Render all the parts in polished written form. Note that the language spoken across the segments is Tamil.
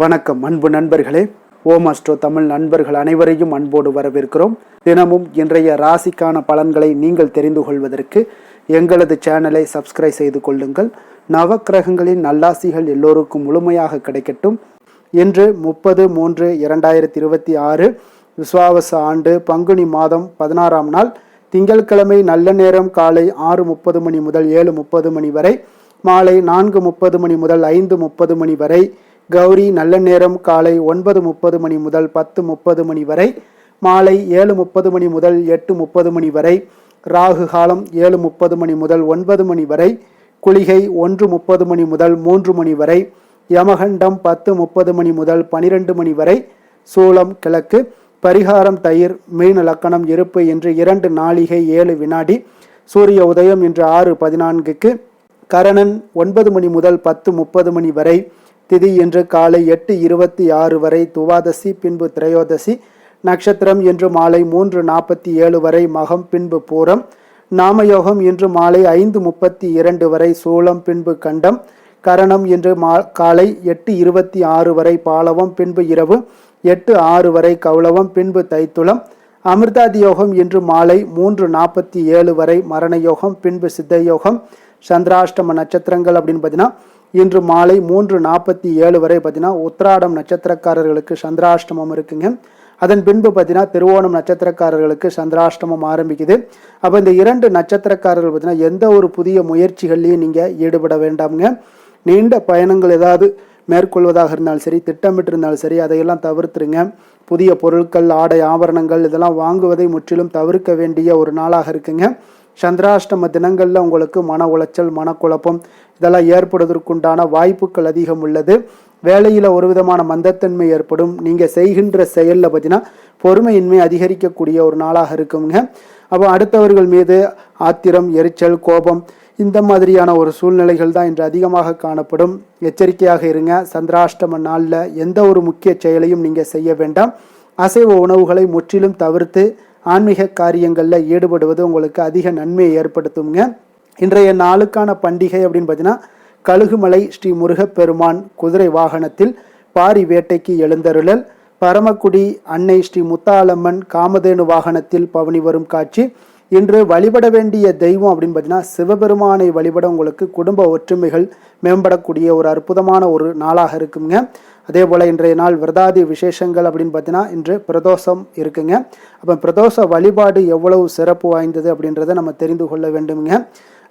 வணக்கம் அன்பு நண்பர்களே. ஓம் அஸ்ட்ரோ தமிழ் நண்பர்கள் அனைவரையும் அன்போடு வரவேற்கிறோம். தினமும் இன்றைய ராசிக்கான பலன்களை நீங்கள் தெரிந்து கொள்வதற்கு எங்களது சேனலை சப்ஸ்கிரைப் செய்து கொள்ளுங்கள். நவக்கிரகங்களின் நல்லாசிகள் எல்லோருக்கும் முழுமையாக கிடைக்கட்டும். இன்று 30/3/2026 விஸ்வாவச ஆண்டு பங்குனி மாதம் 16ஆம் நாள் திங்கட்கிழமை. நல்ல நேரம் காலை 6:30 மணி முதல் 7:30 மணி வரை, மாலை 4:30 மணி முதல் 5:30 மணி வரை. கௌரி நல்ல நேரம் காலை 9:30 மணி முதல் 10:30 மணி வரை, மாலை 7:30 மணி முதல் 8:30 மணி வரை. ராகு காலம் 7:30 மணி முதல் 9 மணி வரை. குளிகை 1:30 மணி முதல் 3 மணி வரை. யமகண்டம் 10:30 மணி முதல் 12 மணி வரை. சூலம் கிழக்கு. பரிகாரம் தயிர். மீன லக்கணம் இருப்பு. இன்று 2 நாழிகை 7 வினாடி. சூரிய உதயம் இன்று 6:14க்கு. கரணன் 9 மணி முதல் 10:30 மணி வரை. திதி இன்று காலை 8:26 வரை துவாதசி, பின்பு திரையோதசி. நட்சத்திரம் இன்று மாலை 3:47 வரை மகம், பின்பு பூரம். நாமயோகம் இன்று மாலை 5:32 வரை சூலம், பின்பு கண்டம். கரணம் இன்று காலை 8:26 வரை பாலவம், பின்பு இரவு 8:06 வரை கௌளவம், பின்பு தைத்துளம். அமிர்தாதி யோகம் இன்று மாலை 3:47 வரை மரண யோகம், பின்பு சித்த யோகம். சந்திராஷ்டம நட்சத்திரங்கள் அப்படின்னு பார்த்தீங்கன்னா இன்று மாலை 3:47 வரை பார்த்தீங்கன்னா உத்திராடம் நட்சத்திரக்காரர்களுக்கு சந்திராஷ்டமம் இருக்குங்க. அதன் பின்பு பார்த்தீங்கன்னா திருவோணம் நட்சத்திரக்காரர்களுக்கு சந்திராஷ்டமம் ஆரம்பிக்குது. அப்போ இந்த 2 நட்சத்திரக்காரர்கள் பார்த்தீங்கன்னா எந்த ஒரு புதிய முயற்சிகள்லையும் நீங்கள் ஈடுபட வேண்டாமுங்க. நீண்ட பயணங்கள் ஏதாவது மேற்கொள்வதாக இருந்தாலும் சரி, திட்டமிட்டு இருந்தாலும் சரி, அதையெல்லாம் தவிர்த்துருங்க. புதிய பொருட்கள், ஆடை, ஆபரணங்கள் இதெல்லாம் வாங்குவதை முற்றிலும் தவிர்க்க வேண்டிய ஒரு நாளாக இருக்குங்க. சந்திராஷ்டம தினங்களில் உங்களுக்கு மன உளைச்சல், மனக்குழப்பம் இதெல்லாம் ஏற்படுவதற்குண்டான வாய்ப்புகள் அதிகம் உள்ளது. வேலையில் ஒரு விதமான மந்தத்தன்மை ஏற்படும். நீங்கள் செய்கின்ற செயலில் பார்த்தீங்கன்னா பொறுமையின்மை அதிகரிக்கக்கூடிய ஒரு நாளாக இருக்குங்க. அப்போ அடுத்தவர்கள் மீது ஆத்திரம், எரிச்சல், கோபம் இந்த மாதிரியான ஒரு சூழ்நிலைகள் தான் இன்று அதிகமாக காணப்படும். எச்சரிக்கையாக இருங்க. சந்திராஷ்டம நாளில் எந்த ஒரு முக்கிய செயலையும் நீங்கள் செய்ய வேண்டாம். அசைவ உணவுகளை முற்றிலும் தவிர்த்து ஆன்மீக காரியங்களில் ஈடுபடுவது உங்களுக்கு அதிக நன்மையை ஏற்படுத்துங்க. இன்றைய நாளுக்கான பண்டிகை அப்படின்னு பார்த்தீங்கன்னா கழுகுமலை ஸ்ரீ முருகப்பெருமான் குதிரை வாகனத்தில் பாரி வேட்டைக்கு எழுந்தருளல். பரமக்குடி அன்னை ஸ்ரீ முத்தாலம்மன் காமதேனு வாகனத்தில் பவனி வரும் காட்சி. இன்று வழிபட வேண்டிய தெய்வம் அப்படின்னு பார்த்தீங்கன்னா சிவபெருமானை வழிபட உங்களுக்கு குடும்ப ஒற்றுமைகள் மேம்படக்கூடிய ஒரு அற்புதமான ஒரு நாளாக இருக்குங்க. அதே போல் இன்றைய நாள் விரதாதி விசேஷங்கள் அப்படின்னு பார்த்தீங்கன்னா இன்று பிரதோஷம் இருக்குங்க. அப்போ பிரதோஷ வழிபாடு எவ்வளவு சிறப்பு வாய்ந்தது அப்படின்றத நம்ம தெரிந்து கொள்ள வேண்டுங்க.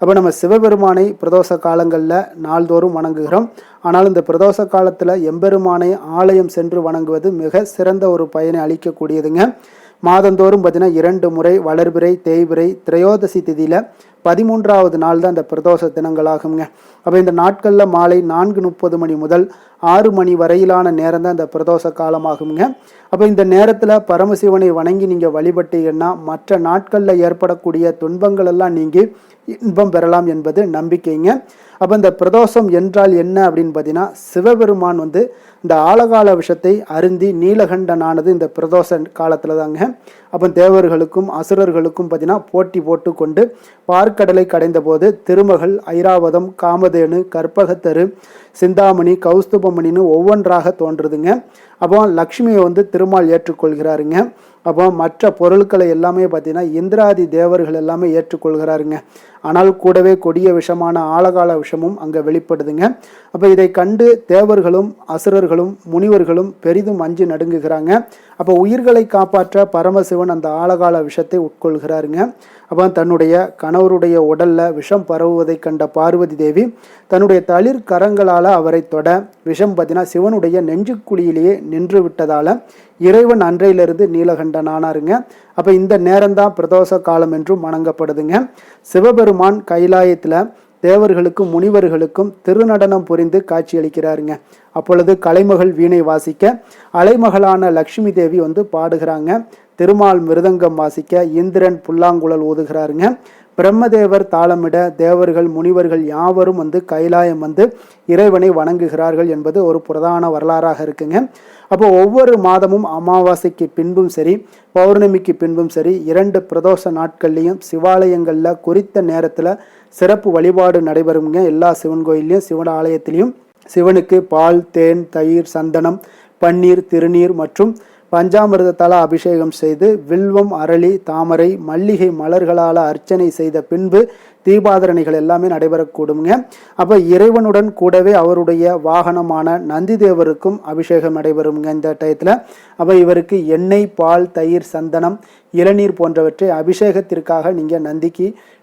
அப்போ நம்ம சிவபெருமானை பிரதோஷ காலங்களில் நாள்தோறும் வணங்குகிறோம். ஆனால் இந்த பிரதோஷ காலத்தில் எம்பெருமானை ஆலயம் சென்று வணங்குவது மிக சிறந்த ஒரு பயனை அளிக்கக்கூடியதுங்க. மாதந்தோறும் பார்த்தீங்கன்னா 2 முறை வளர்பிறை, தேய்பிறை, திரையோதசி திதியில் 13வது நாள் தான் இந்த பிரதோஷ தினங்களாகுங்க. அப்போ இந்த நாட்களில் மாலை 4:30 மணி முதல் 6 மணி வரையிலான நேரம் தான் இந்த பிரதோஷ காலமாகுங்க. அப்போ இந்த நேரத்தில் பரமசிவனை வணங்கி நீங்கள் வழிபட்டீங்கன்னா மற்ற நாட்களில் ஏற்படக்கூடிய துன்பங்கள் எல்லாம் நீங்கி இன்பம் பெறலாம் என்பது நம்பிக்கைங்க. அப்போ இந்த பிரதோஷம் என்றால் என்ன அப்படின்னு பார்த்தீங்கன்னா சிவபெருமான் இந்த ஆலகால விஷத்தை அருந்தி நீலகண்டனானது இந்த பிரதோஷ காலத்தில் தாங்க. அப்போ தேவர்களுக்கும் அசுரர்களுக்கும் பார்த்தீங்கன்னா போட்டி போட்டு கொண்டு பார்க்கடலை கடைந்த போது திருமகள், ஐராவதம், காமதேனு, கற்பகத்தரு, சிந்தாமணி, கௌஸ்துபமணின்னு ஒவ்வொன்றாக தோன்றுதுங்க. அப்போ லக்ஷ்மியை திருமால் ஏற்றுக்கொள்கிறாருங்க. அப்போ மற்ற பொருட்களை எல்லாமே பார்த்தீங்கன்னா இந்திராதி தேவர்கள் எல்லாமே ஏற்றுக்கொள்கிறாருங்க. ஆனால் கூடவே கொடிய விஷமான ஆலகால விஷமும் அங்கே வெளிப்படுதுங்க. அப்போ இதை கண்டு தேவர்களும் அசுரர்களும் முனிவர்களும் பெரிதும் அஞ்சு நடுங்குகிறாங்க. அப்போ உயிர்களை காப்பாற்ற பரமசிவன் அந்த ஆலகால விஷத்தை உட்கொள்கிறாருங்க. அப்போ தன்னுடைய கணவருடைய உடல்ல விஷம் பரவுவதை கண்ட பார்வதி தேவி தன்னுடைய தளிர் கரங்களால் அவரை தொட விஷம் பார்த்தீங்கன்னா சிவனுடைய நெஞ்சுக்குழியிலேயே நின்று விட்டதால இறைவன் அன்றையிலிருந்து நீலகண்டன் ஆனாருங்க. அப்போ இந்த நேரம்தான் பிரதோஷ காலம் என்றும் வணங்கப்படுதுங்க. சிவபெருமான் கைலாயத்தில் தேவர்களுக்கும் முனிவர்களுக்கும் திருநடனம் புரிந்து காட்சியளிக்கிறாருங்க. அப்பொழுது கலைமகள் வீணை வாசிக்க, அலைமகளான லக்ஷ்மி தேவி பாடுகிறாங்க. திருமால் மிருதங்கம் வாசிக்க, இந்திரன் புல்லாங்குழல் ஊதுகிறாருங்க. பிரம்மதேவர் தாளமிட தேவர்கள் முனிவர்கள் யாவரும் கைலாயம் இறைவனை வணங்குகிறார்கள் என்பது ஒரு புராதன வரலாறாக இருக்குங்க. அப்போ ஒவ்வொரு மாதமும் அமாவாசைக்கு பின்பும் சரி பௌர்ணமிக்கு பின்பும் சரி 2 பிரதோஷ நாட்கள்லையும் சிவாலயங்களில் குறித்த நேரத்தில் சிறப்பு வழிபாடு நடைபெறுங்க. எல்லா சிவன் கோயிலையும் சிவன் ஆலயத்திலையும் சிவனுக்கு பால் தேன் தயிர் சந்தனம் பன்னீர் திருநீர் மற்றும் பஞ்சாமிர்தத்தால் அபிஷேகம் செய்து வில்வம் அரளி தாமரை மல்லிகை மலர்களால் அர்ச்சனை செய்த பின்பு தீபாதரணிகள் எல்லாமே நடைபெறக்கூடுங்க. அப்போ இறைவனுடன் கூடவே அவருடைய வாகனமான நந்தி தேவருக்கும் அபிஷேகம் நடைபெறுங்க இந்த டயத்தில். அப்போ இவருக்கு எண்ணெய் பால் தயிர் சந்தனம் இளநீர் போன்றவற்றை அபிஷேகத்திற்காக நீங்கள்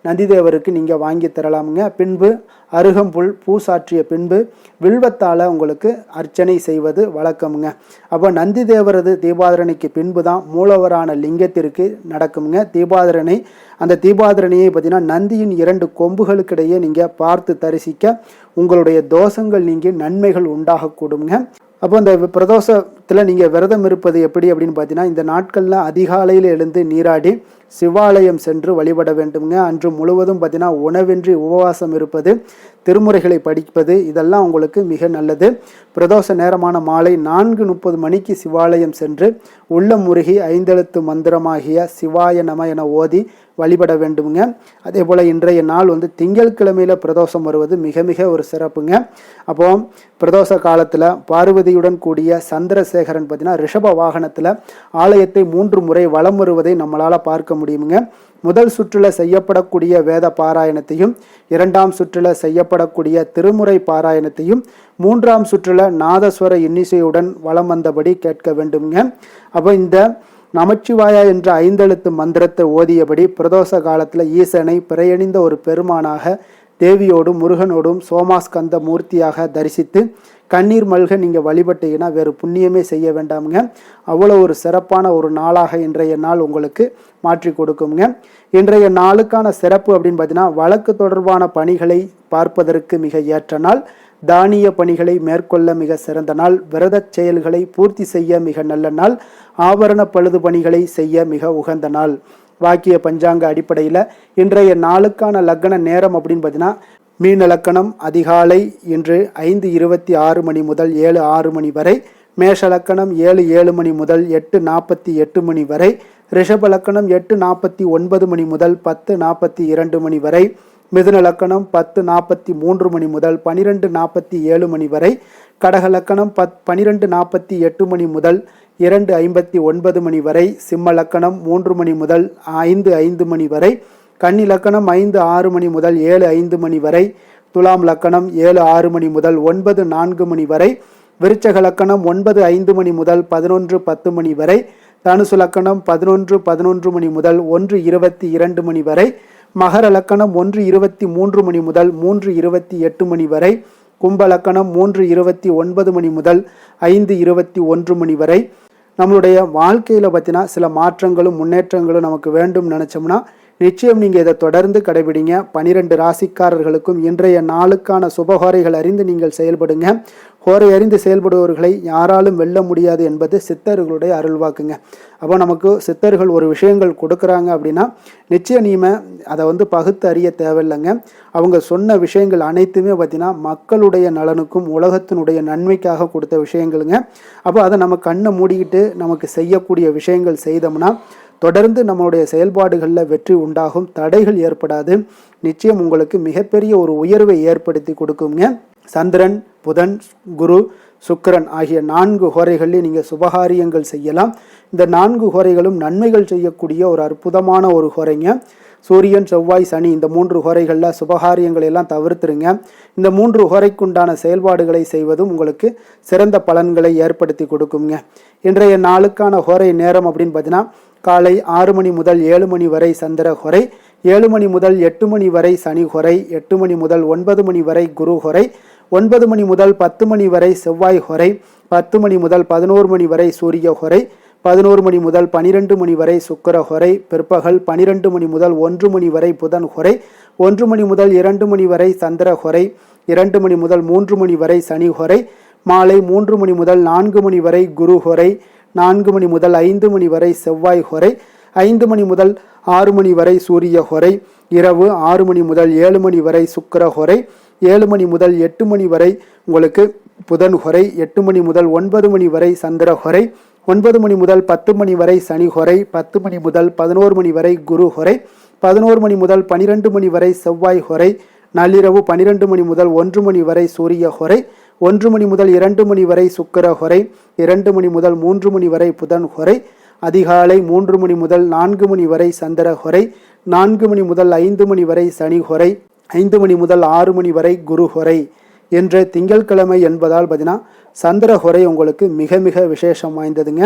நந்தி தேவருக்கு நீங்கள் வாங்கி தரலாமுங்க. பின்பு அருகம்புல் பூசாற்றிய பின்பு வில்வத்தால் உங்களுக்கு அர்ச்சனை செய்வது வழக்கமுங்க. அப்போ நந்தி தேவரது தீபாதரணைக்கு பின்பு தான் மூலவரான லிங்கத்திற்கு நடக்குங்க தீபாதரணை. அந்த தீபாதரணையை பார்த்தீங்கன்னா நந்தியின் 2 கொம்புகளுக்கிடையே நீங்கள் பார்த்து தரிசிக்க உங்களுடைய தோஷங்கள் நீங்கி நன்மைகள் உண்டாகக்கூடுங்க. அப்போ இந்த பிரதோஷத்தில் நீங்கள் விரதம் இருப்பது எப்படி அப்படின்னு பார்த்தீங்கன்னா இந்த நாட்களில் அதிகாலையில் எழுந்து நீராடி சிவாலயம் சென்று வழிபட வேண்டுங்க. அன்று முழுவதும் பார்த்தீங்கன்னா உணவின்றி உபவாசம் இருப்பது திருமுறைகளை படிப்பது இதெல்லாம் உங்களுக்கு மிக நல்லது. பிரதோஷ நேரமான மாலை 4:30 மணிக்கு சிவாலயம் சென்று உள்ளம் முருகி 5 எழுத்து மந்திரமாகிய சிவாய நம என ஓதி வழிபட வேண்டுங்க. அதே போல் இன்றைய நாள் திங்கட்கிழமையில் பிரதோஷம் வருவது மிக மிக ஒரு சிறப்புங்க. அப்போ பிரதோஷ காலத்தில் பார்வதியுடன் கூடிய சந்திரசேகரன் பார்த்தீங்கன்னா ரிஷப வாகனத்தில் ஆலயத்தை 3 முறை வலம் வருவதை நம்மளால் பார்க்க முடியுங்க. முதல் சுற்றுல செய்யப்படக்கூடிய வேத பாராயணத்தையும் 2ஆம் சுற்றுல செய்யப்படக்கூடிய திருமுறை பாராயணத்தையும் 3ஆம் சுற்றுல நாதஸ்வர இன்னிசையுடன் வலம் வந்தபடி கேட்க வேண்டுங்க. அப்போ இந்த நமச்சிவாயா என்ற 5 எழுத்து மந்திரத்தை ஓதியபடி பிரதோஷ காலத்தில் ஈசனை பிறையணிந்த ஒரு பெருமானாக தேவியோடும் முருகனோடும் சோமாஸ்கந்த மூர்த்தியாக தரிசித்து கண்ணீர் மல்க நீங்கள் வழிபட்டீங்கன்னா வேறு புண்ணியமே செய்ய வேண்டாமுங்க. அவ்வளோ ஒரு சிறப்பான ஒரு நாளாக இன்றைய நாள் உங்களுக்கு மாற்றி கொடுக்குங்க. இன்றைய நாளுக்கான சிறப்பு அப்படின்னு பார்த்தீங்கன்னா வழக்கு தொடர்பான பணிகளை பார்ப்பதற்கு மிக ஏற்ற நாள், தானிய பணிகளை மேற்கொள்ள மிக சிறந்த நாள், விரத செயல்களை பூர்த்தி செய்ய மிக நல்ல நாள், ஆபரண பழுது பணிகளை செய்ய மிக உகந்த நாள். வாக்கிய பஞ்சாங்க அடிப்படையில் இன்றைய நாளுக்கான லக்ன நேரம் அப்படின்னு பார்த்தீங்கன்னா மீன லக்கணம் அதிகாலை இன்று 5:26 மணி முதல் 7:06 மணி வரை, மேஷ லக்கணம் 7:07 மணி முதல் 8:48 மணி வரை, ரிஷப லக்கணம் 8:49 மணி முதல் 10:42 மணி வரை, மிதுன லக்கணம் 10:43 மணி முதல் 12:47 மணி வரை, கடக லக்கணம் 12:48 மணி முதல் 2:59 மணி வரை, சிம்ம லக்கணம் 3 மணி முதல் 5:05 மணி வரை, கன்னி லக்கணம் 5:06 மணி முதல் 7:05 மணி வரை, துலாம் லக்கணம் 7:06 மணி முதல் 9:04 மணி வரை, விருச்சக லக்கணம் 9:05 மணி முதல் 11:10 மணி வரை, தனுசு லக்கணம் 11:11 மணி முதல் 1:22 மணி வரை, மகர லக்கணம் 1:23 மணி முதல் 3:28 மணி வரை, கும்ப லக்கணம் 3:29 மணி முதல் 5:21 மணி வரை. நம்மளுடைய வாழ்க்கையில் பார்த்தீங்கன்னா சில மாற்றங்களும் முன்னேற்றங்களும் நமக்கு வேண்டும் நினச்சோம்னா நிச்சயம் நீங்கள் இதை தொடர்ந்து கடைபிடிங்க. 12 ராசிக்காரர்களுக்கும் இன்றைய நாளுக்கான சுபஹோரைகள் அறிந்து நீங்கள் செயல்படுங்க. ஹோரை அறிந்து செயல்படுபவர்களை யாராலும் வெல்ல முடியாது என்பது சித்தர்களுடைய அருள்வாக்குங்க. அப்போ நமக்கு சித்தர்கள் ஒரு விஷயங்கள் கொடுக்குறாங்க அப்படின்னா நிச்சயம் நீம அதை பகுத்து அறிய தேவையில்லைங்க. அவங்க சொன்ன விஷயங்கள் அனைத்துமே பார்த்தீங்கன்னா மக்களுடைய நலனுக்கும் உலகத்தினுடைய நன்மைக்காக கொடுத்த விஷயங்களுங்க. அப்போ அதை நம்ம கண்ணை மூடிக்கிட்டு நமக்கு செய்யக்கூடிய விஷயங்கள் செய்தோம்னா தொடர்ந்து நம்மளுடைய செயல்பாடுகளில் வெற்றி உண்டாகும், தடைகள் ஏற்படாது. நிச்சயம் உங்களுக்கு மிகப்பெரிய ஒரு உயர்வை ஏற்படுத்தி கொடுக்குங்க. சந்திரன் புதன் குரு சுக்கிரன் ஆகிய 4 ஹோரைகளில் நீங்கள் சுபகாரியங்கள் செய்யலாம். இந்த 4 ஹோரைகளும் நன்மைகள் செய்யக்கூடிய ஒரு அற்புதமான ஒரு ஹோரைங்க. சூரியன் செவ்வாய் சனி இந்த 3 ஹோரைகளில் சுபகாரியங்களை எல்லாம் தவிர்த்துருங்க. இந்த 3 ஹோரைக்குண்டான செயல்பாடுகளை செய்வதும் உங்களுக்கு சிறந்த பலன்களை ஏற்படுத்தி கொடுக்குங்க. இன்றைய நாளுக்கான ஹோரை நேரம் அப்படின்னு பார்த்தீங்கன்னா காலை 6 மணி முதல் 7 மணி வரை சந்திர ஹோரை, 7 மணி முதல் 8 மணி வரை சனி ஹோரை, 8 மணி முதல் 9 மணி வரை குரு ஹோரை, 9 மணி முதல் 10 மணி வரை செவ்வாய் ஹோரை, 10 மணி முதல் 11 மணி வரை சூரிய ஹோரை, 11 மணி முதல் 12 மணி வரை சுக்கிர ஹோரை, பிற்பகல் 12 மணி முதல் 1 மணி வரை புதன் ஹோரை, 1 மணி முதல் 2 மணி வரை சந்திர ஹோரை, 2 மணி முதல் 3 மணி வரை சனி ஹோரை, மாலை 3 மணி முதல் 4 மணி வரை குரு ஹோரை, 4 மணி முதல் 5 மணி வரை செவ்வாய் ஹோரை, 5 மணி முதல் 6 மணி வரை சூரிய ஹொரை, இரவு 6 மணி முதல் 7 மணி வரை சுக்கிர ஹொரை, 7 மணி முதல் 8 மணி வரை உங்களுக்கு புதன் ஹொரை, 8 மணி முதல் 9 மணி வரை சந்திர ஹொரை, 9 மணி முதல் 10 மணி வரை சனி ஹொரை, 10 மணி முதல் 11 மணி வரை குரு ஹொரை, 11 மணி முதல் 12 மணி வரை செவ்வாய் ஹொரை, நள்ளிரவு 12 மணி முதல் 1 மணி வரை சூரிய ஹொரை, 1 மணி முதல் 2 மணி வரை சுக்கிர ஹொரை, 2 மணி முதல் 3 மணி வரை புதன் ஹொரை, அதிகாலை 3 மணி முதல் 4 மணி வரை சந்திர ஹொரை, 4 மணி முதல் 5 மணி வரை சனி ஹொரை, 5 மணி முதல் 6 மணி வரை குரு ஹொரை என்று திங்கட்கிழமை என்பதால் பார்த்தீங்கன்னா சந்திர ஹொரை உங்களுக்கு மிக மிக விசேஷம் வாய்ந்ததுங்க.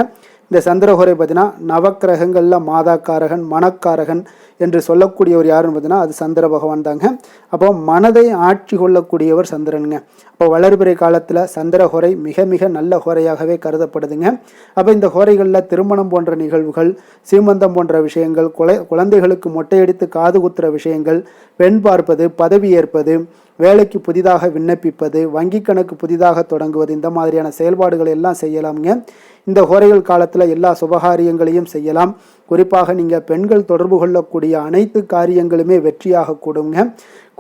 இந்த சந்திர ஹொரை பார்த்தீங்கன்னா நவக்கிரகங்களில் மாதாக்காரகன் மனக்காரகன் என்று சொல்லக்கூடியவர் யாருன்னு பார்த்தீங்கன்னா அது சந்திர பகவான் தாங்க. அப்போ மனதை ஆட்சி கொள்ளக்கூடியவர் சந்திரனுங்க. அப்போ வளர்பிறை காலத்தில் சந்திர ஹொரை மிக மிக நல்ல ஹொரையாகவே கருதப்படுதுங்க. அப்போ இந்த ஹொரைகளில் திருமணம் போன்ற நிகழ்வுகள், சீமந்தம் போன்ற விஷயங்கள், குழந்தைகளுக்கு மொட்டையடித்து காது குத்துற விஷயங்கள், பெண் பார்ப்பது, பதவி ஏற்பது, வேலைக்கு புதிதாக விண்ணப்பிப்பது, வங்கி கணக்கு புதிதாக தொடங்குவது, இந்த மாதிரியான செயல்பாடுகள் எல்லாம் செய்யலாமுங்க. இந்த ஹோரைகள் காலத்தில் எல்லா சுபகாரியங்களையும் செய்யலாம். குறிப்பாக நீங்கள் பெண்கள் தொடர்பு கொள்ளக்கூடிய அனைத்து காரியங்களுமே வெற்றியாக கூடுங்க.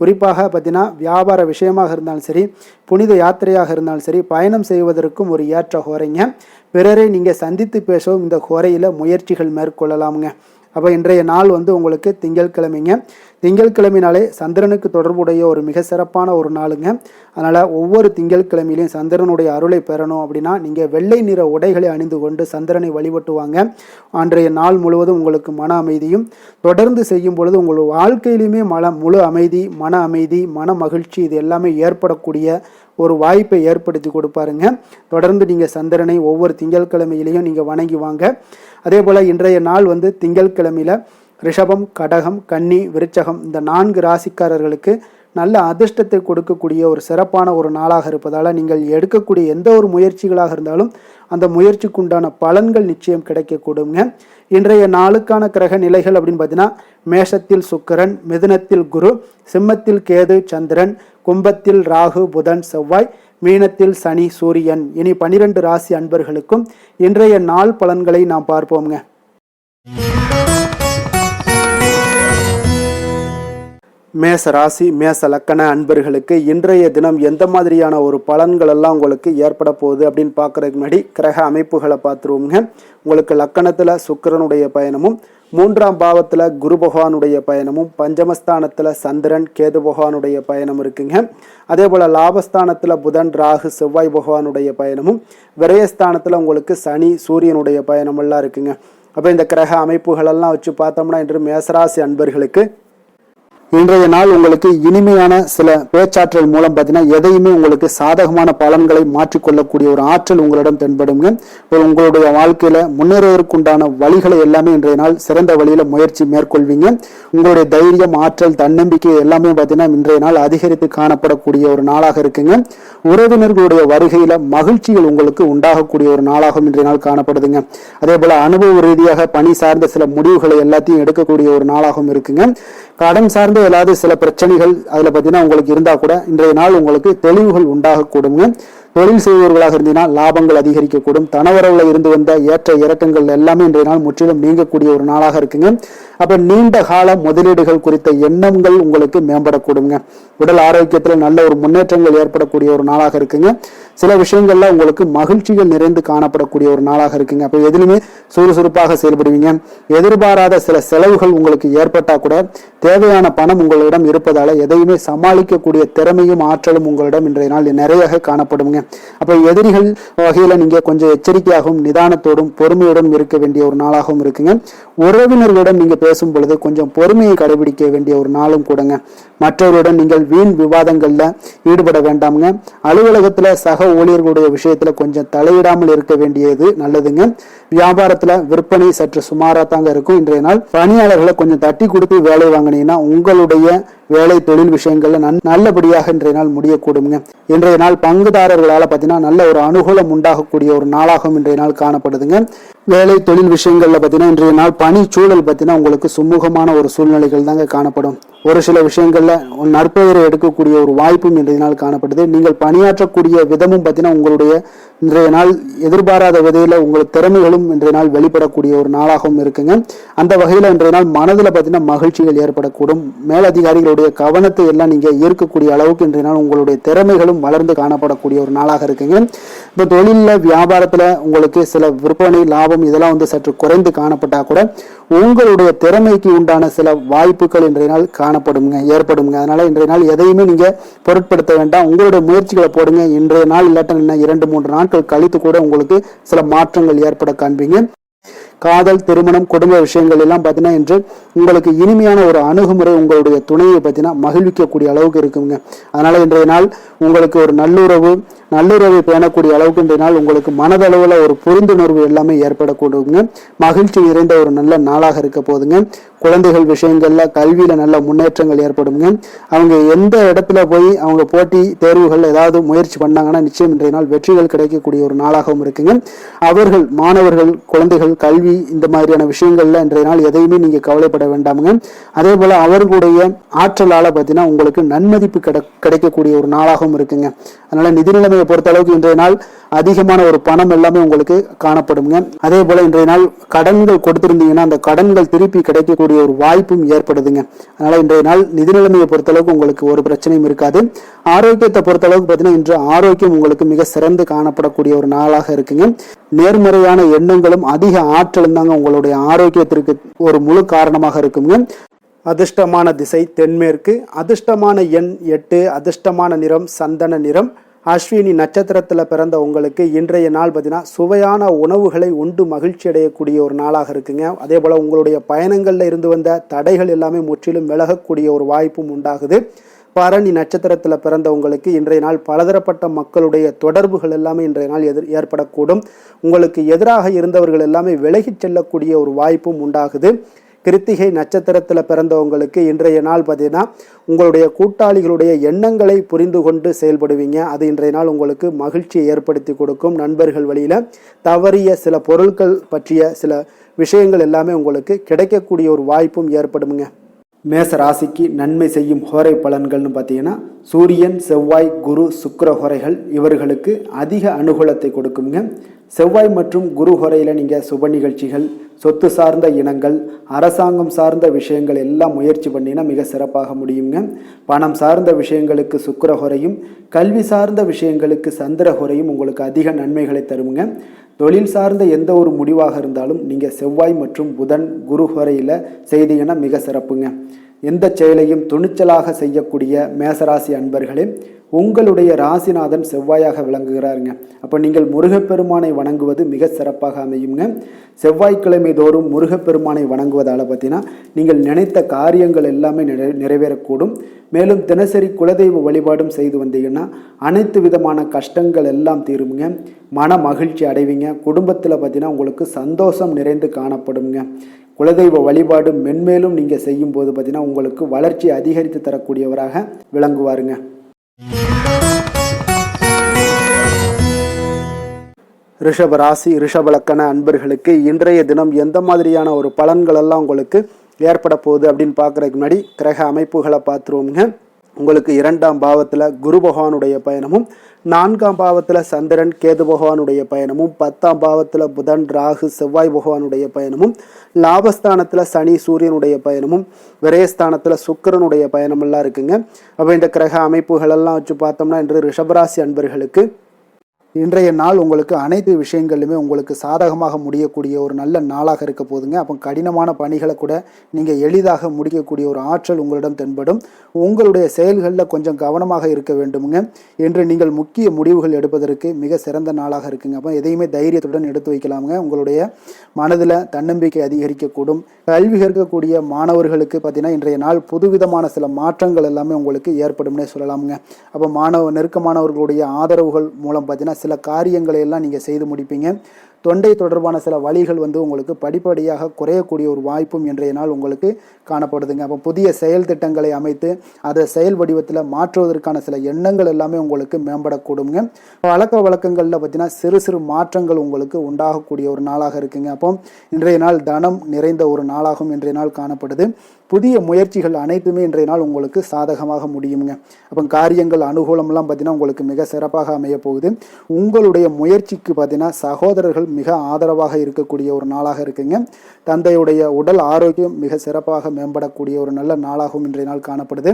குறிப்பாக பார்த்தீங்கன்னா வியாபார விஷயமாக இருந்தாலும் சரி, புனித யாத்திரையாக இருந்தாலும் சரி, பயணம் செய்வதற்கும் ஒரு ஏற்ற ஹோரைங்க. பிறரை நீங்கள் சந்தித்து பேசவும் இந்த ஹோரையில் முயற்சிகள் மேற்கொள்ளலாமுங்க. அப்போ இன்றைய நாள் உங்களுக்கு திங்கட்கிழமைங்க. திங்கட்கிழமைனாலே சந்திரனுக்கு தொடர்புடைய ஒரு மிக சிறப்பான ஒரு நாளுங்க. அதனால் ஒவ்வொரு திங்கட்கிழமையிலையும் சந்திரனுடைய அருளை பெறணும் அப்படின்னா நீங்கள் வெள்ளை நிற உடைகளை அணிந்து கொண்டு சந்திரனை வழிபட்டுவாங்க. அன்றைய நாள் முழுவதும் உங்களுக்கு மன அமைதியும், தொடர்ந்து செய்யும் பொழுது உங்கள் வாழ்க்கையிலுமே முழு அமைதி, மன அமைதி, மன மகிழ்ச்சி இது எல்லாமே ஏற்படக்கூடிய ஒரு வாய்ப்பை ஏற்படுத்தி கொடுப்பாருங்க. தொடர்ந்து நீங்கள் சந்திரனை ஒவ்வொரு திங்கட்கிழமையிலையும் நீங்கள் வணங்கி வாங்க. அதே போல் இன்றைய நாள் திங்கட்கிழமையில் ரிஷபம், கடகம், கன்னி, விருச்சகம் இந்த 4 ராசிக்காரர்களுக்கு நல்ல அதிர்ஷ்டத்தை கொடுக்கக்கூடிய ஒரு சிறப்பான ஒரு நாளாக இருப்பதால் நீங்கள் எடுக்கக்கூடிய எந்த ஒரு முயற்சிகளாக இருந்தாலும் அந்த முயற்சிக்குண்டான பலன்கள் நிச்சயம் கிடைக்கக்கூடுங்க. இன்றைய நாளுக்கான கிரக நிலைகள் அப்படின்னு பார்த்தீங்கன்னா மேஷத்தில் சுக்கிரன், மிதுனத்தில் குரு, சிம்மத்தில் கேது சந்திரன், கும்பத்தில் ராகு புதன் செவ்வாய், மீனத்தில் சனி சூரியன். இனி 12 ராசி அன்பர்களுக்கும் இன்றைய நாள் பலன்களை நாம் பார்ப்போம்ங்க. மேச ராசி மேச லக்கண அன்பர்களுக்கு இன்றைய தினம் எந்த மாதிரியான ஒரு பலன்கள் எல்லாம் உங்களுக்கு ஏற்பட போகுது அப்படின்னு பார்க்கறதுக்கு முன்னாடி கிரக அமைப்புகளை பார்த்துருவோங்க. உங்களுக்கு லக்கணத்தில் சுக்கிரனுடைய பயணமும், 3ஆம் பாவத்தில் குரு பகவானுடைய பயணமும், பஞ்சமஸ்தானத்தில் சந்திரன் கேது பகவானுடைய பயணம் இருக்குங்க. அதே போல் லாபஸ்தானத்தில் புதன் ராகு செவ்வாய் பகவானுடைய பயணமும், விரயஸ்தானத்தில் உங்களுக்கு சனி சூரியனுடைய பயணம் எல்லாம் இருக்குங்க. அப்போ இந்த கிரக அமைப்புகளெல்லாம் வச்சு பார்த்தோம்னா இன்று மேசராசி அன்பர்களுக்கு இன்றைய நாள் உங்களுக்கு இனிமையான சில பேச்சாற்றல் மூலம் பார்த்தீங்கன்னா எதையுமே உங்களுக்கு சாதகமான பலன்களை மாற்றிக்கொள்ளக்கூடிய ஒரு ஆற்றல் உங்களிடம் தென்படுங்க. உங்களுடைய வாழ்க்கையில முன்னேறுவதற்குண்டான வழிகளை எல்லாமே இன்றைய நாள் சிறந்த வழியில முயற்சி மேற்கொள்வீங்க. உங்களுடைய தைரியம், ஆற்றல், தன்னம்பிக்கை எல்லாமே பார்த்தீங்கன்னா இன்றைய நாள் அதிகரித்து காணப்படக்கூடிய ஒரு நாளாக இருக்குங்க. உறவினர்களுடைய வருகையில மகிழ்ச்சிகள் உங்களுக்கு உண்டாகக்கூடிய ஒரு நாளாகவும் இன்றைய நாள் காணப்படுதுங்க. அதே போல அனுபவ ரீதியாக பணி சார்ந்த சில முடிவுகளை எல்லாத்தையும் எடுக்கக்கூடிய ஒரு நாளாகவும் இருக்குங்க. கடன் சார்ந்த ஏதாவது சில பிரச்சனைகள் அதுல பார்த்தீங்கன்னா உங்களுக்கு இருந்தா கூட இன்றைய நாள் உங்களுக்கு தெளிவுகள் உண்டாகக்கூடுங்க. தொழில் செய்பவர்களாக இருந்தீங்கன்னா லாபங்கள் அதிகரிக்கக்கூடும். தனவரவுல இருந்து வந்த ஏற்ற இறக்கங்கள் எல்லாமே இன்றைய நாள் முற்றிலும் நீங்கக்கூடிய ஒரு நாளாக இருக்குங்க. அப்ப நீண்ட கால முதலீடுகள் குறித்த எண்ணங்கள் உங்களுக்கு மேம்படக்கூடுங்க. உடல் ஆரோக்கியத்துல நல்ல ஒரு முன்னேற்றங்கள் ஏற்படக்கூடிய ஒரு நாளாக இருக்குங்க. சில விஷயங்கள்ல உங்களுக்கு மகிழ்ச்சிகள் நிறைந்து காணப்படக்கூடிய ஒரு நாளாக இருக்குங்க. அப்ப எதிலுமே சுறுசுறுப்பாக செயல்படுவீங்க. எதிர்பாராத சில செலவுகள் உங்களுக்கு ஏற்பட்டா கூட தேவையான பணம் உங்களிடம் இருப்பதால எதையுமே சமாளிக்கக்கூடிய திறமையும் ஆற்றலும் உங்களிடம் இன்றைய நாள் நிறைய காணப்படுங்க. அப்ப எதிரிகள் வகையில நீங்க கொஞ்சம் எச்சரிக்கையாகவும் நிதானத்தோடும் பொறுமையோடும் இருக்க வேண்டிய ஒரு நாளாகவும் இருக்குங்க. உறவினர்களிடம் நீங்க பேசும் பொழுது கொஞ்சம் பொறுமையை கடைபிடிக்க வேண்டிய ஒரு நாளும் கூடங்க. மற்றவருடன் நீங்கள் வீண் விவாதங்கள்ல ஈடுபட வேண்டாமுங்க. அலுவலகத்துல சக ஊழியர்களுடைய விஷயத்துல கொஞ்சம் தலையிடாமல் இருக்க வேண்டியது நல்லதுங்க. வியாபாரத்துல விற்பனை சற்று சுமாரா தாங்க இருக்கும். இன்றைய நாள் பணியாளர்களை கொஞ்சம் தட்டி கொடுத்து வேலை வாங்கினீங்கன்னா உங்களுடைய வேலை தொழில் விஷயங்கள்ல நல்லபடியாக இன்றைய நாள் முடியக்கூடுங்க. இன்றைய நாள் பங்குதாரர்களால பார்த்தீங்கன்னா நல்ல ஒரு அனுகூலம் உண்டாகக்கூடிய ஒரு நாளாகவும் இன்றைய நாள் காணப்படுதுங்க. வேலை தொழில் விஷயங்கள்ல பார்த்தீங்கன்னா இன்றைய நாள் பணி சூழல் பார்த்தீங்கன்னா உங்களுக்கு சுமூகமான ஒரு சூழ்நிலைகள் தாங்க காணப்படும். ஒரு சில விஷயங்கள்ல நற்பெயரை எடுக்கக்கூடிய ஒரு வாய்ப்பும் இன்றைய நாள் காணப்படுது. நீங்கள் பணியாற்றக்கூடிய விதமும் பார்த்தீங்கன்னா உங்களுடைய இன்றைய நாள் எதிர்பாராத விதையில உங்கள் திறமைகளும் இன்றைய நாள் வெளிப்படக்கூடிய ஒரு நாளாகவும் இருக்குங்க. அந்த வகையில இன்றைய நாள் மனதில் பார்த்தீங்கன்னா மகிழ்ச்சிகள் ஏற்படக்கூடும். மேலதிகாரிகளுடைய கவனத்தை எல்லாம் நீங்க ஈர்க்கக்கூடிய அளவுக்கு இன்றைய நாள் உங்களுடைய திறமைகளும் வளர்ந்து காணப்படக்கூடிய ஒரு நாளாக இருக்குங்க. இப்போ தொழில வியாபாரத்துல உங்களுக்கு சில விற்பனை லாபம் இதெல்லாம் சற்று குறைந்து காணப்பட்டா கூட உங்களுடைய திறமைக்கு உண்டான சில வாய்ப்புகள் இன்றைய நாள் ஏற்படுங்க. அதனால இன்றைய நாள் எதையுமே நீங்க பொருட்படுத்த வேண்டாம். உங்களுடைய முயற்சிகளை போடுங்க. இன்றைய நாள் இல்லாட்ட 2-3 நாட்கள் கழித்து கூட உங்களுக்கு சில மாற்றங்கள் ஏற்பட காண்பீங்க. காதல், திருமணம், குடும்ப விஷயங்கள் எல்லாம் பார்த்தீங்கன்னா இன்று உங்களுக்கு இனிமையான ஒரு அணுகுமுறை உங்களுடைய துணையை பார்த்தீங்கன்னா மகிழ்விக்கக்கூடிய அளவுக்கு இருக்குங்க. அதனால இன்றைய நாள் உங்களுக்கு ஒரு நல்லுறவை பேணக்கூடிய அளவுக்கு இன்றைய நாள் உங்களுக்கு மனதளவில் ஒரு புரிந்துணர்வு எல்லாமே ஏற்படக்கூடுங்க. மகிழ்ச்சி நிறைந்த ஒரு நல்ல நாளாக இருக்க போதுங்க. குழந்தைகள் விஷயங்கள்ல கல்வியில நல்ல முன்னேற்றங்கள் ஏற்படுங்க. அவங்க எந்த இடத்துல போய் அவங்க போட்டி தேர்வுகள் ஏதாவது முயற்சி பண்ணாங்கன்னா நிச்சயம் இன்றைய நாள் வெற்றிகள் கிடைக்கக்கூடிய ஒரு நாளாகவும் இருக்குங்க. அவர்கள் மாணவர்கள் குழந்தைகள் கல்வி இந்த மாதிரியான விஷயங்கள்ல இன்றைய நாள் எதையுமே நீங்க கவலைப்பட வேண்டாமுங்க. அதே போல அவர்களுடைய ஆற்றலால பார்த்தீங்கன்னா உங்களுக்கு நன்மதிப்பு கிடைக்கக்கூடிய ஒரு நாளாகவும் இருக்குங்க. அதனால நிதி நிலைமையை பொறுத்த அளவுக்கு இன்றைய நாள் அதிகமான ஒரு பணம் எல்லாமே உங்களுக்கு காணப்படுங்க. அதே போல இன்றைய நாள் கடன்கள் கொடுத்திருந்தீங்கன்னா அந்த கடன்கள் திருப்பி கிடைக்கக்கூடிய ஒரு வாய்ப்பும் ஏற்படுதுங்க. அதனால இன்றைய நாள் நிதி நிலைமையை பொறுத்த அளவுக்கு உங்களுக்கு ஒரு பிரச்சனையும் இருக்காது. ஆரோக்கியத்தை பொறுத்த அளவுக்கு பார்த்தீங்கன்னா இன்று ஆரோக்கியம் உங்களுக்கு மிக சிறந்து காணப்படக்கூடிய ஒரு நாளாக இருக்குங்க. நேர்மறையான எண்ணங்களும் அதிக ஆற்றலும் தாங்க உங்களுடைய ஆரோக்கியத்திற்கு ஒரு முழு காரணமாக இருக்குங்க. அதிர்ஷ்டமான திசை தென்மேற்கு, அதிர்ஷ்டமான எண் 8, அதிர்ஷ்டமான நிறம் சந்தன நிறம். அஸ்வினி நட்சத்திரத்தில் பிறந்த உங்களுக்கு இன்றைய நாள் பார்த்தீங்கன்னா சுவையான உணவுகளை உண்டு மகிழ்ச்சி அடையக்கூடிய ஒரு நாளாக இருக்குங்க. அதே போல் உங்களுடைய பயணங்களில் இருந்து வந்த தடைகள் எல்லாமே முற்றிலும் விலகக்கூடிய ஒரு வாய்ப்பும் உண்டாகுது. பரணி நட்சத்திரத்தில் பிறந்த உங்களுக்கு இன்றைய நாள் பலதரப்பட்ட மக்களுடைய தொடர்புகள் எல்லாமே இன்றைய நாள் ஏற்படக்கூடும். உங்களுக்கு எதிராக இருந்தவர்கள் எல்லாமே விலகிச் செல்லக்கூடிய ஒரு வாய்ப்பும் உண்டாகுது. கிருத்திகை நட்சத்திரத்தில் பிறந்தவங்களுக்கு இன்றைய நாள் பார்த்தீங்கன்னா உங்களுடைய கூட்டாளிகளுடைய எண்ணங்களை புரிந்து கொண்டு செயல்படுவீங்க. அது இன்றைய நாள் உங்களுக்கு மகிழ்ச்சியை ஏற்படுத்தி கொடுக்கும். நண்பர்கள் வழியில் தவறிய சில பொருட்கள் பற்றிய சில விஷயங்கள் எல்லாமே உங்களுக்கு கிடைக்கக்கூடிய ஒரு வாய்ப்பும் ஏற்படுங்க. மேச ராசிக்கு நன்மை செய்யும் ஹோரை பலன்கள்னு பார்த்தீங்கன்னா சூரியன், செவ்வாய், குரு, சுக்கிர ஹோரைகள் இவர்களுக்கு அதிக அனுகூலத்தை கொடுக்குங்க. செவ்வாய் மற்றும் குரு ஹோரையில் நீங்கள் சுப நிகழ்ச்சிகள், சொத்து சார்ந்த இனங்கள், அரசாங்கம் சார்ந்த விஷயங்கள் எல்லாம் முயற்சி பண்ணினா மிக சிறப்பாக முடியுங்க. பணம் சார்ந்த விஷயங்களுக்கு சுக்கிர ஹோரையும், கல்வி சார்ந்த விஷயங்களுக்கு சந்திர ஹோரையும் உங்களுக்கு அதிக நன்மைகளை தருங்க. தொழில் சார்ந்த எந்த ஒரு முடிவாக இருந்தாலும் நீங்கள் செவ்வாய் மற்றும் புதன், குரு ஹோரையில் செய்தீங்கன்னா மிக சிறப்புங்க. எந்த செயலையும் துணிச்சலாக செய்யக்கூடிய மேசராசி அன்பர்களே, உங்களுடைய ராசிநாதன் செவ்வாயாக விளங்குகிறாருங்க. அப்போ நீங்கள் முருகப்பெருமானை வணங்குவது மிக சிறப்பாக அமையுங்க. செவ்வாய்க்கிழமை தோறும் முருகப்பெருமானை வணங்குவதால் பார்த்தீங்கன்னா நீங்கள் நினைத்த காரியங்கள் எல்லாமே நிறைவேறக்கூடும். மேலும் தினசரி குலதெய்வ வழிபாடும் செய்து வந்தீங்கன்னா அனைத்து விதமான கஷ்டங்கள் எல்லாம் தீருங்க. மன மகிழ்ச்சி அடைவீங்க. குடும்பத்தில் பார்த்தீங்கன்னா உங்களுக்கு சந்தோஷம் நிறைந்து காணப்படுங்க. குலதெய்வ வழிபாடு மென்மேலும் நீங்கள் செய்யும்போது பார்த்தீங்கன்னா உங்களுக்கு வளர்ச்சி அதிகரித்து தரக்கூடியவராக விளங்குவாருங்க. ரிஷப ராசி ரிஷப லக்கண அன்பர்களுக்கு இன்றைய தினம் எந்த மாதிரியான ஒரு பலன்கள் எல்லாம் உங்களுக்கு ஏற்பட போகுது அப்படின்னு பார்க்குறதுக்கு முன்னாடி கிரக அமைப்புகளை பார்த்துருவோங்க. உங்களுக்கு 2ஆம் பாவத்தில் குரு பகவானுடைய பயணமும், 4ஆம் பாவத்தில் சந்திரன் கேது பகவானுடைய பயணமும், 10ஆம் பாவத்தில் புதன் ராகு செவ்வாய் பகவானுடைய பயணமும், லாபஸ்தானத்தில் சனி சூரியனுடைய பயணமும், விரயஸ்தானத்தில் சுக்கிரனுடைய பயணமெல்லாம் இருக்குங்க. அப்போ இந்த கிரக அமைப்புகளெல்லாம் வச்சு பார்த்தோம்னா இன்று ரிஷபராசி அன்பர்களுக்கு இன்றைய நாள் உங்களுக்கு அனைத்து விஷயங்களிலுமே உங்களுக்கு சாதகமாக முடியக்கூடிய ஒரு நல்ல நாளாக இருக்க போதுங்க. அப்போ கடினமான பணிகளை கூட நீங்கள் எளிதாக முடிக்கக்கூடிய ஒரு ஆற்றல் உங்களிடம் தென்படும். உங்களுடைய செயல்களில் கொஞ்சம் கவனமாக இருக்க வேண்டுமுங்க. என்று நீங்கள் முக்கிய முடிவுகள் எடுப்பதற்கு மிக சிறந்த நாளாக இருக்குங்க. அப்போ எதையுமே தைரியத்துடன் எடுத்து வைக்கலாமுங்க. உங்களுடைய மனதில் தன்னம்பிக்கை அதிகரிக்கக்கூடும். கல்வி கற்கக்கூடிய மாணவர்களுக்கு பார்த்தீங்கன்னா இன்றைய நாள் புதுவிதமான சில மாற்றங்கள் எல்லாமே உங்களுக்கு ஏற்படும்னே சொல்லலாமுங்க. அப்போ நெருக்கமானவர்களுடைய ஆதரவுகள் மூலம் பார்த்தீங்கன்னா சில காரியங்களை எல்லாம் நீங்கள் செய்து முடிப்பீங்க. தொண்டை தொடர்பான சில வலிகள் உங்களுக்கு படிப்படியாக குறையக்கூடிய ஒரு வாய்ப்பும் இன்றைய நாள் உங்களுக்கு காணப்படுதுங்க. அப்போ புதிய செயல் திட்டங்களை அமைத்து அதை செயல் வடிவத்தில் மாற்றுவதற்கான சில எண்ணங்கள் எல்லாமே உங்களுக்கு மேம்படக்கூடுங்க. பழக்க வழக்கங்களில் பார்த்தீங்கன்னா சிறு சிறு மாற்றங்கள் உங்களுக்கு உண்டாகக்கூடிய ஒரு நாளாக இருக்குங்க. அப்போ இன்றைய நாள் தனம் நிறைந்த ஒரு நாளாகவும் இன்றைய நாள் காணப்படுது. புதிய முயற்சிகள் அனைத்துமே இன்றைய நாள் உங்களுக்கு சாதகமாக முடியுங்க. அப்போ காரியங்கள் அனுகூலம்லாம் பார்த்தீங்கன்னா உங்களுக்கு மிக சிறப்பாக அமைய போகுது. உங்களுடைய முயற்சிக்கு பார்த்தீங்கன்னா சகோதரர்கள் மிக ஆதரவாக இருக்கக்கூடிய ஒரு நாளாக இருக்குங்க. தந்தையுடைய உடல் ஆரோக்கியம் மிக சிறப்பாக மேம்படக்கூடிய ஒரு நல்ல நாளாகவும் இன்றைய நாள் காணப்படுது.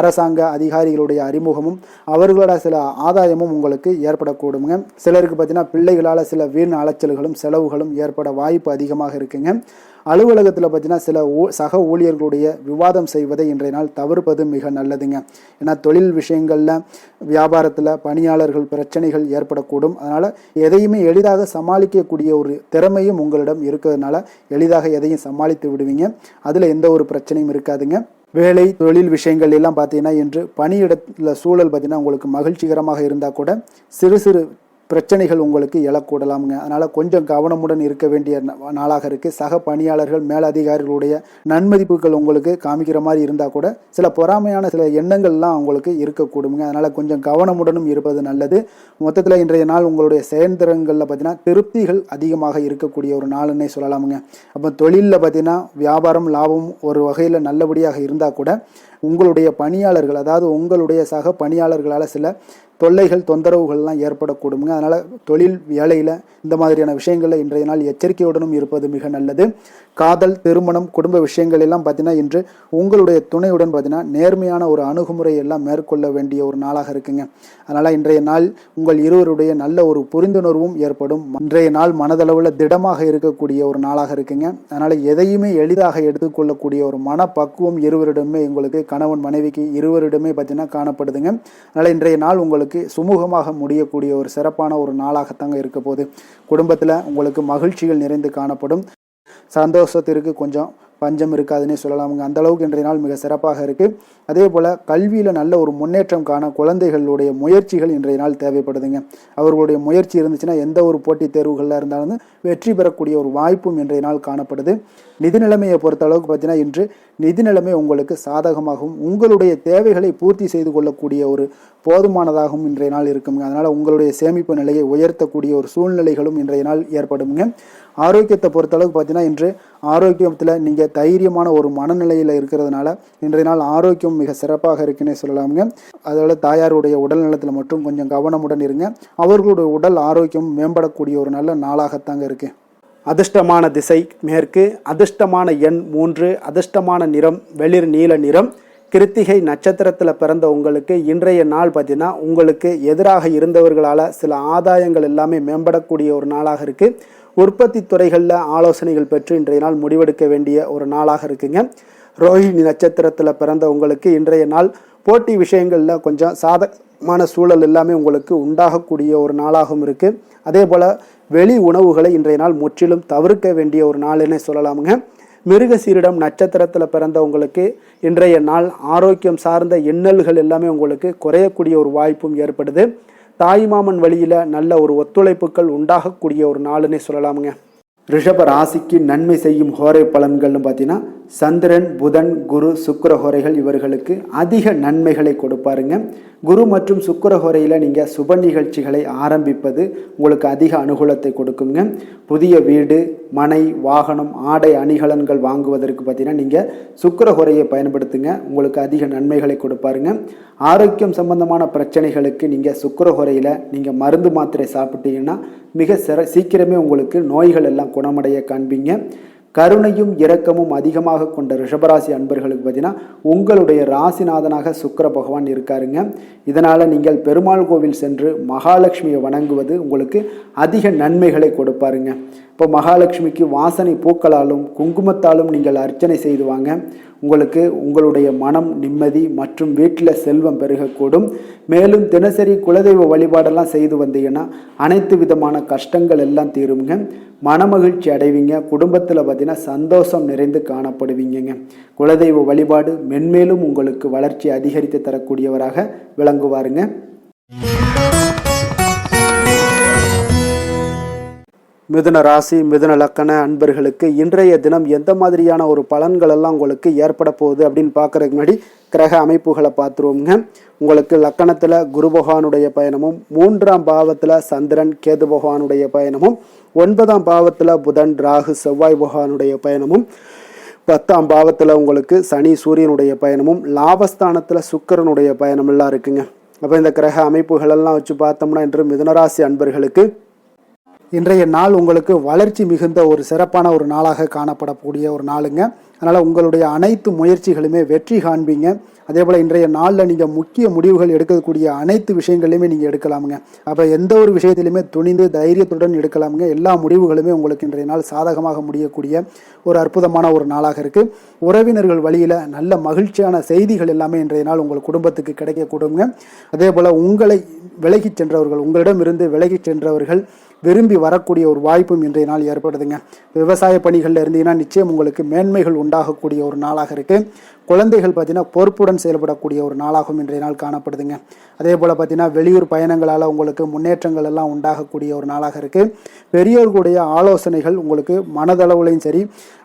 அரசாங்க அதிகாரிகளுடைய அறிமுகமும் அவர்களோட சில ஆதாயமும் உங்களுக்கு ஏற்படக்கூடுங்க. சிலருக்கு பார்த்தீங்கன்னா பிள்ளைகளால் சில வீண் அலைச்சல்களும் செலவுகளும் ஏற்பட வாய்ப்பு அதிகமாக இருக்குங்க. அலுவலகத்தில் பார்த்தீங்கன்னா சில சக ஊழியர்களுடைய விவாதம் செய்வதை இன்றைய நாள் தவிர்ப்பது மிக நல்லதுங்க. ஏன்னா தொழில் விஷயங்களில் வியாபாரத்தில் பணியாளர்கள் பிரச்சனைகள் ஏற்படக்கூடும். அதனால் எதையுமே எளிதாக சமாளிக்கக்கூடிய ஒரு திறமையும் உங்களிடம் இருக்கிறதுனால எளிதாக எதையும் சமாளித்து விடுவீங்க. அதில் எந்த ஒரு பிரச்சனையும் இருக்காதுங்க. வேலை தொழில் விஷயங்கள் எல்லாம் பார்த்தீங்கன்னா இன்று பணியிடத்தில் சூழல் பார்த்தீங்கன்னா உங்களுக்கு மகிழ்ச்சிகரமாக இருந்தால் கூட சிறு சிறு பிரச்சனைகள் உங்களுக்கு எழக்கூடலாமுங்க. அதனால் கொஞ்சம் கவனமுடன் இருக்க வேண்டிய நாளாக இருக்குது. சக பணியாளர்கள் மேலதிகாரிகளுடைய நன்மதிப்புகள் உங்களுக்கு காமிக்கிற மாதிரி இருந்தால் கூட சில பொறாமையான சில எண்ணங்கள்லாம் உங்களுக்கு இருக்கக்கூடுங்க. அதனால் கொஞ்சம் கவனமுடனும் இருப்பது நல்லது. மொத்தத்தில் இன்றைய நாள் உங்களுடைய செயல்திறன்களில் பார்த்தீங்கன்னா திருப்திகள் அதிகமாக இருக்கக்கூடிய ஒரு நாளுன்னே சொல்லலாமுங்க. அப்போ தொழிலில் பார்த்தீங்கன்னா வியாபாரம் லாபம் ஒரு வகையில் நல்லபடியாக இருந்தால் கூட உங்களுடைய பணியாளர்கள் அதாவது உங்களுடைய சக பணியாளர்களால் சில தொல்லைகள் தொந்தரவுகள்லாம் ஏற்படக்கூடுங்க. அதனால் தொழில் வேலையில் இந்த மாதிரியான விஷயங்களில் இன்றைய நாள் எச்சரிக்கையுடனும் இருப்பது மிக நல்லது. காதல் திருமணம் குடும்ப விஷயங்கள் எல்லாம் பார்த்தீங்கன்னா இன்று உங்களுடைய துணையுடன் பார்த்தீங்கன்னா நேர்மையான ஒரு அணுகுமுறை எல்லாம் மேற்கொள்ள வேண்டிய ஒரு நாளாக இருக்குங்க. அதனால் இன்றைய நாள் உங்கள் இருவருடைய நல்ல ஒரு புரிந்துணர்வும் ஏற்படும். இன்றைய நாள் மனதளவில் திடமாக இருக்கக்கூடிய ஒரு நாளாக இருக்குங்க. அதனால் எதையுமே எளிதாக எடுத்துக்கொள்ளக்கூடிய ஒரு மனப்பக்குவம் இருவரிடமே உங்களுக்கு கணவன் மனைவிக்கு இருவரிடமே பார்த்தீங்கன்னா காணப்படுதுங்க. அதனால் இன்றைய நாள் உங்களுக்கு சுமூகமாக முடியக்கூடிய ஒரு சிறப்பான ஒரு நாளாகத்தாங்க இருக்க போகுது. குடும்பத்தில் உங்களுக்கு மகிழ்ச்சிகள் நிறைந்து காணப்படும். சந்தோஷத்திற்கு கொஞ்சம் பஞ்சம் இருக்காதுன்னே சொல்லலாமுங்க. அந்த அளவுக்கு இன்றைய நாள் மிக சிறப்பாக இருக்குது. அதே போல் கல்வியில் நல்ல ஒரு முன்னேற்றம் காண குழந்தைகளுடைய முயற்சிகள் இன்றைய நாள் தேவைப்படுதுங்க. அவர்களுடைய முயற்சி இருந்துச்சுன்னா எந்த ஒரு போட்டித் தேர்வுகளில் இருந்தாலும் வெற்றி பெறக்கூடிய ஒரு வாய்ப்பும் இன்றைய நாள் காணப்படுது. நிதி நிலைமையை பொறுத்த அளவுக்கு பார்த்தீங்கன்னா இன்று நிதி நிலைமை உங்களுக்கு சாதகமாகவும் உங்களுடைய தேவைகளை பூர்த்தி செய்து கொள்ளக்கூடிய ஒரு போதுமானதாகவும் இன்றைய நாள் இருக்குங்க. அதனால் உங்களுடைய சேமிப்பு நிலையை உயர்த்தக்கூடிய ஒரு சூழ்நிலைகளும் இன்றைய நாள் ஏற்படுங்க. ஆரோக்கியத்தை பொறுத்தளவுக்கு பார்த்தீங்கன்னா இன்று ஆரோக்கியத்தில் நீங்கள் தைரியமான ஒரு மனநிலையில் இருக்கிறதுனால இன்றைய நாள் ஆரோக்கியம் மிக சிறப்பாக இருக்குன்னே சொல்லலாமுங்க. அதோட தாயாருடைய உடல் நலத்தில் மட்டும் கொஞ்சம் கவனமுடன் இருங்க. அவர்களுடைய உடல் ஆரோக்கியம் மேம்படக்கூடிய ஒரு நல்ல நாளாகத்தாங்க இருக்குது. அதிர்ஷ்டமான திசை மேற்கு, அதிர்ஷ்டமான எண் 3, அதிர்ஷ்டமான நிறம் வெளிர் நீல நிறம். கிருத்திகை நட்சத்திரத்தில் பிறந்த உங்களுக்கு இன்றைய நாள் பார்த்தீங்கன்னா உங்களுக்கு எதிராக இருந்தவர்களால் சில ஆதாயங்கள் எல்லாமே மேம்படக்கூடிய ஒரு நாளாக இருக்குது. உற்பத்தி துறைகளில் ஆலோசனைகள் பெற்று இன்றைய நாள் முடிவெடுக்க வேண்டிய ஒரு நாளாக இருக்குங்க. ரோஹிணி நட்சத்திரத்தில் பிறந்த உங்களுக்கு இன்றைய நாள் போட்டி விஷயங்களில் கொஞ்சம் சாதகமான சூழல் எல்லாமே உங்களுக்கு உண்டாகக்கூடிய ஒரு நாளாகவும் இருக்குது. அதே போல் வெளி உணவுகளை இன்றைய நாள் முற்றிலும் தவிர்க்க வேண்டிய ஒரு நாள்னே சொல்லலாமுங்க. மிருகசீரிடம் நட்சத்திரத்தில் பிறந்தவங்களுக்கு இன்றைய நாள் ஆரோக்கியம் சார்ந்த எண்ணல்கள் எல்லாமே உங்களுக்கு குறையக்கூடிய ஒரு வாய்ப்பும் ஏற்படுது. தாய்மாமன் வழியில் நல்ல ஒரு ஒத்துழைப்புகள் உண்டாகக்கூடிய ஒரு நாளுன்னே சொல்லலாமுங்க. ரிஷப ராசிக்கு நன்மை செய்யும் ஹோரை பலன்கள்னு பார்த்தீங்கன்னா சந்திரன் புதன் குரு சுக்கிர ஹோரைகள் இவர்களுக்கு அதிக நன்மைகளை கொடுப்பாருங்க. குரு மற்றும் சுக்கிர ஹோரையில் நீங்கள் சுப நிகழ்ச்சிகளை ஆரம்பிப்பது உங்களுக்கு அதிக அனுகூலத்தை கொடுக்குங்க. புதிய வீடு மனை வாகனம் ஆடை அணிகலன்கள் வாங்குவதற்கு பார்த்தீங்கன்னா நீங்கள் சுக்கிர ஹோரையை பயன்படுத்துங்க. உங்களுக்கு அதிக நன்மைகளை கொடுப்பாருங்க. ஆரோக்கியம் சம்பந்தமான பிரச்சனைகளுக்கு நீங்கள் சுக்கிர ஹோரையில் நீங்கள் மருந்து மாத்திரை சாப்பிட்டீங்கன்னா மிக சீக்கிரமே உங்களுக்கு நோய்கள் எல்லாம் குணமடைய காண்பீங்க. கருணையும் இரக்கமும் அதிகமாக கொண்ட ரிஷபராசி அன்பர்களுக்கு பார்த்தீங்கன்னா உங்களுடைய ராசிநாதனாக சுக்கிர பகவான் இருக்காருங்க. இதனால் நீங்கள் பெருமாள் கோவில் சென்று மகாலட்சுமியை வணங்குவது உங்களுக்கு அதிக நன்மைகளை கொடுப்பாருங்க. இப்போ மகாலட்சுமிக்கு வாசனை பூக்களாலும் குங்குமத்தாலும் நீங்கள் அர்ச்சனை செய்து வாங்க. உங்களுக்கு உங்களுடைய மனம் நிம்மதி மற்றும் வீட்டில் செல்வம் பெருகக்கூடும். மேலும் தினசரி குலதெய்வ வழிபாடெல்லாம் செய்து வந்தீங்கன்னா அனைத்து விதமான கஷ்டங்கள் எல்லாம் தீருங்க. மனமகிழ்ச்சி அடைவீங்க. குடும்பத்தில் பார்த்தீங்கன்னா சந்தோஷம் நிறைந்து காணப்படுவீங்க. குலதெய்வ வழிபாடு மென்மேலும் உங்களுக்கு வளர்ச்சி அதிகரித்து தரக்கூடியவராக விளங்குவாருங்க. மிதுன ராசி மிதுன லக்கண அன்பர்களுக்கு இன்றைய தினம் எந்த மாதிரியான ஒரு பலன்கள் எல்லாம் உங்களுக்கு ஏற்பட போகுது அப்படின்னு பார்க்கறதுக்கு முன்னாடி கிரக அமைப்புகளை பார்த்துருவோங்க. உங்களுக்கு லக்கணத்தில் குரு பகவானுடைய பயணமும், 3ஆம் பாவத்தில் சந்திரன் கேது பகவானுடைய பயணமும், 9ஆம் பாவத்தில் புதன் ராகு செவ்வாய் பகவானுடைய பயணமும், 10ஆம் பாவத்தில் உங்களுக்கு சனி சூரியனுடைய பயணமும், லாபஸ்தானத்தில் சுக்கிரனுடைய பயணம் எல்லாம் இருக்குங்க. அப்போ இந்த கிரக அமைப்புகளெல்லாம் வச்சு பார்த்தோம்னா இன்று மிதுனராசி அன்பர்களுக்கு இன்றைய நாள் உங்களுக்கு வளர்ச்சி மிகுந்த ஒரு சிறப்பான ஒரு நாளாக காணப்படக்கூடிய ஒரு நாளுங்க. அதனால் உங்களுடைய அனைத்து முயற்சிகளுமே வெற்றி காண்பீங்க. அதே போல் இன்றைய நாளில் நீங்கள் முக்கிய முடிவுகள் எடுக்கக்கூடிய அனைத்து விஷயங்களையுமே நீங்கள் எடுக்கலாமுங்க. அப்போ எந்த ஒரு விஷயத்திலுமே துணிந்து தைரியத்துடன் எடுக்கலாமுங்க. எல்லா முடிவுகளுமே உங்களுக்கு இன்றைய நாள் சாதகமாக முடியக்கூடிய ஒரு அற்புதமான ஒரு நாளாக இருக்குது. உறவினர்கள் வழியில் நல்ல மகிழ்ச்சியான செய்திகள் எல்லாமே இன்றைய நாள் உங்கள் குடும்பத்துக்கு கிடைக்கக்கூடுங்க. அதே போல் உங்களை விலகிச் சென்றவர்கள், உங்களிடமிருந்து விலகிச் சென்றவர்கள் விரும்பி வரக்கூடிய ஒரு வாய்ப்பும் இன்றைய நாள் ஏற்படுதுங்க. விவசாய பணிகளில் இருந்தீங்கன்னா நிச்சயம் உங்களுக்கு மேன்மைகள் உண்டாகக்கூடிய ஒரு நாளாக இருக்குது. குழந்தைகள் பார்த்தீங்கன்னா பொறுப்புடன் செயல்படக்கூடிய ஒரு நாளாகவும் இன்றைய நாள் காணப்படுதுங்க. அதே போல் பார்த்தீங்கன்னா வெளியூர் பயணங்களால் உங்களுக்கு முன்னேற்றங்கள் எல்லாம் உண்டாகக்கூடிய ஒரு நாளாக இருக்குது. பெரியோர்களுடைய ஆலோசனைகள் உங்களுக்கு மனதளவுலையும் சரி,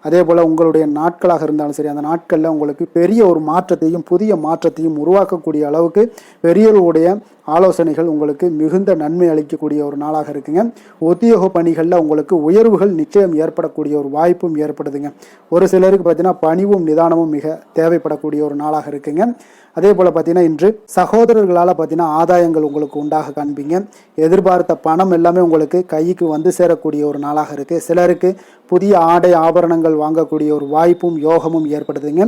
அதே போல் உங்களுடைய நாட்களாக இருந்தாலும் சரி, அந்த நாட்களில் உங்களுக்கு பெரிய ஒரு மாற்றத்தையும் புதிய மாற்றத்தையும் உருவாக்கக்கூடிய அளவுக்கு பெரியோர்களுடைய ஆலோசனைகள் உங்களுக்கு மிகுந்த நன்மை அளிக்கக்கூடிய ஒரு நாளாக இருக்குங்க. உத்தியோக பணிகளில் உங்களுக்கு உயர்வுகள் நிச்சயம் ஏற்படக்கூடிய ஒரு வாய்ப்பும் ஏற்படுதுங்க. ஒரு சிலருக்கு பார்த்தீங்கன்னா பணிவும் நிதானமும் மிக தேவைப்படக்கூடிய ஒரு நாளாக இருக்குங்க. அதே போல் பார்த்தீங்கன்னா இன்று சகோதரர்களால் பார்த்தீங்கன்னா ஆதாயங்கள் உங்களுக்கு உண்டாக காண்பீங்க. எதிர்பார்த்த பணம் எல்லாமே உங்களுக்கு கைக்கு வந்து சேரக்கூடிய ஒரு நாளாக இருக்குது. சிலருக்கு புதிய ஆடை ஆபரணங்கள் வாங்கக்கூடிய ஒரு வாய்ப்பும் யோகமும் ஏற்படுதுங்க.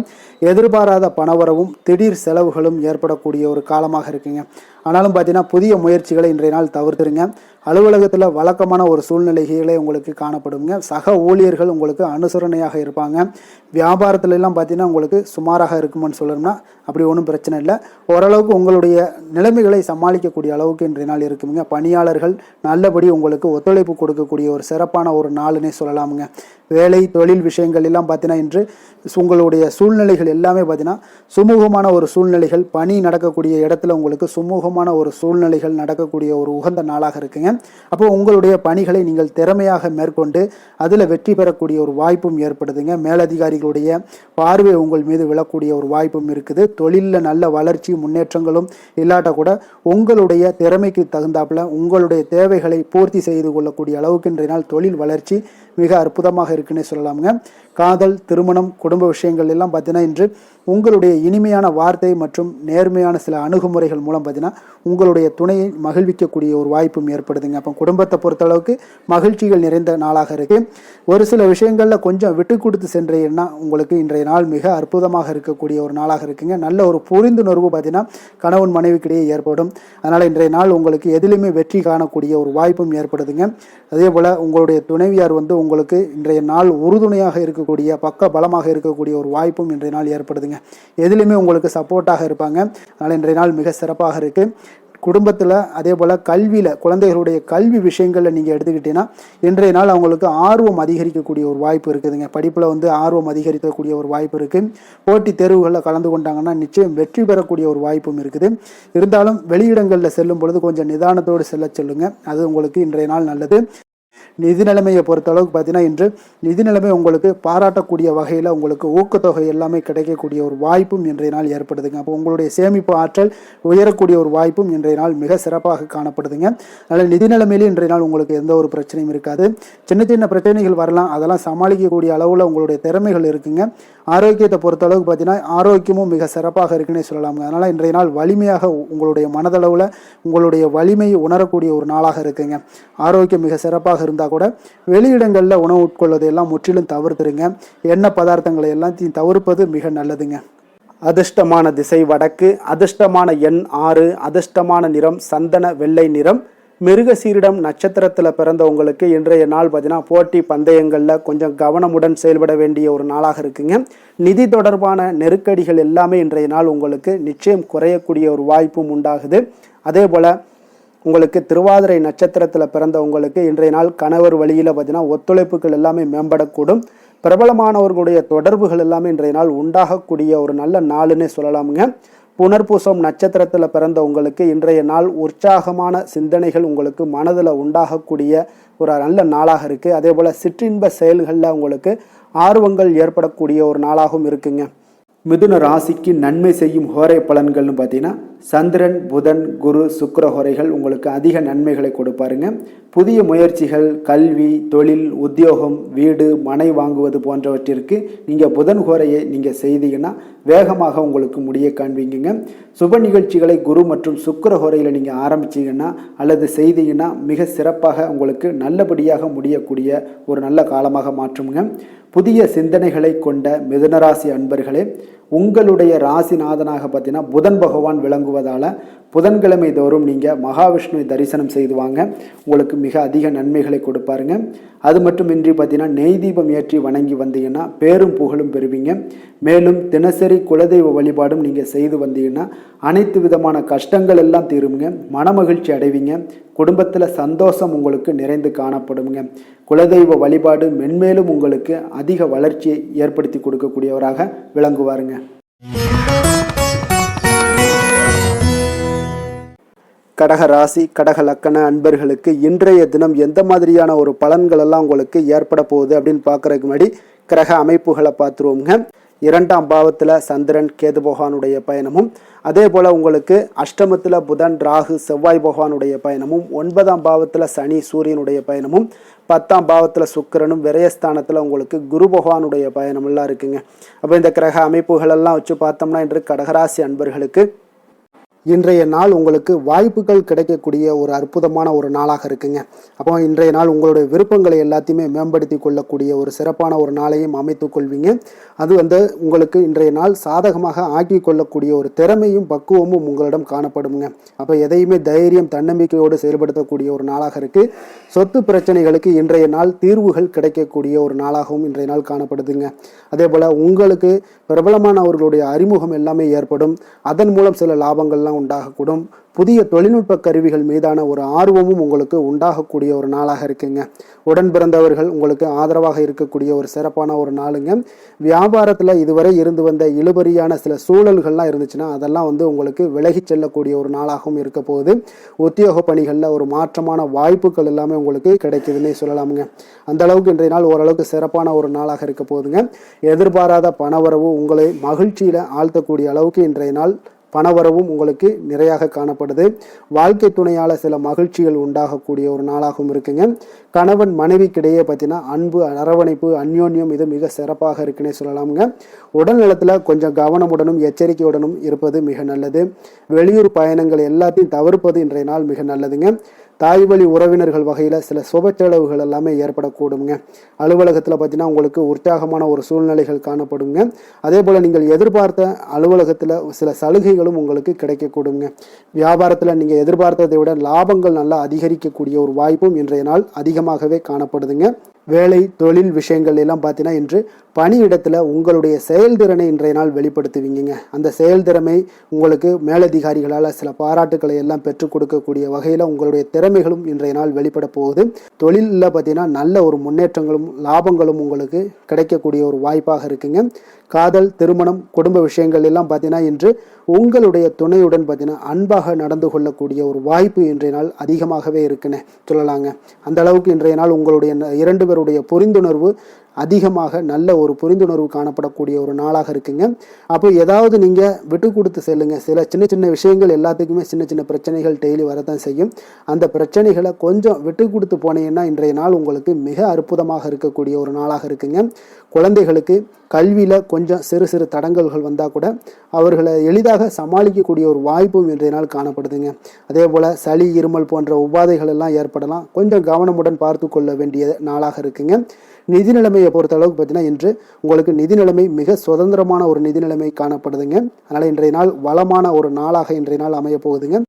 எதிர்பாராத பணவரவும் திடீர் செலவுகளும் ஏற்படக்கூடிய ஒரு காலமாக இருக்குங்க. ஆனாலும் பார்த்தீங்கன்னா புதிய முயற்சிகளை இன்றைய நாள் தவிர்த்துருங்க. அலுவலகத்தில் வழக்கமான ஒரு சூழ்நிலைகளே உங்களுக்கு காணப்படுங்க. சக ஊழியர்கள் உங்களுக்கு அனுசரணையாக இருப்பாங்க. வியாபாரத்துல எல்லாம் பார்த்தீங்கன்னா உங்களுக்கு சுமாராக இருக்குமென்னு சொல்லணும்னா அப்படி ஒன்றும் பிரச்சனை இல்லை. ஓரளவுக்கு உங்களுடைய நிலைமைகளை சமாளிக்கக்கூடிய அளவுக்கு இன்றைய நாள் இருக்குங்க. பணியாளர்கள் நல்லபடி உங்களுக்கு ஒத்துழைப்பு கொடுக்கக்கூடிய ஒரு சிறப்பான ஒரு நாளுன்னே சொல்லலாமுங்க. வேலை தொழில் விஷயங்கள் எல்லாம் பார்த்தீங்கன்னா இன்று உங்களுடைய சூழ்நிலைகள் எல்லாமே பார்த்தீங்கன்னா சுமூகமான ஒரு சூழ்நிலைகள், பணி நடக்கக்கூடிய இடத்துல உங்களுக்கு சுமூகமான ஒரு சூழ்நிலைகள் நடக்கக்கூடிய ஒரு உகந்த நாளாக இருக்குங்க. அப்போ உங்களுடைய பணிகளை நீங்கள் திறமையாக மேற்கொண்டு அதில் வெற்றி பெறக்கூடிய ஒரு வாய்ப்பும் ஏற்படுதுங்க. மேலதிகாரிகளுடைய பார்வை உங்கள் மீது விழக்கூடிய ஒரு வாய்ப்பும் இருக்குது. தொழிலில் நல்ல வளர்ச்சி முன்னேற்றங்களும் இல்லாட்ட கூட உங்களுடைய திறமைக்கு தகுந்தாப்புல உங்களுடைய தேவைகளை பூர்த்தி செய்து கொள்ளக்கூடிய அளவுக்கு இன்றைய நாள் தொழில் வளர்ச்சி மிக அற்புதமாக இருக்குன்னே சொல்லலாமுங்க. காதல், திருமணம், குடும்ப விஷயங்கள் எல்லாம் பார்த்தீங்கன்னா இன்று உங்களுடைய இனிமையான வார்த்தை மற்றும் நேர்மையான சில அணுகுமுறைகள் மூலம் பார்த்தீங்கன்னா உங்களுடைய துணையை மகிழ்விக்கக்கூடிய ஒரு வாய்ப்பும் ஏற்படுதுங்க. அப்போ குடும்பத்தை பொறுத்தளவுக்கு மகிழ்ச்சிகள் நிறைந்த நாளாக இருக்குது. ஒரு சில விஷயங்களில் கொஞ்சம் விட்டு கொடுத்து சென்றீங்கன்னா உங்களுக்கு இன்றைய நாள் மிக அற்புதமாக இருக்கக்கூடிய ஒரு நாளாக இருக்குங்க. நல்ல ஒரு புரிந்துணர்வு பார்த்தீங்கன்னா கணவன் மனைவிக்கிடையே ஏற்படும். அதனால் இன்றைய நாள் உங்களுக்கு எதிலுமே வெற்றி காணக்கூடிய ஒரு வாய்ப்பும் ஏற்படுதுங்க. அதே போல் உங்களுடைய துணைவியார் உங்களுக்கு இன்றைய நாள் உறுதுணையாக இருக்கக்கூடிய பக்க பலமாக இருக்கக்கூடிய ஒரு வாய்ப்பும் இன்றைய நாள் ஏற்படுதுங்க. எதிலுமே உங்களுக்கு சப்போர்ட்டாக இருப்பாங்க. அதனால் இன்றைய நாள் மிக சிறப்பாக இருக்குது. குடும்பத்தில் அதே போல் கல்வியில் குழந்தைகளுடைய கல்வி விஷயங்களில் நீங்கள் எடுத்துக்கிட்டீங்கன்னா இன்றைய நாள் அவங்களுக்கு ஆர்வம் அதிகரிக்கக்கூடிய ஒரு வாய்ப்பு இருக்குதுங்க. படிப்பில் ஆர்வம் அதிகரிக்கக்கூடிய ஒரு வாய்ப்பு இருக்குது. போட்டித் தேர்வுகளில் கலந்து கொண்டாங்கன்னா நிச்சயம் வெற்றி பெறக்கூடிய ஒரு வாய்ப்பும் இருக்குது. இருந்தாலும் வெளியிடங்களில் செல்லும் பொழுது கொஞ்சம் நிதானத்தோடு செல்ல சொல்லுங்கள். அது உங்களுக்கு இன்றைய நாள் நல்லது. நிதி நிலைமையை பொறுத்தளவுக்கு பார்த்தீங்கன்னா இன்று நிதி நிலைமை உங்களுக்கு பாராட்டக்கூடிய வகையில் உங்களுக்கு ஊக்கத்தொகை எல்லாமே கிடைக்கக்கூடிய ஒரு வாய்ப்பும் இன்றைய நாள் ஏற்படுதுங்க. அப்போ உங்களுடைய சேமிப்பு ஆற்றல் உயரக்கூடிய ஒரு வாய்ப்பும் இன்றைய நாள் மிக சிறப்பாக காணப்படுதுங்க. அதனால் நிதி நிலைமையிலே இன்றைய நாள் உங்களுக்கு எந்த ஒரு பிரச்சனையும் இருக்காது. சின்ன சின்ன பிரச்சனைகள் வரலாம், அதெல்லாம் சமாளிக்கக்கூடிய அளவில் உங்களுடைய திறமைகள் இருக்குங்க. ஆரோக்கியத்தை பொறுத்தளவுக்கு பார்த்தீங்கன்னா ஆரோக்கியமும் மிக சிறப்பாக இருக்குன்னே சொல்லலாமுங்க. அதனால் இன்றைய நாள் வலிமையாக உங்களுடைய மனதளவில் உங்களுடைய வலிமையை உணரக்கூடிய ஒரு நாளாக இருக்குங்க. ஆரோக்கியம் மிக சிறப்பாக இருந்தால் கூட வெளியிடங்களில் உணவு உட்கொள்வதை எல்லாம் முற்றிலும் தவிர்த்துருங்க. எண்ணெய் பதார்த்தங்களை எல்லாத்தையும் தவிர்ப்பது மிக நல்லதுங்க. அதிர்ஷ்டமான திசை வடக்கு, அதிர்ஷ்டமான எண் 6, அதிர்ஷ்டமான நிறம் சந்தன வெள்ளை நிறம். மிருகசீரிடம் நட்சத்திரத்தில் பிறந்தவங்களுக்கு இன்றைய நாள் பார்த்தீங்கன்னா போட்டி பந்தயங்களில் கொஞ்சம் கவனமுடன் செயல்பட வேண்டிய ஒரு நாளாக இருக்குங்க. நிதி தொடர்பான நெருக்கடிகள் எல்லாமே இன்றைய நாள் உங்களுக்கு நிச்சயம் குறையக்கூடிய ஒரு வாய்ப்பும் உண்டாகுது. அதே போல் உங்களுக்கு திருவாதிரை நட்சத்திரத்தில் பிறந்தவங்களுக்கு இன்றைய நாள் கணவர் வழியில் பார்த்தீங்கன்னா ஒத்துழைப்புகள் எல்லாமே மேம்படக்கூடும். பிரபலமானவர்களுடைய தொடர்புகள் எல்லாமே இன்றைய நாள் உண்டாகக்கூடிய ஒரு நல்ல நாளுன்னே சொல்லலாமுங்க. புனர்பூசம் நட்சத்திரத்தில் பிறந்த உங்களுக்கு இன்றைய நாள் உற்சாகமான சிந்தனைகள் உங்களுக்கு மனதில் உண்டாகக்கூடிய ஒரு நல்ல நாளாக இருக்குது. அதே போல் சிற்றின்ப செயல்களில் உங்களுக்கு ஆர்வங்கள் ஏற்படக்கூடிய ஒரு நாளாகவும் இருக்குங்க. மிதுன ராசிக்கு நன்மை செய்யும் ஹோரை பலன்கள்னு பார்த்தீங்கன்னா சந்திரன், புதன், குரு, சுக்கிர ஹோரைகள் உங்களுக்கு அதிக நன்மைகளை கொடுப்பாருங்க. புதிய முயற்சிகள், கல்வி, தொழில், உத்தியோகம், வீடு, மனை வாங்குவது போன்றவற்றிற்கு நீங்கள் புதன் ஹோரையை நீங்கள் செய்தீங்கன்னா வேகமாக உங்களுக்கு முடிய காண்பீங்க. சுப நிகழ்ச்சிகளை குரு மற்றும் சுக்கிர ஹோரையில் நீங்கள் ஆரம்பிச்சிங்கன்னா அல்லது செய்தீங்கன்னா மிக சிறப்பாக உங்களுக்கு நல்லபடியாக முடியக்கூடிய ஒரு நல்ல காலமாக மாற்றுங்க. புதிய சிந்தனைகளை கொண்ட மிதுனராசி அன்பர்களே, உங்களுடைய ராசிநாதனாக பார்த்தீங்கன்னா புதன் பகவான் விளங்குவதால் புதன்கிழமை தோறும் நீங்கள் மகாவிஷ்ணுவை தரிசனம் செய்து வாங்க, உங்களுக்கு மிக அதிக நன்மைகளை கொடுப்பாருங்க. அது மட்டுமின்றி பார்த்தீங்கன்னா நெய் தீபம் ஏற்றி வணங்கி வந்தீங்கன்னா பேரும் புகழும் பெறுவீங்க. மேலும் தினசரி குலதெய்வ வழிபாடும் நீங்கள் செய்து வந்தீங்கன்னா அனைத்து விதமான கஷ்டங்கள் எல்லாம் தீருங்க, மனமகிழ்ச்சி அடைவீங்க, குடும்பத்தில் சந்தோஷம் உங்களுக்கு நிறைந்து காணப்படுங்க. குலதெய்வ வழிபாடு மென்மேலும் உங்களுக்கு அதிக வளர்ச்சியை ஏற்படுத்தி கொடுக்கக்கூடியவராக விளங்குவாருங்க. கடக ராசி, கடக லக்கண அன்பர்களுக்கு இன்றைய தினம் எந்த மாதிரியான ஒரு பலன்கள் எல்லாம் உங்களுக்கு ஏற்பட போகுது அப்படின்னு பார்க்கறதுக்கு முன்னாடி கிரக அமைப்புகளை பார்த்துருவோங்க. 2ஆம் பாவத்தில் சந்திரன், கேது பகவானுடைய பயணமும், அதே போல் உங்களுக்கு அஷ்டமத்தில் புதன், ராகு, செவ்வாய் பகவானுடைய பயணமும், 9ஆம் பாவத்தில் சனி, சூரியனுடைய பயணமும், 10ஆம் பாவத்தில் சுக்கிரனும், விரயஸ்தானத்தில் உங்களுக்கு குரு பகவானுடைய பயணமெல்லாம் இருக்குங்க. அப்போ இந்த கிரக அமைப்புகளெல்லாம் வச்சு பார்த்தோம்னா இன்று கடகராசி அன்பர்களுக்கு இன்றைய நாள் உங்களுக்கு வாய்ப்புகள் கிடைக்கக்கூடிய ஒரு அற்புதமான ஒரு நாளாக இருக்குங்க. அப்போ இன்றைய நாள் உங்களுடைய விருப்பங்களை எல்லாத்தையுமே மேம்படுத்தி கொள்ளக்கூடிய ஒரு சிறப்பான ஒரு நாளையும் அமைத்து கொள்வீங்க. அது உங்களுக்கு இன்றைய நாள் சாதகமாக ஆக்கி கொள்ளக்கூடிய ஒரு திறமையும் பக்குவமும் உங்களிடம் காணப்படுங்க. அப்போ எதையுமே தைரியம், தன்னம்பிக்கையோடு செயல்படுத்தக்கூடிய ஒரு நாளாக இருக்குது. சொத்து பிரச்சனைகளுக்கு இன்றைய நாள் தீர்வுகள் கிடைக்கக்கூடிய ஒரு நாளாகவும் இன்றைய நாள் காணப்படுதுங்க. அதே போல் உங்களுக்கு பிரபலமானவர்களுடைய அறிமுகம் எல்லாமே ஏற்படும். அதன் மூலம் சில லாபங்கள்லாம் உண்டாகக்கூடும். புதிய தொழில்நுட்ப கருவிகள் மீதான ஒரு ஆர்வமும் உங்களுக்கு உண்டாகக்கூடிய ஒரு நாளாக இருக்குங்க. உடன் பிறந்தவர்கள் உங்களுக்கு ஆதரவாக இருக்கக்கூடிய ஒரு சிறப்பான ஒரு நாளுங்க. வியாபாரத்தில் இதுவரை இருந்து வந்த இழுபறியான சில சூழல்கள்லாம் இருந்துச்சுன்னா அதெல்லாம் உங்களுக்கு விலகி செல்லக்கூடிய ஒரு நாளாகவும் இருக்க போகுது. உத்தியோக பணிகளில் ஒரு மாற்றமான வாய்ப்புகள் எல்லாமே உங்களுக்கு கிடைக்குதுன்னே சொல்லலாமுங்க. அந்த அளவுக்கு இன்றைய நாள் ஓரளவுக்கு சிறப்பான ஒரு நாளாக இருக்க போகுதுங்க. எதிர்பாராத பணவரவு உங்களை மகிழ்ச்சியில் ஆழ்த்தக்கூடிய அளவுக்கு இன்றைய நாள் பணவரவும் உங்களுக்கு நிறையாக காணப்படுது. வாழ்க்கை துணையால் சில மகிழ்ச்சிகள் உண்டாகக்கூடிய ஒரு நாளாகவும் இருக்குங்க. கணவன் மனைவிக்கிடையே பார்த்தீங்கன்னா அன்பு, அரவணைப்பு, அந்யோன்யம் இது மிக சிறப்பாக இருக்குன்னே சொல்லலாமுங்க. உடல் நலத்தில் கொஞ்சம் கவனமுடனும் எச்சரிக்கையுடனும் இருப்பது மிக நல்லது. வெளியூர் பயணங்கள் எல்லாத்தையும் தவிர்ப்பது இன்றைய நாள் மிக நல்லதுங்க. தாய் வழி உறவினர்கள் வகையில் சில சுப செலவுகள் எல்லாமே ஏற்படக்கூடுங்க. அலுவலகத்தில் பார்த்தீங்கன்னா உங்களுக்கு உற்சாகமான ஒரு சூழ்நிலைகள் காணப்படுங்க. அதே போல் நீங்கள் எதிர்பார்த்த அலுவலகத்தில் சில சலுகைகளும் உங்களுக்கு கிடைக்கக்கூடுங்க. வியாபாரத்தில் நீங்கள் எதிர்பார்த்ததை விட லாபங்கள் நல்லா அதிகரிக்கக்கூடிய ஒரு வாய்ப்பும் இன்றைய நாள் அதிகமாகவே காணப்படுதுங்க. வேலை, தொழில் விஷயங்கள் எல்லாம் பார்த்தீங்கன்னா இன்று பணியிடத்தில் உங்களுடைய செயல்திறனை இன்றைய நாள் வெளிப்படுத்துவீங்க. அந்த செயல்திறமை உங்களுக்கு மேலதிகாரிகளால் சில பாராட்டுக்களை எல்லாம் பெற்றுக் கொடுக்கக்கூடிய வகையில் உங்களுடைய திறமைகளும் இன்றைய நாள் வெளிப்பட போகுது. தொழிலில் பார்த்தீங்கன்னா நல்ல ஒரு முன்னேற்றங்களும் லாபங்களும் உங்களுக்கு கிடைக்கக்கூடிய ஒரு வாய்ப்பாக இருக்குங்க. காதல், திருமணம், குடும்ப விஷயங்கள் எல்லாம் பார்த்தீங்கன்னா இன்று உங்களுடைய துணையுடன் பார்த்தீங்கன்னா அன்பாக நடந்து கொள்ளக்கூடிய ஒரு வாய்ப்பு இன்றைய நாள் அதிகமாகவே இருக்குன்னு சொல்லலாங்க. அந்த அளவுக்கு இன்றைய நாள் உங்களுடைய 2 பேருடைய புரிந்துணர்வு அதிகமாக நல்ல ஒரு புரிந்துணர்வு காணப்படக்கூடிய ஒரு நாளாக இருக்குங்க. அப்போ ஏதாவது நீங்கள் விட்டு கொடுத்து செல்லுங்க. சில சின்ன சின்ன விஷயங்கள் எல்லாத்துக்குமே சின்ன சின்ன பிரச்சனைகள் டெய்லி வரதான் செய்யும். அந்த பிரச்சனைகளை கொஞ்சம் விட்டு கொடுத்து போனீங்கன்னா இன்றைய நாள் உங்களுக்கு மிக அற்புதமாக இருக்கக்கூடிய ஒரு நாளாக இருக்குங்க. குழந்தைகளுக்கு கல்வியில் கொஞ்சம் சிறு சிறு தடங்கல்கள் வந்தால் கூட அவர்களை எளிதாக சமாளிக்கக்கூடிய ஒரு வாய்ப்பும் இன்றைய நாள் காணப்படுதுங்க. அதே போல் சளி, இருமல் போன்ற உபாதைகள் எல்லாம் ஏற்படலாம். கொஞ்சம் கவனமுடன் பார்த்து கொள்ள வேண்டிய நாளாக இருக்குங்க. நிதி நிலைமையை பொறுத்த அளவுக்கு பார்த்தீங்கன்னா இன்று உங்களுக்கு நிதி நிலைமை மிக சுதந்திரமான ஒரு நிதி நிலைமை காணப்படுதுங்க. அதனால் இன்றைய நாள் வளமான ஒரு நாளாக இன்றைய நாள் அமைய போகுதுங்க.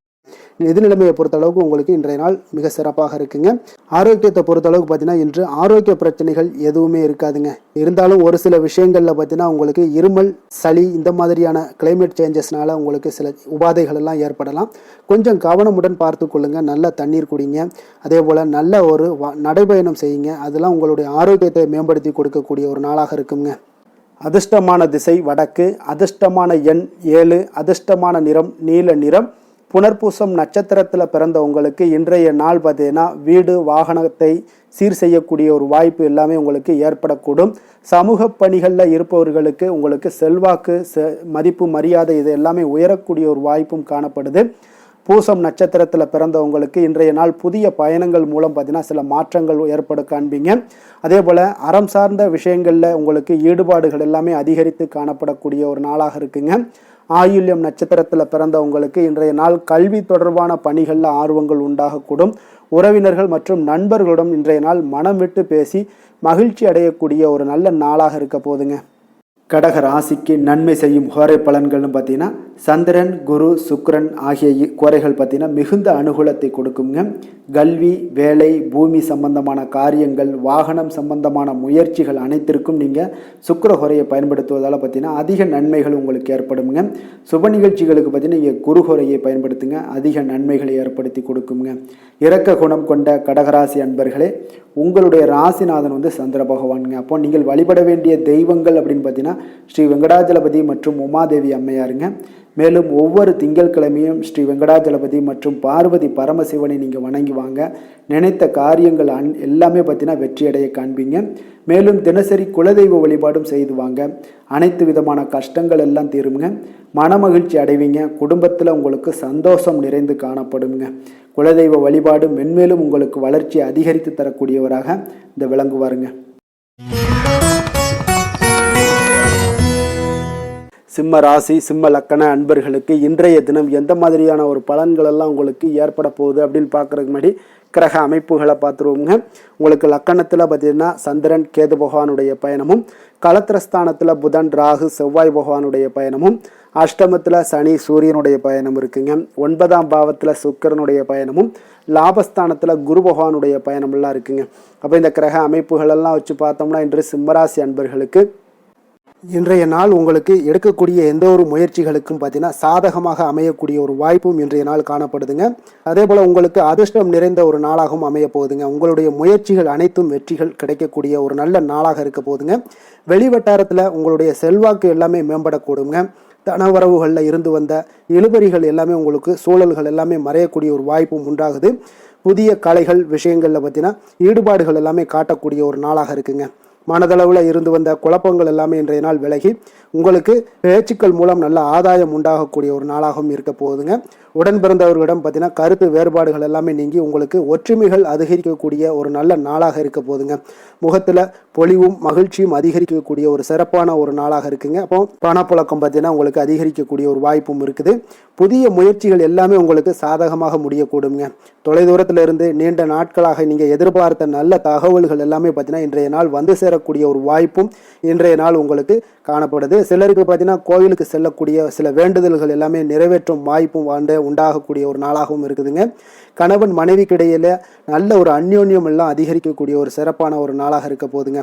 நிதி நிலைமையை பொறுத்த அளவுக்கு உங்களுக்கு இன்றைய நாள் மிக சிறப்பாக இருக்குங்க. ஆரோக்கியத்தை பொறுத்த அளவுக்கு பார்த்தீங்கன்னா இன்று ஆரோக்கிய பிரச்சனைகள் எதுவுமே இருக்காதுங்க. இருந்தாலும் ஒரு சில விஷயங்களில் பார்த்தீங்கன்னா உங்களுக்கு இருமல், சளி இந்த மாதிரியான கிளைமேட் சேஞ்சஸ்னால உங்களுக்கு சில உபாதைகள் எல்லாம் ஏற்படலாம். கொஞ்சம் கவனமுடன் பார்த்து கொள்ளுங்க. நல்ல தண்ணீர் குடிங்க. அதே போல் நல்ல ஒரு நடைபயணம் செய்யுங்க. அதெல்லாம் உங்களுடைய ஆரோக்கியத்தை மேம்படுத்தி கொடுக்கக்கூடிய ஒரு நாளாக இருக்குங்க. அதிர்ஷ்டமான திசை வடக்கு, அதிர்ஷ்டமான எண் 7, அதிர்ஷ்டமான நிறம் நீல நிறம். புனர்பூசம் நட்சத்திரத்தில் பிறந்த உங்களுக்கு இன்றைய நாள் பார்த்தீங்கன்னா வீடு வாகனத்தை சீர் செய்யக்கூடிய ஒரு வாய்ப்பு எல்லாமே உங்களுக்கு ஏற்படக்கூடும். சமூக பணிகளில் இருப்பவர்களுக்கு உங்களுக்கு செல்வாக்கு, மதிப்பு, மரியாதை இது எல்லாமே உயரக்கூடிய ஒரு வாய்ப்பும் காணப்படுது. பூசம் நட்சத்திரத்தில் பிறந்தவங்களுக்கு இன்றைய நாள் புதிய பயணங்கள் மூலம் பார்த்தீங்கன்னா சில மாற்றங்கள் ஏற்பட காண்பீங்க. அதே போல் அறம் சார்ந்த விஷயங்களில் உங்களுக்கு ஈடுபாடுகள் எல்லாமே அதிகரித்து காணப்படக்கூடிய ஒரு நாளாக இருக்குங்க. ஆயுள்யம் நட்சத்திரத்தில் பிறந்தவங்களுக்கு இன்றைய நாள் கல்வி தொடர்பான பணிகளில் ஆர்வங்கள் உண்டாகக்கூடும். உறவினர்கள் மற்றும் நண்பர்களுடன் இன்றைய நாள் மனம் விட்டு பேசி மகிழ்ச்சி அடையக்கூடிய ஒரு நல்ல நாளாக இருக்க போதுங்க. கடக ராசிக்கு நன்மை செய்யும் கோரை பலன்கள்னு பார்த்தீங்கன்னா சந்திரன், குரு, சுக்கிரன் ஆகிய கோரைகள் பார்த்தீங்கன்னா மிகுந்த அனுகூலத்தை கொடுக்குங்க. கல்வி, வேலை, பூமி சம்பந்தமான காரியங்கள், வாகனம் சம்பந்தமான முயற்சிகள் அனைத்திற்கும் நீங்கள் சுக்கிர கோரையை பயன்படுத்துவதால் பார்த்தீங்கன்னா அதிக நன்மைகள் உங்களுக்கு ஏற்படுங்க. சுப நிகழ்ச்சிகளுக்கு பார்த்தீங்கன்னா நீங்கள் குரு கோரையை பயன்படுத்துங்க, அதிக நன்மைகளை ஏற்படுத்தி கொடுக்குங்க. இரக்க குணம் கொண்ட கடகராசி அன்பர்களே, உங்களுடைய ராசிநாதன் சந்திர பகவானுங்க. அப்போ நீங்கள் வழிபட வேண்டிய தெய்வங்கள் அப்படின்னு பார்த்தீங்கன்னா ஸ்ரீ வெங்கடாஜலபதி மற்றும் உமாதேவி அம்மையாருங்க. மேலும் ஒவ்வொரு திங்கட்கிழமையும் ஸ்ரீ வெங்கடாஜலபதி மற்றும் பார்வதி பரமசிவனை நீங்கள் வணங்கி வாங்க. நினைத்த காரியங்கள் எல்லாமே பார்த்தீங்கன்னா வெற்றியடைய காண்பீங்க. மேலும் தினசரி குலதெய்வ வழிபாடும் செய்து வாங்க. அனைத்து விதமான கஷ்டங்கள் எல்லாம் தீருங்க. மனமகிழ்ச்சி அடைவீங்க. குடும்பத்தில் உங்களுக்கு சந்தோஷம் நிறைந்து காணப்படுங்க. குலதெய்வ வழிபாடு மென்மேலும் உங்களுக்கு வளர்ச்சியை அதிகரித்து தரக்கூடியவராக இந்த விளங்குவாருங்க. சிம்ம ராசி, சிம்ம லக்கண அன்பர்களுக்கு இன்றைய தினம் எந்த மாதிரியான ஒரு பலன்கள் எல்லாம் உங்களுக்கு ஏற்பட போகுது அப்படின்னு பார்க்குறதுக்கு முன்னாடி கிரக அமைப்புகளை பார்த்துருவோங்க. உங்களுக்கு லக்கணத்தில் பார்த்தீங்கன்னா சந்திரன், கேது பகவானுடைய பயணமும், களத்திரஸ்தானத்தில் புதன், ராகு, செவ்வாய் பகவானுடைய பயணமும், அஷ்டமத்தில் சனி, சூரியனுடைய பயணம் இருக்குங்க. 9ஆம் பாவத்தில் சுக்கிரனுடைய பயணமும், லாபஸ்தானத்தில் குரு பகவானுடைய பயணமெல்லாம் இருக்குங்க. அப்போ இந்த கிரக அமைப்புகளெல்லாம் வச்சு பார்த்தோம்னா இன்று சிம்மராசி அன்பர்களுக்கு இன்றைய நாள் உங்களுக்கு எடுக்கக்கூடிய எந்த ஒரு முயற்சிகளுக்கும் பார்த்தீங்கன்னா சாதகமாக அமையக்கூடிய ஒரு வாய்ப்பும் இன்றைய நாள் காணப்படுதுங்க. அதே போல் உங்களுக்கு அதிர்ஷ்டம் நிறைந்த ஒரு நாளாகவும் அமைய போகுதுங்க. உங்களுடைய முயற்சிகள் அனைத்தும் வெற்றிகள் கிடைக்கக்கூடிய ஒரு நல்ல நாளாக இருக்க போகுதுங்க. வெளிவட்டாரத்தில் உங்களுடைய செல்வாக்கு எல்லாமே மேம்படக்கூடுங்க. தனவரவுகளில் இருந்து வந்த இழுபறிகள் எல்லாமே உங்களுக்கு சூழல்கள் எல்லாமே மறையக்கூடிய ஒரு வாய்ப்பும் உண்டாகுது. புதிய கலைகள் விஷயங்களில் பார்த்தீங்கன்னா ஈடுபாடுகள் எல்லாமே காட்டக்கூடிய ஒரு நாளாக இருக்குங்க. மனதளவில் இருந்து வந்த குழப்பங்கள் எல்லாமே இன்றைய நாள் விலகி உங்களுக்கு பேச்சுக்கள் மூலம் நல்ல ஆதாயம் உண்டாகக்கூடிய ஒரு நாளாகவும் இருக்க போகுதுங்க. உடன் பிறந்தவர்களிடம் பார்த்தீங்கன்னா கருத்து வேறுபாடுகள் எல்லாமே நீங்கி உங்களுக்கு ஒற்றுமைகள் அதிகரிக்கக்கூடிய ஒரு நல்ல நாளாக இருக்க போகுதுங்க. முகத்தில் பொலிவும் மகிழ்ச்சியும் அதிகரிக்கக்கூடிய ஒரு சிறப்பான ஒரு நாளாக இருக்குங்க. அப்போ பணப்புழக்கம் பார்த்தீங்கன்னா உங்களுக்கு அதிகரிக்கக்கூடிய ஒரு வாய்ப்பும் இருக்குது. புதிய முயற்சிகள் எல்லாமே உங்களுக்கு சாதகமாக முடியக்கூடுங்க. தொலைதூரத்தில் இருந்து நீண்ட நாட்களாக நீங்கள் எதிர்பார்த்த நல்ல தகவல்கள் எல்லாமே பார்த்தீங்கன்னா இன்றைய நாள் வந்து சேரக்கூடிய ஒரு வாய்ப்பும் இன்றைய நாள் உங்களுக்கு காணப்படுது. சிலருக்கு பார்த்தீங்கன்னா கோவிலுக்கு செல்லக்கூடிய சில வேண்டுதல்கள் எல்லாமே நிறைவேற்றும் வாய்ப்பும் உண்டாகக்கூடிய ஒரு நாளாகவும் இருக்குதுங்க. கணவன் மனைவிக்கு இடையில நல்ல ஒரு அந்யோன்யம் எல்லாம் அதிகரிக்கக்கூடிய ஒரு சிறப்பான ஒரு நாளாக இருக்க போகுதுங்க.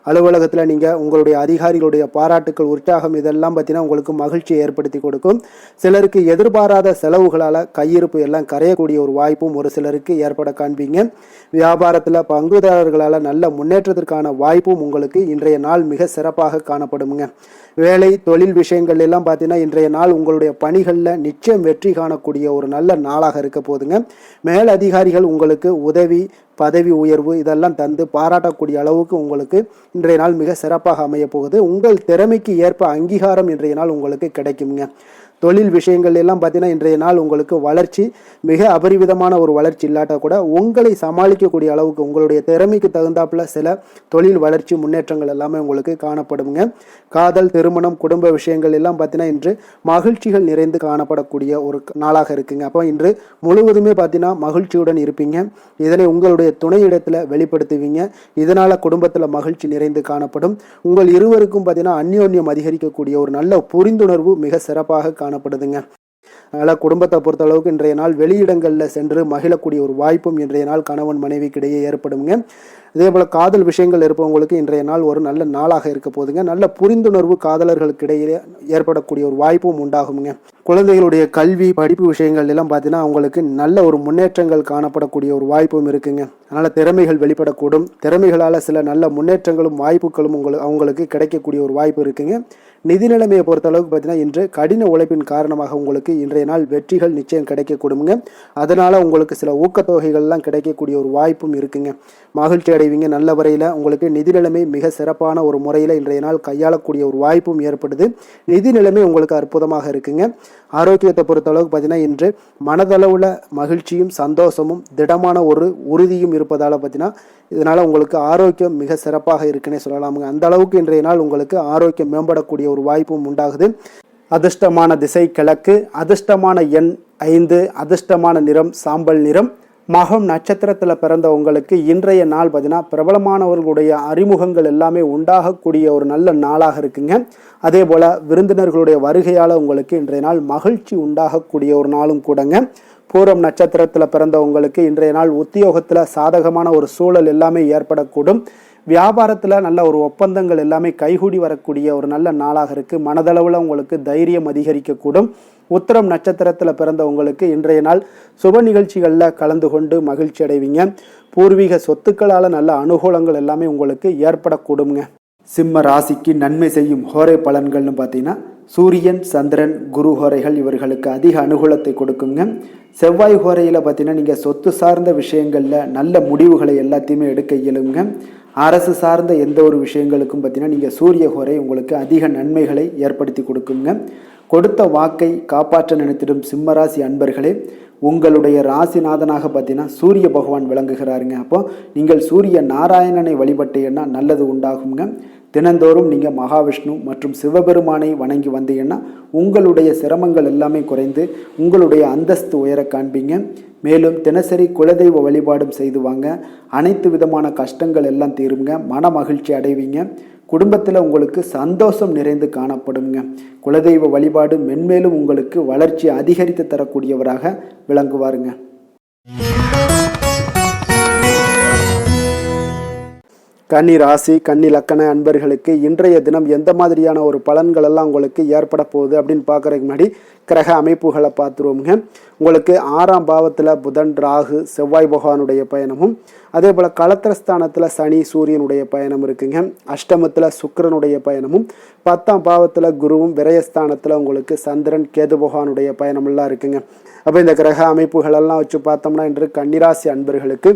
அலுவலகத்தில் நீங்கள் உங்களுடைய அதிகாரிகளுடைய பாராட்டுக்கள், உற்சாகம் இதெல்லாம் பார்த்தீங்கன்னா உங்களுக்கு மகிழ்ச்சியை ஏற்படுத்தி கொடுக்கும். சிலருக்கு எதிர்பாராத செலவுகளால் கையிருப்பு எல்லாம் கரையக்கூடிய ஒரு வாய்ப்பும் ஒரு சிலருக்கு ஏற்பட காண்பீங்க. வியாபாரத்தில் பங்குதாரர்களால் நல்ல முன்னேற்றத்திற்கான வாய்ப்பும் உங்களுக்கு இன்றைய நாள் மிக சிறப்பாக காணப்படுங்க. வேலை தொழில் விஷயங்கள் எல்லாம் பார்த்தீங்கன்னா இன்றைய நாள் உங்களுடைய பணிகளில் நிச்சயம் வெற்றி காணக்கூடிய ஒரு நல்ல நாளாக இருக்க போதுங்க. மேல் அதிகாரிகள் உங்களுக்கு உதவி, பதவி உயர்வு இதெல்லாம் தந்து பாராட்டக்கூடிய அளவுக்கு உங்களுக்கு இன்றைய நாள் மிக சிறப்பாக அமைய போகுது. உங்கள் திறமைக்கு ஏற்ப அங்கீகாரம் இன்றைய நாள் உங்களுக்கு கிடைக்குங்க. தொழில் விஷயங்கள் எல்லாம் பார்த்தீங்கன்னா இன்றைய நாள் உங்களுக்கு வளர்ச்சி மிக அபரிவிதமான ஒரு வளர்ச்சி இல்லாட்டா கூட உங்களை சமாளிக்கக்கூடிய அளவுக்கு உங்களுடைய திறமைக்கு தகுந்தாப்புல சில தொழில் வளர்ச்சி முன்னேற்றங்கள் எல்லாமே உங்களுக்கு காணப்படுங்க. காதல், திருமணம், குடும்ப விஷயங்கள் எல்லாம் பார்த்தீங்கன்னா இன்று மகிழ்ச்சிகள் நிறைந்து காணப்படக்கூடிய ஒரு நாளாக இருக்குங்க. அப்போ இன்று முழுவதுமே பார்த்தீங்கன்னா மகிழ்ச்சியுடன் இருப்பீங்க. இதனை உங்களுடைய துணையிடத்தில் வெளிப்படுத்துவீங்க. இதனால குடும்பத்தில் மகிழ்ச்சி நிறைந்து காணப்படும். உங்கள் இருவருக்கும் பார்த்தீங்கன்னா அந்யோன்யம் அதிகரிக்கக்கூடிய ஒரு நல்ல புரிந்துணர்வு மிக சிறப்பாக காணப்படுதுங்க. அதனால் குடும்பத்தை பொறுத்தளவுக்கு இன்றைய நாள் வெளியிடங்களில் சென்று மகிழக்கூடிய ஒரு வாய்ப்பும் இன்றைய நாள் கணவன் மனைவிக்கிடையே ஏற்படுங்க. அதே போல் காதல் விஷயங்கள் இருப்பவங்களுக்கு இன்றைய நாள் ஒரு நல்ல நாளாக இருக்க போதுங்க. நல்ல புரிந்துணர்வு காதலர்களுக்கு இடையே ஏற்படக்கூடிய ஒரு வாய்ப்பும் உண்டாகுங்க. குழந்தைகளுடைய கல்வி படிப்பு விஷயங்கள் எல்லாம் பார்த்தீங்கன்னா அவங்களுக்கு நல்ல ஒரு முன்னேற்றங்கள் காணப்படக்கூடிய ஒரு வாய்ப்பும் இருக்குங்க. அதனால் திறமைகள் வெளிப்படக்கூடும். திறமைகளால் சில நல்ல முன்னேற்றங்களும் வாய்ப்புகளும் அவங்களுக்கு கிடைக்கக்கூடிய ஒரு வாய்ப்பு இருக்குங்க. நிதி நிலைமையை பொறுத்தளவுக்கு பார்த்தீங்கன்னா இன்று கடின உழைப்பின் காரணமாக உங்களுக்கு இன்றைய நாள் வெற்றிகள் நிச்சயம் கிடைக்கக்கூடுங்க. அதனால் உங்களுக்கு சில ஊக்கத்தொகைகள்லாம் கிடைக்கக்கூடிய ஒரு வாய்ப்பும் இருக்குங்க. மகிழ்ச்சி அடைவீங்க. நல்ல வரையில் உங்களுக்கு நிதி நிலைமை மிக சிறப்பான ஒரு முறையில் இன்றைய நாள் கையாளக்கூடிய ஒரு வாய்ப்பும் ஏற்படுது. நிதி நிலைமை உங்களுக்கு அற்புதமாக இருக்குங்க. ஆரோக்கியத்தை பொறுத்தளவுக்கு பார்த்தீங்கன்னா இன்று மனதளவில் மகிழ்ச்சியும் சந்தோஷமும் திடமான ஒரு உறுதியும் இருப்பதால் பார்த்தீங்கன்னா இதனால் உங்களுக்கு ஆரோக்கியம் மிக சிறப்பாக இருக்குன்னே சொல்லலாமுங்க. அந்த அளவுக்கு இன்றைய நாள் உங்களுக்கு ஆரோக்கியம் மேம்படக்கூடிய ஒரு வாய்ப்பும் உண்டாகுது. அதிர்ஷ்டமான திசை கிழக்கு, அதிர்ஷ்டமான எண் 5, அதிர்ஷ்டமான நிறம் சாம்பல் நிறம். மகம் நட்சத்திரத்தில் பிறந்த உங்களுக்கு இன்றைய நாள் பார்த்தீங்கன்னா பிரபலமானவர்களுடைய அறிமுகங்கள் எல்லாமே உண்டாகக்கூடிய ஒரு நல்ல நாளாக இருக்குங்க. அதே போல் விருந்தினர்களுடைய வருகையால் உங்களுக்கு இன்றைய நாள் மகிழ்ச்சி உண்டாகக்கூடிய ஒரு நாளும் கூடங்க. பூரம் நட்சத்திரத்தில் பிறந்த உங்களுக்கு இன்றைய நாள் உத்தியோகத்தில் சாதகமான ஒரு சூழல் எல்லாமே ஏற்படக்கூடும். வியாபாரத்தில் நல்ல ஒரு ஒப்பந்தங்கள் எல்லாமே கைகூடி வரக்கூடிய ஒரு நல்ல நாளாக இருக்குது. மனதளவில் உங்களுக்கு தைரியம் அதிகரிக்கக்கூடும். உத்திரம் நட்சத்திரத்தில் பிறந்த உங்களுக்கு இன்றைய நாள் சுப நிகழ்ச்சிகளில் கலந்து கொண்டு மகிழ்ச்சி அடைவீங்க. பூர்வீக சொத்துக்களால் நல்ல அனுகூலங்கள் எல்லாமே உங்களுக்கு ஏற்படக்கூடுங்க. சிம்ம ராசிக்கு நன்மை செய்யும் ஹோரை பலன்கள்னு பார்த்தீங்கன்னா சூரியன், சந்திரன், குரு ஹோரைகள் இவர்களுக்கு அதிக அனுகூலத்தை கொடுக்குங்க. செவ்வாய் ஹோரையில் பார்த்தீங்கன்னா நீங்கள் சொத்து சார்ந்த விஷயங்களில் நல்ல முடிவுகளை எல்லாத்தையுமே எடுக்க இயலுங்க. அரசு சார்ந்த எந்த ஒரு விஷயங்களுக்கும் பார்த்தீங்கன்னா நீங்கள் சூரிய ஹோரை உங்களுக்கு அதிக நன்மைகளை ஏற்படுத்தி கொடுக்குங்க. கொடுத்த வாக்கை காப்பாற்ற நினைத்திடும் சிம்மராசி அன்பர்களே, உங்களுடைய ராசிநாதனாக பார்த்தீங்கன்னா சூரிய பகவான் விளங்குகிறாருங்க. அப்போ நீங்கள் சூரிய நாராயணனை வழிபட்டீங்கன்னா நல்லது உண்டாகுங்க. தினந்தோறும் நீங்கள் மகாவிஷ்ணு மற்றும் சிவபெருமானை வணங்கி வந்தீங்கன்னா உங்களுடைய சிரமங்கள் எல்லாமே குறைந்து உங்களுடைய அந்தஸ்து உயர காண்பீங்க. மேலும் தினசரி குலதெய்வ வழிபாடும் செய்து வாங்க. அனைத்து விதமான கஷ்டங்கள் எல்லாம் தீருங்க. மன மகிழ்ச்சி அடைவீங்க. குடும்பத்தில் உங்களுக்கு சந்தோஷம் நிறைந்து காணப்படுங்க. குலதெய்வ வழிபாடு மென்மேலும் உங்களுக்கு வளர்ச்சி அதிகரித்து தரக்கூடியவராக விளங்குவாருங்க. கன்னி ராசி, கன்னி லக்கண அன்பர்களுக்கு இன்றைய தினம் எந்த மாதிரியான ஒரு பலன்கள் எல்லாம் உங்களுக்கு ஏற்பட போகுது அப்படின்னு பார்க்குறதுக்கு முன்னாடி கிரக அமைப்புகளை பார்த்துருவோமுங்க. உங்களுக்கு 6ஆம் பாவத்தில் புதன், ராகு, செவ்வாய் பகவானுடைய பயணமும், அதே போல் களத்திரஸ்தானத்தில் சனி, சூரியனுடைய பயணம் இருக்குங்க. அஷ்டமத்தில் சுக்கிரனுடைய பயணமும், 10ஆம் பாவத்தில் குருவும், விரயஸ்தானத்தில் உங்களுக்கு சந்திரன், கேது பகவானுடைய பயணமெல்லாம் இருக்குங்க. அப்போ இந்த கிரக அமைப்புகளெல்லாம் வச்சு பார்த்தோம்னா இன்று கன்னிராசி அன்பர்களுக்கு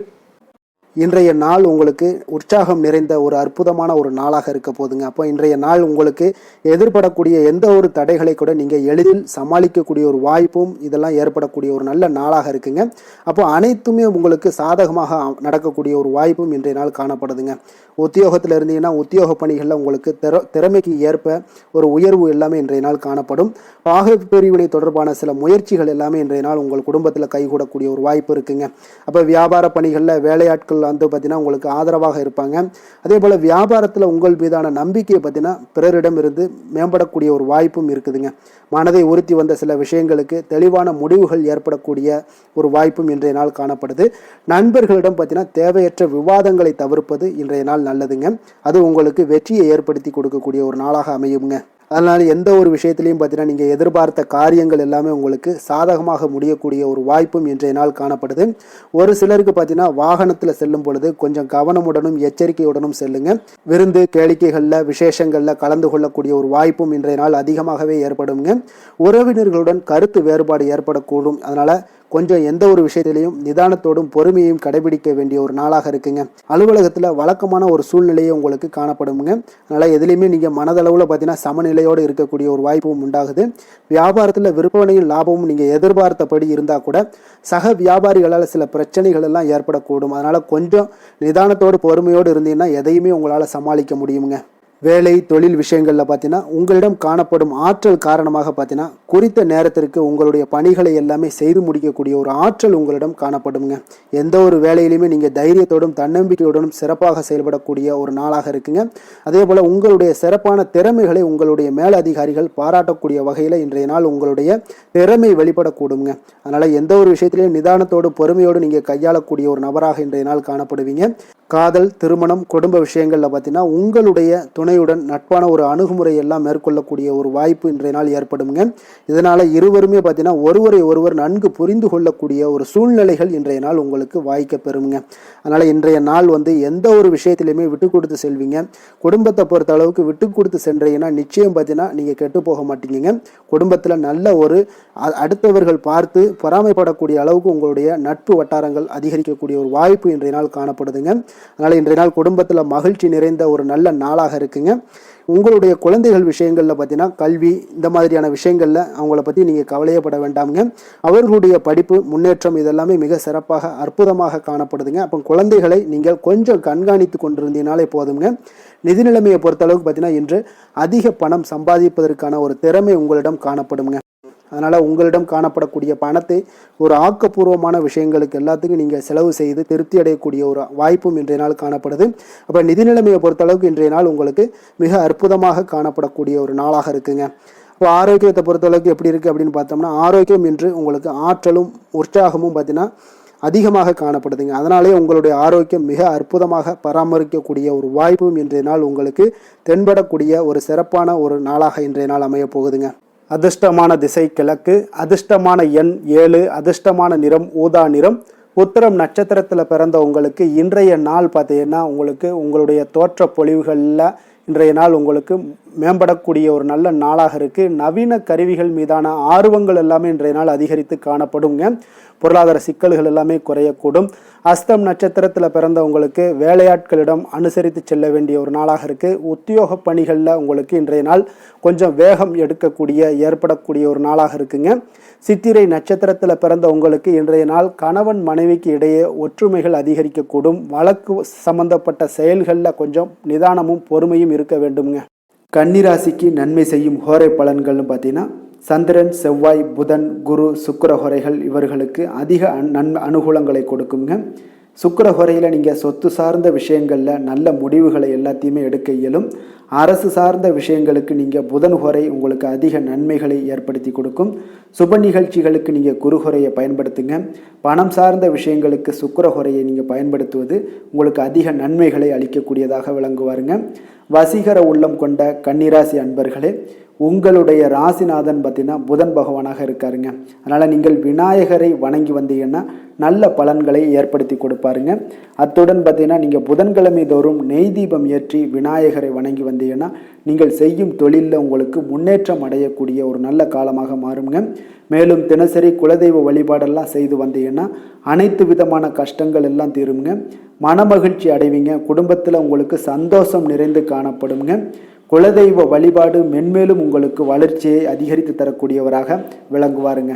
இன்றைய நாள் உங்களுக்கு உற்சாகம் நிறைந்த ஒரு அற்புதமான ஒரு நாளாக இருக்க போதுங்க. அப்போ இன்றைய நாள் உங்களுக்கு எதிர்படக்கூடிய எந்த ஒரு தடைகளை கூட நீங்கள் எளிதில் சமாளிக்கக்கூடிய ஒரு வாய்ப்பும் இதெல்லாம் ஏற்படக்கூடிய ஒரு நல்ல நாளாக இருக்குங்க. அப்போ அனைத்துமே உங்களுக்கு சாதகமாக நடக்கக்கூடிய ஒரு வாய்ப்பும் இன்றைய நாள் காணப்படுதுங்க. உத்தியோகத்தில் இருந்தீங்கன்னா உத்தியோக பணிகளில் உங்களுக்கு திறமைக்கு ஏற்ப ஒரு உயர்வு எல்லாமே இன்றைய நாள் காணப்படும். பாக பிரிவினை தொடர்பான சில முயற்சிகள் எல்லாமே இன்றைய நாள் உங்கள் குடும்பத்தில் கைகூடக்கூடிய ஒரு வாய்ப்பு இருக்குங்க. அப்போ வியாபார பணிகளில் வேலையாட்கள் வந்து பார்த்தீங்கன்னா உங்களுக்கு ஆதரவாக இருப்பாங்க. அதே போல் வியாபாரத்தில் உங்கள் மீதான நம்பிக்கையை பார்த்தீங்கன்னா பிறரிடம் இருந்து மேம்படக்கூடிய ஒரு வாய்ப்பும் இருக்குதுங்க. மனதை உறுத்தி வந்த சில விஷயங்களுக்கு தெளிவான முடிவுகள் ஏற்படக்கூடிய ஒரு வாய்ப்பும் இன்றைய நாள் காணப்படுது. நண்பர்களிடம் பார்த்தீங்கன்னா தேவையற்ற விவாதங்களை தவிர்ப்பது இன்றைய நாள் நல்லதுங்க. அது உங்களுக்கு வெற்றியை ஏற்படுத்தி கொடுக்கக்கூடிய ஒரு நாளாக அமையுங்க. அதனால் எந்த ஒரு விஷயத்திலையும் பார்த்தீங்கன்னா நீங்கள் எதிர்பார்த்த காரியங்கள் எல்லாமே உங்களுக்கு சாதகமாக முடியக்கூடிய ஒரு வாய்ப்பும் இன்றைய நாள் காணப்படுது. ஒரு சிலருக்கு பார்த்தீங்கன்னா வாகனத்தில் செல்லும் பொழுது கொஞ்சம் கவனமுடனும் எச்சரிக்கையுடனும் செல்லுங்க. விருந்து கேளிக்கைகளில் விசேஷங்களில் கலந்து கொள்ளக்கூடிய ஒரு வாய்ப்பும் இன்றைய நாள் அதிகமாகவே ஏற்படுங்க. உறவினர்களுடன் கருத்து வேறுபாடு ஏற்படக்கூடும். அதனால் கொஞ்சம் எந்த ஒரு விஷயத்திலையும் நிதானத்தோடும் பொறுமையையும் கடைபிடிக்க வேண்டிய ஒரு நாளாக இருக்குங்க. அலுவலகத்தில் வழக்கமான ஒரு சூழ்நிலையை உங்களுக்கு காணப்படுங்க. அதனால் எதுலையுமே நீங்கள் மனதளவில் பார்த்தீங்கன்னா சமநிலையோடு இருக்கக்கூடிய ஒரு வாய்ப்பும் உண்டாகுது. வியாபாரத்தில் விற்பனையும் லாபமும் நீங்கள் எதிர்பார்த்தபடி இருந்தால் கூட சக வியாபாரிகளால் சில பிரச்சனைகள் எல்லாம் ஏற்படக்கூடும். அதனால் கொஞ்சம் நிதானத்தோடு பொறுமையோடு இருந்தீங்கன்னா எதையுமே உங்களால் சமாளிக்க முடியுங்க. வேலை தொழில் விஷயங்களில் பார்த்தீங்கன்னா உங்களிடம் காணப்படும் ஆற்றல் காரணமாக பார்த்தீங்கன்னா குறித்த நேரத்திற்கு உங்களுடைய பணிகளை எல்லாமே செய்து முடிக்கக்கூடிய ஒரு ஆற்றல் உங்களிடம் காணப்படுங்க. எந்த ஒரு வேலையிலுமே நீங்கள் தைரியத்தோடும் தன்னம்பிக்கையுடனும் சிறப்பாக செயல்படக்கூடிய ஒரு நாளாக இருக்குங்க. அதே போல் உங்களுடைய சிறப்பான திறமைகளை உங்களுடைய மேலதிகாரிகள் பாராட்டக்கூடிய வகையில் இன்றைய நாள் உங்களுடைய திறமை வெளிப்படக்கூடுங்க. அதனால் எந்த ஒரு விஷயத்திலையும் நிதானத்தோடு பொறுமையோடு நீங்கள் கையாளக்கூடிய ஒரு நபராக இன்றைய நாள் காணப்படுவீங்க. காதல், திருமணம், குடும்ப விஷயங்களில் பார்த்தீங்கன்னா உங்களுடைய துணையுடன் நட்பான ஒரு அணுகுமுறை எல்லாம் மேற்கொள்ளக்கூடிய ஒரு வாய்ப்பு இன்றைய நாள் ஏற்படுங்க. இதனால் இருவருமே பார்த்தீங்கன்னா ஒருவரை ஒருவர் நன்கு புரிந்து கொள்ளக்கூடிய ஒரு சூழ்நிலைகள் இன்றைய நாள் உங்களுக்கு வாய்க்க பெறுங்க. அதனால் இன்றைய நாள் எந்த ஒரு விஷயத்திலையுமே விட்டு கொடுத்து செல்வீங்க. குடும்பத்தை பொறுத்த அளவுக்கு விட்டு கொடுத்து சென்றீங்கன்னா நிச்சயம் பார்த்தீங்கன்னா நீங்கள் கெட்டு போக மாட்டீங்க. குடும்பத்தில் நல்ல ஒரு அடுத்தவர்கள் பார்த்து பொறாமைப்படக்கூடிய அளவுக்கு உங்களுடைய நட்பு வட்டாரங்கள் அதிகரிக்கக்கூடிய ஒரு வாய்ப்பு இன்றைய நாள் காணப்படுதுங்க. அதனால் இன்றைய நாள் குடும்பத்தில் மகிழ்ச்சி நிறைந்த ஒரு நல்ல நாளாக இருக்குங்க. உங்களுடைய குழந்தைகள் விஷயங்களில் பார்த்தீங்கன்னா கல்வி இந்த மாதிரியான விஷயங்களில் அவங்கள பற்றி நீங்கள் கவலையப்பட வேண்டாமுங்க. அவர்களுடைய படிப்பு முன்னேற்றம் இதெல்லாமே மிக சிறப்பாக அற்புதமாக காணப்படுதுங்க. அப்போ குழந்தைகளை நீங்கள் கொஞ்சம் கண்காணித்து கொண்டிருந்தீங்கனாலே போதுங்க. நிதி நிலைமையை பொறுத்தளவுக்கு பார்த்தீங்கன்னா இன்று அதிக பணம் சம்பாதிப்பதற்கான ஒரு திறமை உங்களிடம் காணப்படுங்க. அதனால் உங்களிடம் காணப்படக்கூடிய பணத்தை ஒரு ஆக்கப்பூர்வமான விஷயங்களுக்கு எல்லாத்துக்கும் நீங்கள் செலவு செய்து திருப்தி அடையக்கூடிய ஒரு வாய்ப்பும் இன்றைய நாள் காணப்படுது. அப்போ நிதி நிலைமையை பொறுத்தளவுக்கு இன்றைய நாள் உங்களுக்கு மிக அற்புதமாக காணப்படக்கூடிய ஒரு நாளாக இருக்குங்க. இப்போ ஆரோக்கியத்தை பொறுத்தளவுக்கு எப்படி இருக்குது அப்படின்னு பார்த்தோம்னா ஆரோக்கியம் இன்று உங்களுக்கு ஆற்றலும் உற்சாகமும் பார்த்தீங்கன்னா அதிகமாக காணப்படுதுங்க. அதனாலே உங்களுடைய ஆரோக்கியம் மிக அற்புதமாக பராமரிக்கக்கூடிய ஒரு வாய்ப்பும் இன்றைய நாள் உங்களுக்கு தென்படக்கூடிய ஒரு சிறப்பான ஒரு நாளாக இன்றைய நாள் அமைய போகுதுங்க. அதிர்ஷ்டமான திசை கிழக்கு, அதிர்ஷ்டமான எண் 7, அதிர்ஷ்டமான நிறம் ஊதா நிறம். உத்திரம் நட்சத்திரத்தில் பிறந்த உங்களுக்கு இன்றைய நாள் பார்த்தீங்கன்னா உங்களுக்கு உங்களுடைய தோற்ற பொலிவுகளில் இன்றைய நாள் உங்களுக்கு மேம்படக்கூடிய ஒரு நல்ல நாளாக இருக்குது. நவீன கருவிகள் மீதான ஆர்வங்கள் எல்லாமே இன்றைய நாள் அதிகரித்து காணப்படுங்க. பொருளாதார சிக்கல்கள் எல்லாமே குறையக்கூடும். அஸ்தம் நட்சத்திரத்தில் பிறந்தவங்களுக்கு வேலையாட்களிடம் அனுசரித்து செல்ல வேண்டிய ஒரு நாளாக இருக்குது. உத்தியோக பணிகளில் உங்களுக்கு இன்றைய நாள் கொஞ்சம் வேகம் ஏற்படக்கூடிய ஒரு நாளாக இருக்குங்க. சித்திரை நட்சத்திரத்தில் பிறந்த உங்களுக்கு இன்றைய நாள் கணவன் மனைவிக்கு இடையே ஒற்றுமைகள் அதிகரிக்கக்கூடும். வழக்கு சம்பந்தப்பட்ட செயல்களில் கொஞ்சம் நிதானமும் பொறுமையும் இருக்க வேண்டுங்க. கன்னிராசிக்கு நன்மை செய்யும் ஹோரை பலன்கள்னு பார்த்தீங்கன்னா சந்திரன், செவ்வாய், புதன், குரு, சுக்கிர ஹோரைகள் இவர்களுக்கு அதிக அனுகூலங்களை கொடுக்குங்க. சுக்கிர ஹோரையில் நீங்கள் சொத்து சார்ந்த விஷயங்களில் நல்ல முடிவுகளை எல்லாத்தையுமே எடுக்க இயலும். அரசு சார்ந்த விஷயங்களுக்கு நீங்கள் புதன் ஹோரை உங்களுக்கு அதிக நன்மைகளை ஏற்படுத்தி கொடுக்கும். சுப நிகழ்ச்சிகளுக்கு நீங்கள் குரு ஹோரையை பயன்படுத்துங்க. பணம் சார்ந்த விஷயங்களுக்கு சுக்கிர ஹோரையை நீங்கள் பயன்படுத்துவது உங்களுக்கு அதிக நன்மைகளை அளிக்கக்கூடியதாக விளங்குவாருங்க. வசீகர உள்ளம் கொண்ட கன்னிராசி அன்பர்களே, உங்களுடைய ராசிநாதன் பார்த்தீங்கன்னா புதன் பகவானாக இருக்காருங்க. அதனால் நீங்கள் விநாயகரை வணங்கி வந்தீங்கன்னா நல்ல பலன்களை ஏற்படுத்தி கொடுப்பாருங்க. அத்துடன் பார்த்தீங்கன்னா நீங்கள் புதன்கிழமை தோறும் நெய் தீபம் ஏற்றி விநாயகரை வணங்கி வந்தீங்கன்னா நீங்கள் செய்யும் தொழிலில் உங்களுக்கு முன்னேற்றம் அடையக்கூடிய ஒரு நல்ல காலமாக மாறுங்க. மேலும் தினசரி குலதெய்வ வழிபாடெல்லாம் செய்து வந்தீங்கன்னா அனைத்து விதமான கஷ்டங்கள் எல்லாம் தீருங்க. மனமகிழ்ச்சி அடைவீங்க. குடும்பத்தில் உங்களுக்கு சந்தோஷம் நிறைந்து காணப்படுங்க. குலதெய்வ வழிபாடு மென்மேலும் உங்களுக்கு வளர்ச்சியை அதிகரித்து தரக்கூடியவராக விளங்குவாருங்க.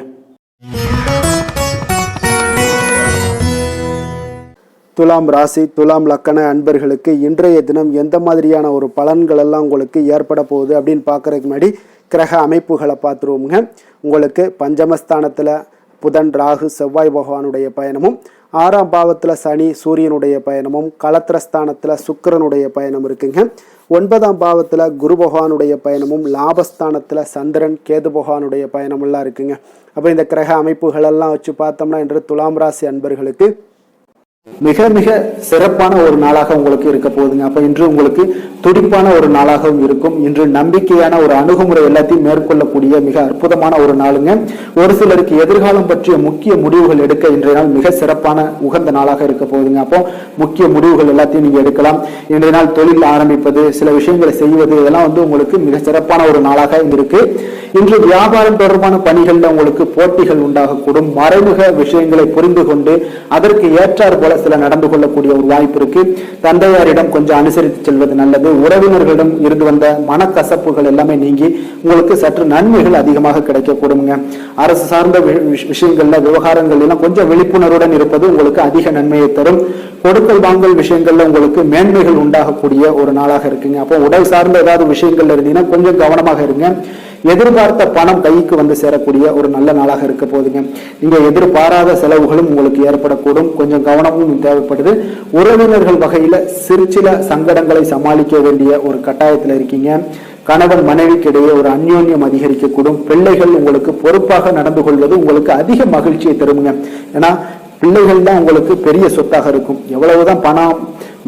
துலாம் ராசி, துலாம் லக்கண அன்பர்களுக்கு இன்றைய தினம் எந்த மாதிரியான ஒரு பலன்கள் எல்லாம் உங்களுக்கு ஏற்பட போகுது அப்படின்னு பார்க்கறதுக்கு முன்னாடி கிரக அமைப்புகளை பார்த்துருவோங்க. உங்களுக்கு பஞ்சமஸ்தானத்தில் புதன், ராகு, செவ்வாய் பகவானுடைய பயணமும், 6ஆம் பாவத்தில் சனி, சூரியனுடைய பயணமும், களத்திரஸ்தானத்தில் சுக்கிரனுடைய பயணம் இருக்குங்க. 9ஆம் பாவத்தில் குரு பகவானுடைய பயணமும், லாபஸ்தானத்தில் சந்திரன், கேது பகவானுடைய பயணமெல்லாம் இருக்குங்க. அப்போ இந்த கிரக அமைப்புகளெல்லாம் வச்சு பார்த்தோம்னா இன்று துலாம் ராசி அன்பர்களுக்கு மிக மிக சிறப்பான ஒரு நாளாக உங்களுக்கு இருக்க போகுதுங்க. அப்ப இன்று உங்களுக்கு துடிப்பான ஒரு நாளாகவும் இருக்கும். இன்று நம்பிக்கையான ஒரு அணுகுமுறை எல்லாத்தையும் மேற்கொள்ளக்கூடிய மிக அற்புதமான ஒரு நாளுங்க. ஒரு சிலருக்கு எதிர்காலம் பற்றிய முக்கிய முடிவுகள் எடுக்க இன்றைய நாள் மிக சிறப்பான உகந்த நாளாக இருக்க போகுதுங்க. அப்போ முக்கிய முடிவுகள் எல்லாத்தையும் நீங்க எடுக்கலாம். இன்றைய நாள் தொழில் ஆரம்பிப்பது, சில விஷயங்களை செய்வது, இதெல்லாம் உங்களுக்கு மிக சிறப்பான ஒரு நாளாக இருக்கு. இன்று வியாபாரம் தொடர்பான பணிகள்ல உங்களுக்கு போட்டிகள் உண்டாகக்கூடும். மறைமுக விஷயங்களை புரிந்து கொண்டு அதற்கு ஏற்றார் போல சில நடந்து கொள்ளக்கூடிய ஒரு வாய்ப்பு இருக்கு. தந்தையாரிடம் கொஞ்சம் அனுசரித்து செல்வது நல்லது. உறவினர்களிடம் இருந்து வந்த மனக்கசப்புகள் எல்லாமே நீங்கி உங்களுக்கு சற்று நன்மைகள் அதிகமாக கிடைக்கக்கூடுங்க. அரசு சார்ந்த விஷயங்கள்ல விவகாரங்கள் எல்லாம் கொஞ்சம் விழிப்புணர்வுடன் இருப்பது உங்களுக்கு அதிக நன்மையை தரும். கொடுக்கல் வாங்கல் விஷயங்கள்ல உங்களுக்கு மேன்மைகள் உண்டாகக்கூடிய ஒரு நாளாக இருக்குங்க. அப்போ உடல் சார்ந்த ஏதாவது விஷயங்கள்ல இருந்தீங்கன்னா கொஞ்சம் கவனமாக இருங்க. எதிர்பார்த்த பணம் கைக்கு வந்து சேரக்கூடிய ஒரு நல்ல நாளாக இருக்க போகுதுங்க. நீங்க எதிர்பாராத செலவுகளும் உங்களுக்கு ஏற்படக்கூடும். கொஞ்சம் கவனமும் தேவைப்படுது. உறவினர்கள் வகையில சில சங்கடங்களை சமாளிக்க வேண்டிய ஒரு கட்டாயத்துல இருக்கீங்க. கணவன் மனைவிக்கு இடையே ஒரு அந்யோன்யம் அதிகரிக்கக்கூடும். பிள்ளைகள் உங்களுக்கு பொறுப்பாக நடந்து கொள்வது உங்களுக்கு அதிக மகிழ்ச்சியை தருங்க. ஏன்னா பிள்ளைகள் தான் உங்களுக்கு பெரிய சொத்தாக இருக்கும். எவ்வளவுதான் பணம்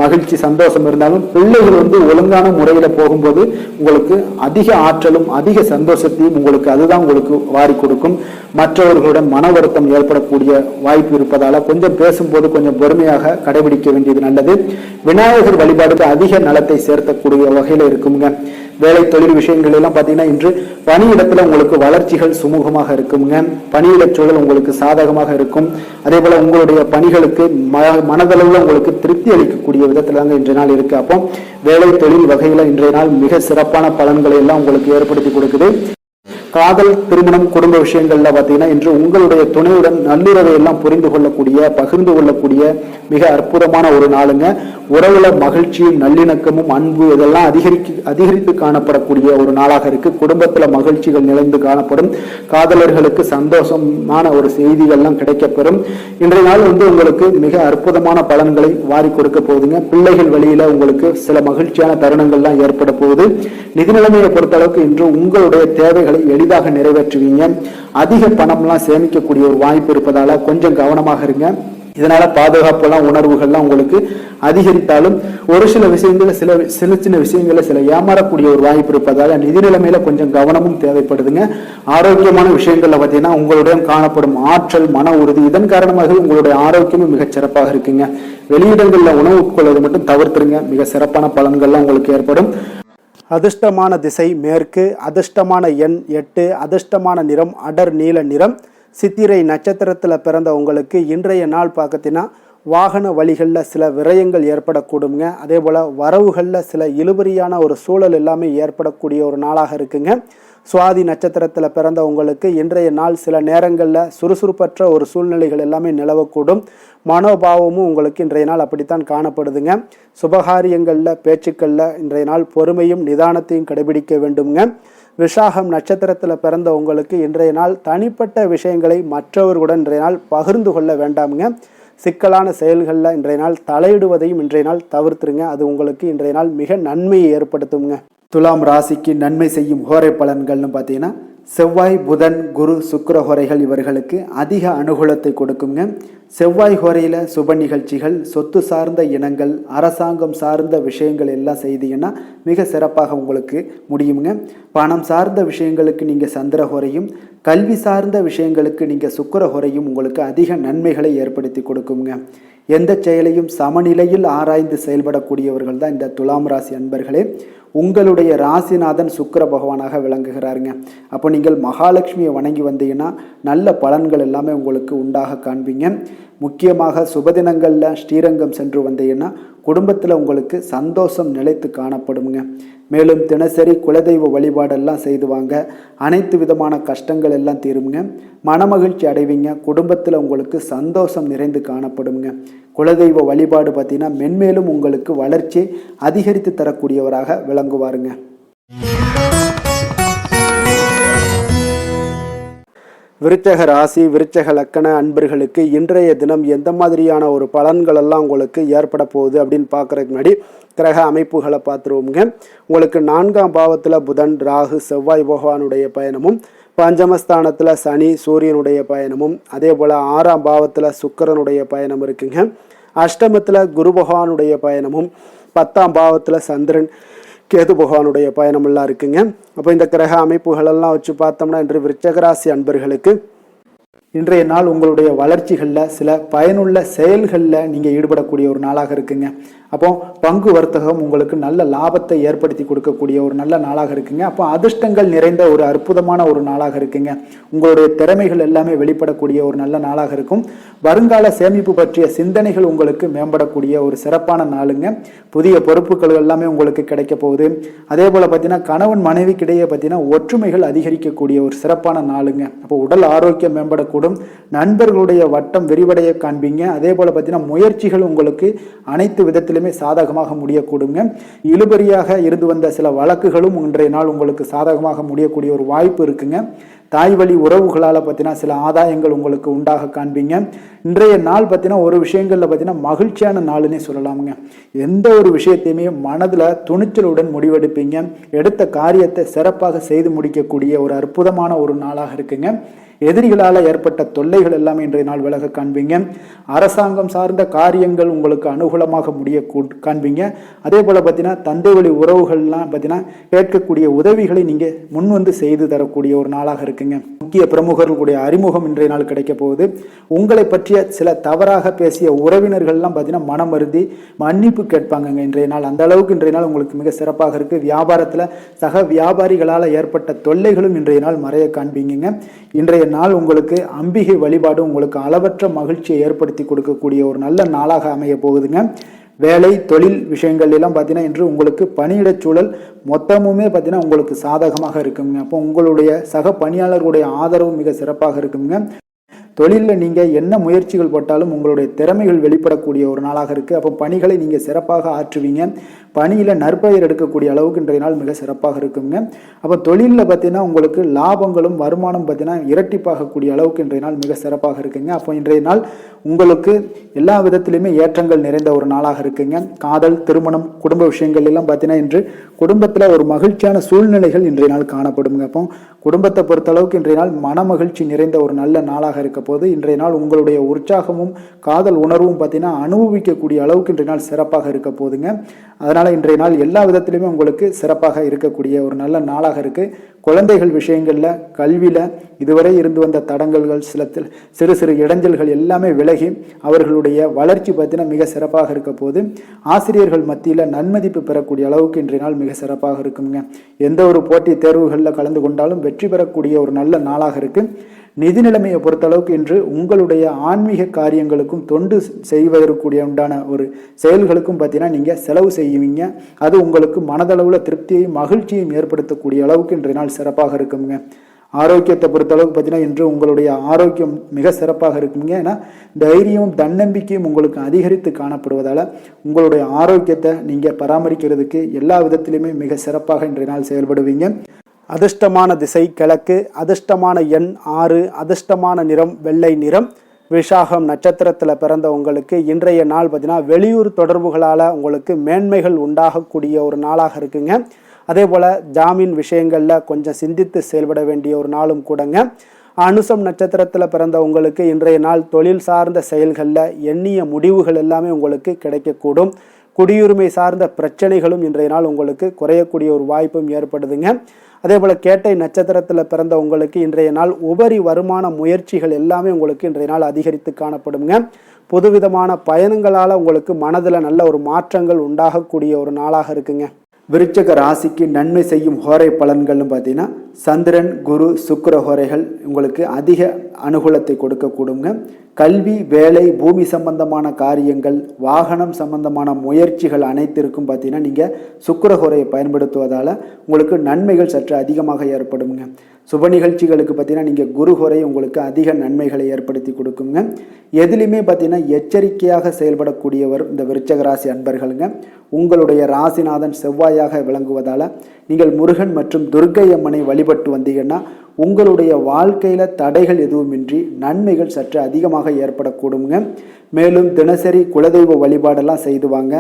மகிழ்ச்சி சந்தோஷம் இருந்தாலும் பிள்ளைகள் ஒழுங்கான முறையில போகும்போது உங்களுக்கு அதிக ஆற்றலும் அதிக சந்தோஷத்தையும் உங்களுக்கு அதுதான் உங்களுக்கு வாரி கொடுக்கும். மற்றவர்களுடன் மன வருத்தம் ஏற்படக்கூடிய வாய்ப்பு இருப்பதால கொஞ்சம் பேசும்போது கொஞ்சம் பொறுமையாக கடைபிடிக்க வேண்டியது நல்லது. விநாயகர் வழிபாடுக்கு அதிக நலத்தை சேர்த்தக்கூடிய வகையில இருக்குங்க. வேலை தொழில் விஷயங்கள் எல்லாம் பார்த்தீங்கன்னா இன்று பணியிடத்துல உங்களுக்கு வளர்ச்சிகள் சுமூகமாக இருக்குங்க. பணியிட சூழல் உங்களுக்கு சாதகமாக இருக்கும். அதே போல உங்களுடைய பணிகளுக்கு மனதளவுல உங்களுக்கு திருப்தி அளிக்கக்கூடிய விதத்துல தாங்க இன்றைய நாள் இருக்கு. அப்போ வேலை தொழில் வகையில இன்றைய நாள் மிக சிறப்பான பலன்களை எல்லாம் உங்களுக்கு ஏற்படுத்தி கொடுக்குது. காதல், திருமணம், குடும்ப விஷயங்கள்ல பாத்தீங்கன்னா இன்று உங்களுடைய துணையுடன் நல்லுறவை எல்லாம் புரிந்து கொள்ளக்கூடிய பகிர்ந்து கொள்ளக்கூடிய மிக அற்புதமான ஒரு நாளுங்க. உறவுல மகிழ்ச்சியும் நல்லிணக்கமும் அன்பு இதெல்லாம் அதிகரித்து காணப்படக்கூடிய ஒரு நாளாக இருக்கு. குடும்பத்துல மகிழ்ச்சிகள் நிறைந்து காணப்படும். காதலர்களுக்கு சந்தோஷமான ஒரு செய்திகள்லாம் கிடைக்கப்பெறும். இன்றைய நாள் உங்களுக்கு மிக அற்புதமான பலன்களை வாரி கொடுக்க போகுதுங்க. பிள்ளைகள் வழியில உங்களுக்கு சில மகிழ்ச்சியான தருணங்கள்லாம் ஏற்பட போகுது. நிதி நிலைமையை பொறுத்த அளவுக்கு இன்று உங்களுடைய தேவைகளை எளிதாக நிறைவேற்றுவீங்க. அதிக பணம்லாம் சேமிக்கக்கூடிய ஒரு வாய்ப்பு இருப்பதால கொஞ்சம் கவனமாக இருங்க. இதனால பாதுகாப்புலாம் உணர்வுகள்லாம் உங்களுக்கு அதிகரித்தாலும் ஒரு சில விஷயங்கள்ல சின்ன விஷயங்கள்ல சில ஏமாறக்கூடிய ஒரு வாய்ப்பு இருப்பதால நிதி நிலைமையில கொஞ்சம் கவனமும் தேவைப்படுதுங்க. ஆரோக்கியமான விஷயங்கள்ல பார்த்தீங்கன்னா உங்களுடன் காணப்படும் ஆற்றல், மன உறுதி இதன் காரணமாக உங்களுடைய ஆரோக்கியமும் மிகச் சிறப்பாக இருக்குங்க. வெளியிடங்கள்ல உணவு உட்கொள்வதை மட்டும் தவிர்த்துருங்க. மிக சிறப்பான பலன்கள்லாம் உங்களுக்கு ஏற்படும். அதிர்ஷ்டமான திசை மேற்கு, அதிர்ஷ்டமான எண் 8, அதிர்ஷ்டமான நிறம் அடர் நீல நிறம். சித்திரை நட்சத்திரத்தில் பிறந்த உங்களுக்கு இன்றைய நாள் பார்த்தீங்கன்னா வாகன வழிகளில் சில விரயங்கள் ஏற்படக்கூடுங்க. அதே போல் வரவுகளில் சில இழுபறியான ஒரு சூழல் எல்லாமே ஏற்படக்கூடிய ஒரு நாளாக இருக்குங்க. சுவாதி நட்சத்திரத்தில் பிறந்த உங்களுக்கு இன்றைய நாள் சில நேரங்களில் சுறுசுறுப்பற்ற ஒரு சூழ்நிலைகள் எல்லாமே நிலவக்கூடும். மனோபாவமும் உங்களுக்கு இன்றைய நாள் அப்படித்தான் காணப்படுதுங்க. சுபகாரியங்களில் பேச்சுக்களில் இன்றைய நாள் பொறுமையும் நிதானத்தையும் கடைபிடிக்க வேண்டுங்க. விசாகம் நட்சத்திரத்தில் பிறந்த உங்களுக்கு இன்றைய நாள் தனிப்பட்ட விஷயங்களை மற்றவர்களுடன் இன்றைய நாள் பகிர்ந்து கொள்ள வேண்டாமுங்க. சிக்கலான செயல்களில் இன்றைய நாள் தலையிடுவதையும் இன்றைய நாள் தவிர்த்துருங்க. அது உங்களுக்கு இன்றைய நாள் மிக நன்மையை ஏற்படுத்துங்க. துலாம் ராசிக்கு நன்மை செய்யும் ஹோரை பலன்கள்னு பார்த்தீங்கன்னா செவ்வாய், புதன், குரு, சுக்கிர ஹோரைகள் இவர்களுக்கு அதிக அனுகூலத்தை கொடுக்குங்க. செவ்வாய் ஹோரையில் சுப நிகழ்ச்சிகள், சொத்து சார்ந்த இனங்கள், அரசாங்கம் சார்ந்த விஷயங்கள் எல்லாம் செய்தீங்கன்னா மிக சிறப்பாக உங்களுக்கு முடியுங்க. பணம் சார்ந்த விஷயங்களுக்கு நீங்கள் சந்திர ஹோரையும், கல்வி சார்ந்த விஷயங்களுக்கு நீங்கள் சுக்கிர ஹோரையும் உங்களுக்கு அதிக நன்மைகளை ஏற்படுத்தி கொடுக்குங்க. எந்த செயலையும் சமநிலையில் ஆராய்ந்து செயல்படக்கூடியவர்கள் தான் இந்த துலாம் ராசி அன்பர்களே. உங்களுடைய ராசிநாதன் சுக்கிர பகவானாக விளங்குகிறாருங்க. அப்போ நீங்கள் மகாலட்சுமியை வணங்கி வந்தீங்கன்னா நல்ல பலன்கள் எல்லாமே உங்களுக்கு உண்டாக காண்பீங்க. முக்கியமாக சுபதினங்களில் ஸ்ரீரங்கம் சென்று வந்தீங்கன்னா குடும்பத்தில் உங்களுக்கு சந்தோஷம் நிலைத்து காணப்படுங்க. மேலும் தினசரி குலதெய்வ வழிபாடெல்லாம் செய்து வாங்க. அனைத்து விதமான கஷ்டங்கள் எல்லாம் தீருங்க. மனமகிழ்ச்சி அடைவீங்க. குடும்பத்தில் உங்களுக்கு சந்தோஷம் நிறைந்து காணப்படுங்க. குலதெய்வ வழிபாடு பார்த்தீங்கன்னா மென்மேலும் உங்களுக்கு வளர்ச்சி அதிகரித்து தரக்கூடியவராக விளங்குவாருங்க. விருச்சக ராசி, விருச்சக லக்கண அன்பர்களுக்கு இன்றைய தினம் எந்த மாதிரியான ஒரு பலன்கள் எல்லாம் உங்களுக்கு ஏற்பட போகுது அப்படின்னு பார்க்குறதுக்கு முன்னாடி கிரக அமைப்புகளை பார்த்துருவோங்க. உங்களுக்கு 4ஆம் பாவத்தில் புதன், ராகு, செவ்வாய் பகவானுடைய பயணமும், பஞ்சமஸ்தானத்தில் சனி, சூரியனுடைய பயணமும், அதே போல் 6ஆம் பாவத்தில் சுக்கிரனுடைய பயணம் இருக்குங்க. அஷ்டமத்தில் குரு பகவானுடைய பயணமும், 10ஆம் பாவத்தில் சந்திரன், கேது பகவானுடைய பயணமெல்லாம் இருக்குங்க. அப்போ இந்த கிரக அமைப்புகளெல்லாம் வச்சு பார்த்தோம்னா இன்று விருச்சக ராசி அன்பர்களுக்கு இன்றைய நாள் உங்களுடைய வளர்ச்சிகளில் சில பயனுள்ள செயல்களில் நீங்கள் ஈடுபடக்கூடிய ஒரு நாளாக இருக்குங்க. அப்போ பங்கு வர்த்தகம் உங்களுக்கு நல்ல லாபத்தை ஏற்படுத்தி கொடுக்கக்கூடிய ஒரு நல்ல நாளாக இருக்குங்க. அப்போ அதிர்ஷ்டங்கள் நிறைந்த ஒரு அற்புதமான ஒரு நாளாக இருக்குங்க. உங்களுடைய திறமைகள் எல்லாமே வெளிப்படக்கூடிய ஒரு நல்ல நாளாக இருக்கும். வருங்கால சேமிப்பு பற்றிய சிந்தனைகள் உங்களுக்கு மேம்படக்கூடிய ஒரு சிறப்பான நாளுங்க. புதிய பொறுப்புகள் எல்லாமே உங்களுக்கு கிடைக்க போகுது. அதே போல் பார்த்தீங்கன்னா கணவன் மனைவிக்கிடையே பார்த்தீங்கன்னா ஒற்றுமைகள் அதிகரிக்கக்கூடிய ஒரு சிறப்பான நாளுங்க. அப்போ உடல் ஆரோக்கியம் மேம்படக்கூடும். நண்பர்களுடைய வட்டம் விரிவடைய காண்பீங்க. அதே போல் பார்த்தீங்கன்னா முயற்சிகள் உங்களுக்கு அனைத்து விதத்திலும் சாதகமாக முடியக்கூடுங்க. இழுபறியாக இருந்து வந்த சில வழக்குகளும் இன்றைய நாள் உங்களுக்கு சாதகமாக முடியக்கூடிய ஒரு வாய்ப்பு இருக்குங்க. தாய் வழி உறவுகளால் பார்த்தீங்கன்னா சில ஆதாயங்கள் உங்களுக்கு உண்டாக காண்பீங்க. இன்றைய நாள் பார்த்தீங்கன்னா ஒரு விஷயங்களில் பார்த்தீங்கன்னா மகிழ்ச்சியான நாளுன்னே சொல்லலாமுங்க. எந்த ஒரு விஷயத்தையுமே மனதில் துணிச்சலுடன் முடிவெடுப்பீங்க. எடுத்த காரியத்தை சிறப்பாக செய்து முடிக்கக்கூடிய ஒரு அற்புதமான ஒரு நாளாக இருக்குங்க. எதிரிகளால் ஏற்பட்ட தொல்லைகள் எல்லாமே இன்றைய நாள் விலக காண்பீங்க. அரசாங்கம் சார்ந்த காரியங்கள் உங்களுக்கு அனுகூலமாக முடிய காண்பீங்க. அதே போல் பார்த்தீங்கன்னா தந்தை வழி உறவுகள்லாம் பார்த்தீங்கன்னா கேட்கக்கூடிய உதவிகளை நீங்கள் முன் வந்து செய்து தரக்கூடிய ஒரு நாளாக இருக்குங்க. முக்கிய பிரமுகர்களுடைய அறிமுகம் இன்றைய நாள் கிடைக்க போகுது. உங்களை பற்றிய சில தவறாக பேசிய உறவினர்கள்லாம் பார்த்தீங்கன்னா மனம் வருந்தி மன்னிப்பு கேட்பாங்க இன்றைய நாள். அந்த அளவுக்கு இன்றைய நாள் உங்களுக்கு மிக சிறப்பாக இருக்குது. வியாபாரத்தில் சக வியாபாரிகளால் ஏற்பட்ட தொல்லைகளும் இன்றைய நாள் மறைய காண்பீங்க. இன்றைய நாள் உங்களுக்கு அம்பிகை வழிபாடு உங்களுக்கு அளவற்ற மகிழ்ச்சியை ஏற்படுத்தி கொடுக்கக்கூடிய ஒரு நல்ல நாளாக அமைய போகுதுங்க. வேலை தொழில் விஷயங்கள் எல்லாம் பார்த்தீங்கன்னா இன்று உங்களுக்கு பணியிட சூழல் மொத்தமுமே பார்த்தீங்கன்னா உங்களுக்கு சாதகமாக இருக்குங்க. அப்போ உங்களுடைய சக பணியாளர்களுடைய ஆதரவு மிக சிறப்பாக இருக்குங்க. தொழிலில் நீங்கள் என்ன முயற்சிகள் போட்டாலும் உங்களுடைய திறமைகள் வெளிப்படக்கூடிய ஒரு நாளாக இருக்குது. அப்போ பணிகளை நீங்கள் சிறப்பாக ஆற்றுவீங்க. பணியில் நற்பெயர் எடுக்கக்கூடிய அளவுக்கு இன்றைய நாள் மிக சிறப்பாக இருக்குங்க. அப்போ தொழிலில் பார்த்தீங்கன்னா உங்களுக்கு லாபங்களும் வருமானம் பார்த்தீங்கன்னா இரட்டிப்பாகக்கூடிய அளவுக்கு இன்றைய நாள் மிக சிறப்பாக இருக்குங்க. அப்போ இன்றைய நாள் உங்களுக்கு எல்லா விதத்திலுமே ஏற்றங்கள் நிறைந்த ஒரு நாளாக இருக்குங்க. காதல், திருமணம், குடும்ப விஷயங்கள் எல்லாம் பார்த்தீங்கன்னா இன்று குடும்பத்தில் ஒரு மகிழ்ச்சியான சூழ்நிலைகள் இன்றைய நாள் காணப்படுங்க. அப்போ குடும்பத்தை பொறுத்தளவுக்கு இன்றைய நாள் மன மகிழ்ச்சி நிறைந்த ஒரு நல்ல நாளாக இருக்க போது இன்றைய நாள் உங்களுடைய உற்சாகமும் காதல் உணர்வும் பார்த்தீங்கன்னா அனுபவிக்கக்கூடிய அளவுக்கு இன்றைய நாள் சிறப்பாக இருக்க போதுங்க. அதனால் இன்றைய நாள் எல்லா விதத்திலுமே உங்களுக்கு சிறப்பாக இருக்கக்கூடிய ஒரு நல்ல நாளாக இருக்குது. குழந்தைகள் விஷயங்களில் கல்வியில் இதுவரை இருந்து வந்த தடங்கல்கள் சிறு சிறு இடைஞ்சல்கள் எல்லாமே விலகி அவர்களுடைய வளர்ச்சி பார்த்தீங்கன்னா மிக சிறப்பாக இருக்க போது ஆசிரியர்கள் மத்தியில் நன்மதிப்பு பெறக்கூடிய அளவுக்கு இன்றைய நாள் மிக சிறப்பாக இருக்குங்க. எந்த ஒரு போட்டி தேர்வுகளில் கலந்து கொண்டாலும் வெற்றி பெறக்கூடிய ஒரு நல்ல நாளாக இருக்குது. நிதி நிலைமையை பொறுத்தளவுக்கு இன்று உங்களுடைய ஆன்மீக காரியங்களுக்கும் தொண்டு செய்வதற்குரிய உண்டான ஒரு செயல்களுக்கும் பார்த்தீங்கன்னா நீங்கள் செலவு செய்வீங்க. அது உங்களுக்கு மனதளவில் திருப்தியையும் மகிழ்ச்சியையும் ஏற்படுத்தக்கூடிய அளவுக்கு இன்றைய நாள் சிறப்பாக இருக்குங்க. ஆரோக்கியத்தை பொறுத்தளவுக்கு பார்த்தீங்கன்னா இன்று உங்களுடைய ஆரோக்கியம் மிக சிறப்பாக இருக்குங்க. ஏன்னா தைரியமும் தன்னம்பிக்கையும் உங்களுக்கு அதிகரித்து காணப்படுவதால் உங்களுடைய ஆரோக்கியத்தை நீங்கள் பராமரிக்கிறதுக்கு எல்லா விதத்திலுமே மிக சிறப்பாக இன்றைய நாள் செயல்படுவீங்க. அதிர்ஷ்டமான திசை கிழக்கு, அதிர்ஷ்டமான எண் 6, அதிர்ஷ்டமான நிறம் வெள்ளை நிறம். விஷாகம் நட்சத்திரத்தில் பிறந்த உங்களுக்கு இன்றைய நாள் பார்த்தீங்கன்னா வெளியூர் தொடர்புகளால் உங்களுக்கு மேன்மைகள் உண்டாகக்கூடிய ஒரு நாளாக இருக்குங்க. அதே போல் ஜாமீன் விஷயங்களில் கொஞ்சம் சிந்தித்து செயல்பட வேண்டிய ஒரு நாளும் கூடங்க. அனுசம் நட்சத்திரத்தில் பிறந்த உங்களுக்கு இன்றைய நாள் தொழில் சார்ந்த செயல்களில் எண்ணிய முடிவுகள் எல்லாமே உங்களுக்கு கிடைக்கக்கூடும். குடியுரிமை சார்ந்த பிரச்சனைகளும் இன்றைய நாள் உங்களுக்கு குறையக்கூடிய ஒரு வாய்ப்பும் ஏற்படுதுங்க. அதே போல் கேட்டை நட்சத்திரத்தில் பிறந்த உங்களுக்கு இன்றைய நாள் உபரி வருமான முயற்சிகள் எல்லாமே உங்களுக்கு இன்றைய நாள் அதிகரித்து காணப்படுங்க. புதுவிதமான பயணங்களால் உங்களுக்கு மனதில் நல்ல ஒரு மாற்றங்கள் உண்டாகக்கூடிய ஒரு நாளாக இருக்குங்க. விருச்சக ராசிக்கு நன்மை செய்யும் ஹோரை பலன்கள்னு பார்த்தீங்கன்னா சந்திரன், குரு, சுக்கிர ஹோரைகள் உங்களுக்கு அதிக அனுகூலத்தை கொடுக்கக்கூடுங்க. கல்வி, வேலை, பூமி சம்பந்தமான காரியங்கள், வாகனம் சம்பந்தமான முயற்சிகள் அனைத்திற்கும் பார்த்தீங்கன்னா நீங்கள் சுக்கிர ஹோரையை பயன்படுத்துவதால் உங்களுக்கு நன்மைகள் சற்று அதிகமாக ஏற்படுங்க. சுப நிகழ்ச்சிகளுக்கு பார்த்தீங்கன்னா நீங்கள் குரு ஹோரை உங்களுக்கு அதிக நன்மைகளை ஏற்படுத்தி கொடுக்குங்க. எதுலையுமே பார்த்தீங்கன்னா எச்சரிக்கையாக செயல்படக்கூடியவர் இந்த விருச்சக ராசி அன்பர்களுங்க. உங்களுடைய ராசிநாதன் செவ்வாயாக விளங்குவதால் நீங்கள் முருகன் மற்றும் துர்க்கை அம்மனை வழிபட்டு வந்தீங்கன்னா உங்களுடைய வாழ்க்கையில் தடைகள் எதுவுமின்றி நன்மைகள் சற்று அதிகமாக ஏற்படக்கூடுங்க. மேலும் தினசரி குலதெய்வ வழிபாடெல்லாம் செய்து வாங்க.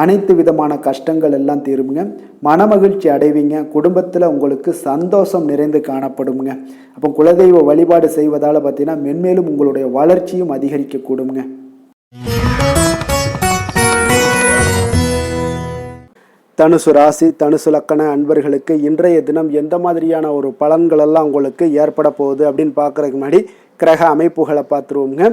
அனைத்து விதமான கஷ்டங்கள் எல்லாம் தீருங்க. மனமகிழ்ச்சி அடைவீங்க. குடும்பத்தில் உங்களுக்கு சந்தோஷம் நிறைந்து காணப்படுங்க. அப்போ குலதெய்வ வழிபாடு செய்வதால் பார்த்தீங்கன்னா மென்மேலும் உங்களுடைய வளர்ச்சியும் அதிகரிக்கக்கூடுங்க. தனுசு ராசி தனுசு லக்கண அன்பர்களுக்கு இன்றைய தினம் எந்த மாதிரியான ஒரு பலன்கள் எல்லாம் உங்களுக்கு ஏற்பட போகுது அப்படின்னு பார்க்கறதுக்கு முன்னாடி கிரக அமைப்புகளை பார்த்துருவோங்க.